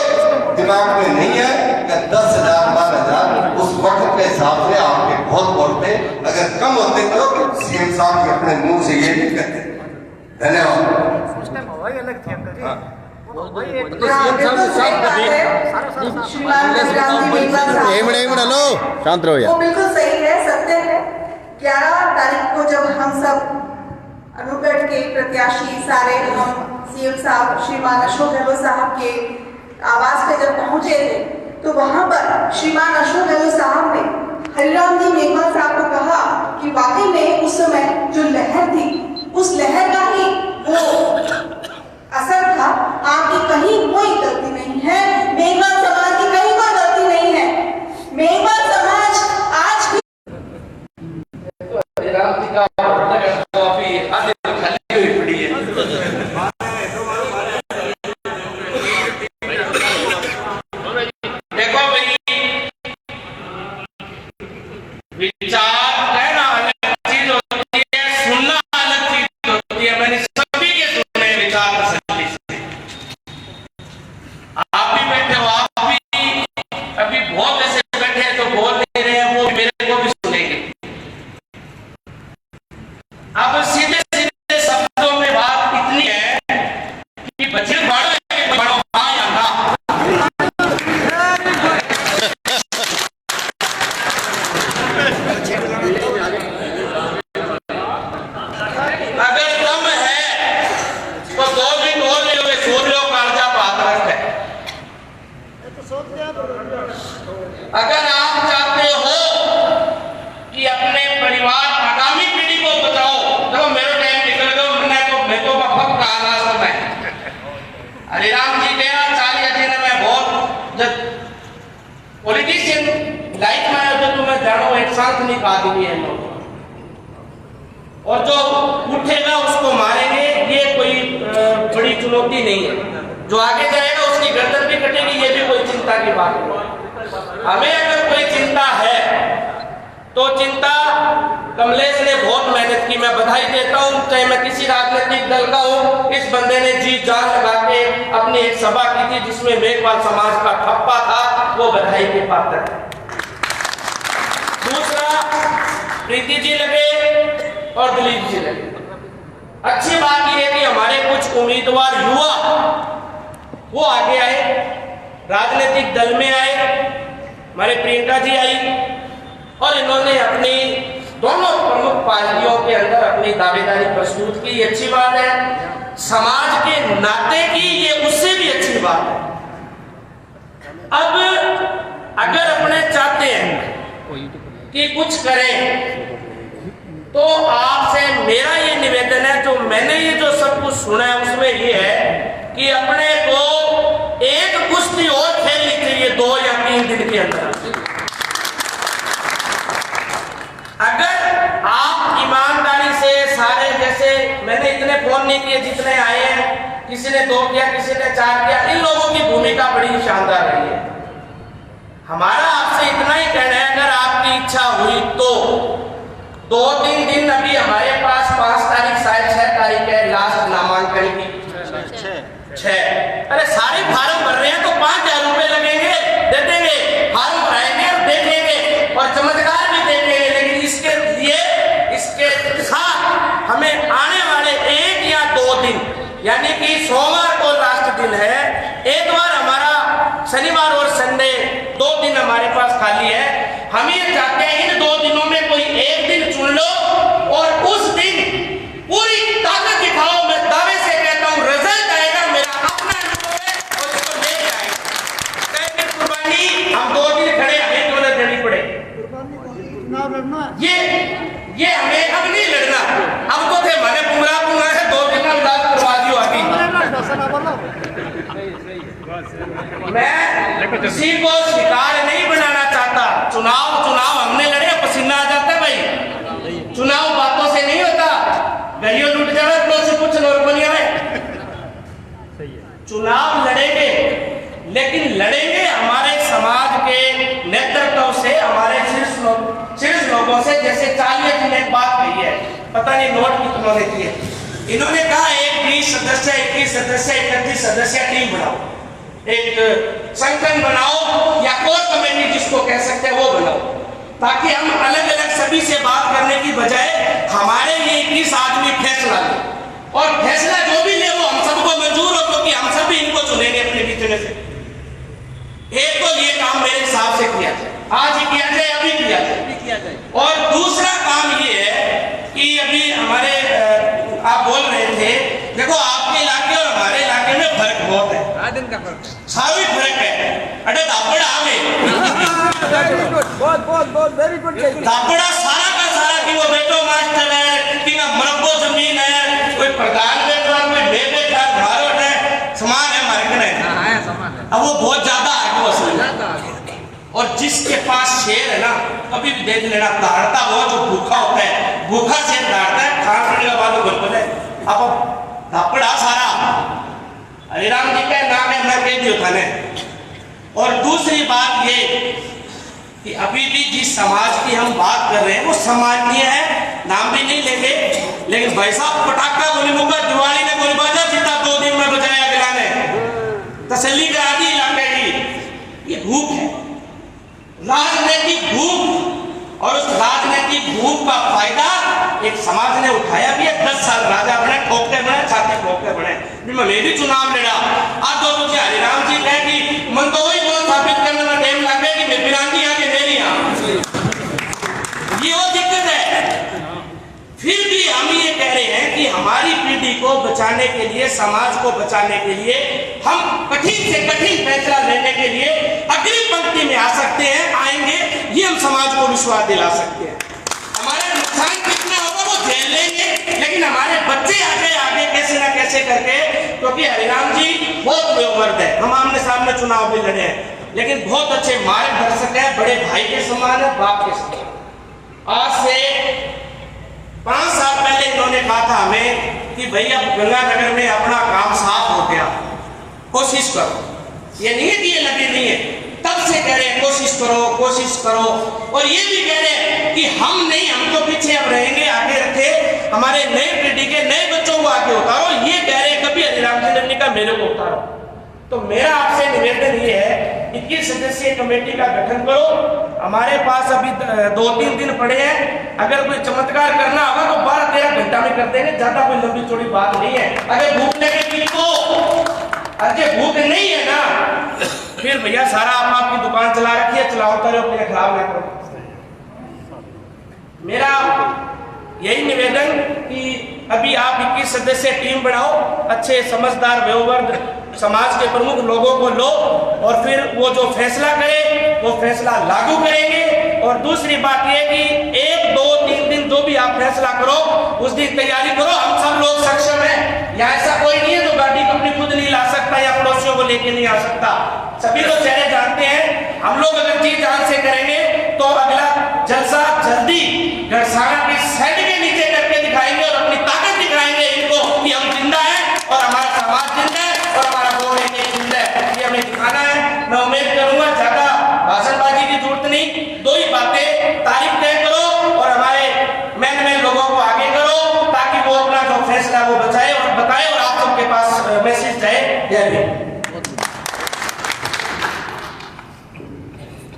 दिमाग में नहीं है कि 10,000 12,000 उस वक्त के हिसाब से आपके बहुत वोट थे। अगर कम होते तो सीएम साहब के अपने मुंह से ये नहीं कहते। धन्यवाद। उस टाइम हवा ही अलग थी अंकल जी। शांत रहो यार। वो बिल्कुल सही है, सत्य है। 11 तारीख को जब हम सब अनूपगढ़ के प्रत्याशी सारे हम सीएम साहब श्रीमान अशोक गहलोत साहब के आवास पे जब पहुंचे थे, तो वहां पर श्रीमान अशोक गहलोत साहब ने हरिराम जी मेघवाल साहब को कहा कि वाकई में उस समय जो लहर थी, उस लहर का ही वो असर था। आपकी कहीं कोई गलती नहीं है, मेघवाल समाज की कहीं कोई गलती नहीं है। मेघवाल समाज आज भी अगर आप चाहते हो कि अपने परिवार आगामी पीढ़ी को बचाओ, देखो मेरा टाइम निकल गया, मैं तो वक्त कहा समय हरिराम जी गया 40 दिन में बहुत जब पॉलिटिशियन लाइफ में आया तो मैं जानो एक साथ नहीं काट दिए हैं लोग, और जो उठेगा उसको मारेंगे, ये कोई बड़ी चुनौती नहीं है। जो आगे जाएगा उसकी गर्दन भी कटेगी, ये भी कोई चिंता की बात नहीं। हमें अगर कोई चिंता है तो चिंता कमलेश ने बहुत मेहनत की, मैं बधाई देता हूँ, चाहे मैं किसी राजनीतिक दल का हूँ। इस बंदे ने जी जान लगा के अपनी एक सभा की थी जिसमें मेघवाल समाज का ठप्पा था, वो बधाई के पात्र है। दूसरा प्रीति जी लगे और दिलीप जी लगे। अच्छी बात यह है कि हमारे कुछ उम्मीदवार युवा वो आगे आए, राजनीतिक दल में आए, हमारे प्रियंका जी आई और इन्होंने अपनी दोनों प्रमुख पार्टियों के अंदर अपनी दावेदारी प्रस्तुत की, अच्छी बात है। समाज के नाते की ये उससे भी अच्छी बात है। अब अगर अपने चाहते हैं कि कुछ करें तो आपसे मेरा ये निवेदन है, जो मैंने ये जो सब कुछ सुना है उसमें ये है कि अपने को एक कुश्ती और खेलनी चाहिए 2 या 3 दिन के अंदर। अगर आप ईमानदारी से सारे, जैसे मैंने इतने फोन नहीं किए जितने आए हैं, किसी ने 2 किया, किसी ने 4 किया, इन लोगों की भूमिका बड़ी शानदार रही है। हमारा आपसे इतना ही कहना है, अगर आपकी इच्छा हुई तो 2-3 दिन अभी हमारे पास 5 तारीख शायद 6 तारीख है लास्ट नामांकन की, 6। अरे सारे फार्म भर रहे हैं तो 5,000 रुपए लगेंगे, दे देंगे, फार्म भराएंगे और देख लेंगे और चमत्कार भी देखेंगे। लेकिन इसके लिए इसके साथ हमें आने वाले 1 या 2 दिन, यानी कि सोमवार को लास्ट दिन है, एक बार हमारा शनिवार और संडे 2 दिन हमारे पास खाली है। हम ये चाहते हैं इन 2 दिनों में कोई एक दिन चुन लो और उस दिन पूरी ताकत दिखाओ। मैं दावे से कहता हूँ रिजल्ट आएगा, मेरा अपना अनुभव है और इसको लेके आएगा। कहीं कुर्बानी हम 2 दिन खड़े हमें क्यों न देनी पड़े, ये हमें अब नहीं लड़ना। अब तो थे मैंने पुंगरा है 2 दिन में उदास करवा दियो आगे। मैं किसी को शिकार नहीं बनाना चाहता। चुनाव हमने लड़े, पसीना आ जाता है भाई। चुनाव बातों से नहीं होता, गलियों लूट जाना तो से कुछ नॉर्मलिया में। चुनाव लड़ेंगे, लेकिन लड़ेंगे हमारे समाज के नेतृत्व से, हमारे शीर्ष लोगों से। जैसे 40 ने एक बात कही है, पता नहीं नोट कितनों ने किए, इन्होंने कहा एक 20 सदस्य, 21 सदस्य, 31 सदस्य टीम बनाओ, एक संगठन बनाओ या कोर कमेटी जिसको कह सकते हैं वो बनाओ, ताकि हम अलग अलग सभी से बात करने की बजाय हमारे लिए 21 आदमी फैसला ले, और फैसला जो भी ले वो हम सबको मंजूर हो, क्योंकि हम सभी इनको चुनेंगे अपने बीच में से। एक तो ये काम मेरे हिसाब से किया जाए, आज ही किया जाए, अभी किया जाए। और दूसरा काम ये है कि अभी हमारे आप बोल रहे थे, देखो आपके इलाके और हमारे इलाके में फर्क बहुत है, सारी फर्क है। अरे दापड़ा दापड़ा सारा का सारा कि वो बेटो मास्टर है, कि मरब्बो जमीन है, कोई प्रधान बेटा, कोई ले बेटा, भारत है, समान है मार्केट है। अब वो बहुत ज्यादा आगे वसूल, और जिसके पास शेर है ना, कभी भी देख लेना, दहाड़ता वो जो भूखा होता है, भूखा शेर दहाड़ता है, खान पीने के बाद घर पर है। अब दापड़ा सारा हरिराम जी का नाम है, मैं कह दिया था। और दूसरी बात ये कि अभी भी जिस समाज की हम बात कर रहे हैं वो समाजनीय है, नाम भी नहीं लेंगे, लेकिन भाई साहब पटाखा गोली मुका दिवाली ने गोली बाजा जीता 2 दिन में बजाया अगला ने, तसल्ली करा दी इलाके की। ये भूख है, राजनीतिक भूख, और उस राजनीतिक भूख का फायदा एक समाज ने उठाया भी है। 10 साल राजा बने, ठोकते बने, छाती ठोकते बने, मैं भी चुनाव लड़ा। आज तो मुझे हरिराम जी कहे कि मन तो वही बोल स्थापित करने में टाइम लगे कि मैं बिरांगी आके दे रही हूं, ये वो दिक्कत है। फिर भी हम ये कह रहे हैं कि हमारी पीढ़ी पीढ़ी को बचाने के लिए, समाज को बचाने के लिए हम कठिन से कठिन फैसला लेने के लिए अग्रिम पंक्ति में आ सकते हैं, आएंगे, ये हम समाज को विश्वास दिला सकते हैं। हमारा नुकसान कितना होगा वो झेल लेंगे, लेकिन हमारे बच्चे आगे कैसे ना कैसे करके, क्योंकि हरिराम जी बहुत वयोवृद्ध है, हम आमने सामने चुनाव भी लड़े हैं, लेकिन बहुत अच्छे मार्गदर्शक है, बड़े भाई के समान है, बाप के समान। आज से 5 साल पहले इन्होंने कहा था हमें कि भैया गंगानगर में अपना काम साफ हो गया, कोशिश करो। ये नहीं है कि ये लगे नहीं है, तब से कह रहे हैं कोशिश करो, और ये भी कह रहे हैं कि हम नहीं, हम तो पीछे अब रहेंगे, आगे रखे, हमारे नए पीढ़ी के नए बच्चों को आगे उतारो। ये कह रहे हैं कभी हरिराम जी ने कहा मेरे को उतारो। तो मेरा आपसे निवेदन ये है, 21 सदस्यीय कमेटी का गठन करो। हमारे पास अभी 2-3 दिन पड़े हैं, अगर कोई चमत्कार करना होगा तो 12-13 घंटा में कर देंगे, ज्यादा कोई लंबी चौड़ी बात नहीं है। अगर भूखने के बीच को अरे भूख नहीं है ना, फिर भैया सारा आप आपकी दुकान चला रखी है, चलाओ करो, अपने खराब नहीं करो। मेरा यही निवेदन कि अभी आप 21 सदस्य टीम बनाओ, अच्छे समझदार वयोवृद्ध समाज के प्रमुख लोगों को लो, और फिर वो जो फैसला करे वो फैसला लागू करेंगे। और दूसरी बात ये कि 1, 2, 3 दिन जो भी आप फैसला करो उस दिन तैयारी करो, हम सब लोग सक्षम हैं। यहाँ ऐसा कोई नहीं है जो गाड़ी अपनी खुद नहीं ला सकता या पड़ोसियों को लेके नहीं आ सकता। सभी लोग चेहरे जानते हैं, हम लोग अगर जी जान से करेंगे तो अगला जलसा जल्दी गढ़साना की साइड के नीचे करके दिखाएंगे और अपनी ताकत दिखाएंगे इनको कि हम जिंदा है और हमारा समाज जिंदा है और हमारा गोल जिंदा है। ये हमें दिखाना है। मैं उम्मीद करूंगा ज्यादा भाषणबाजी की जरूरत नहीं, 2 ही बातें, तारीख तय करो और हमारे मैन लोगों को आगे करो, ताकि वो अपना जो फैसला वो बचाए और बताए और आप सबके पास मैसेज जाए। जय हिंद।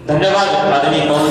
धन्यवाद आदरणीय कौन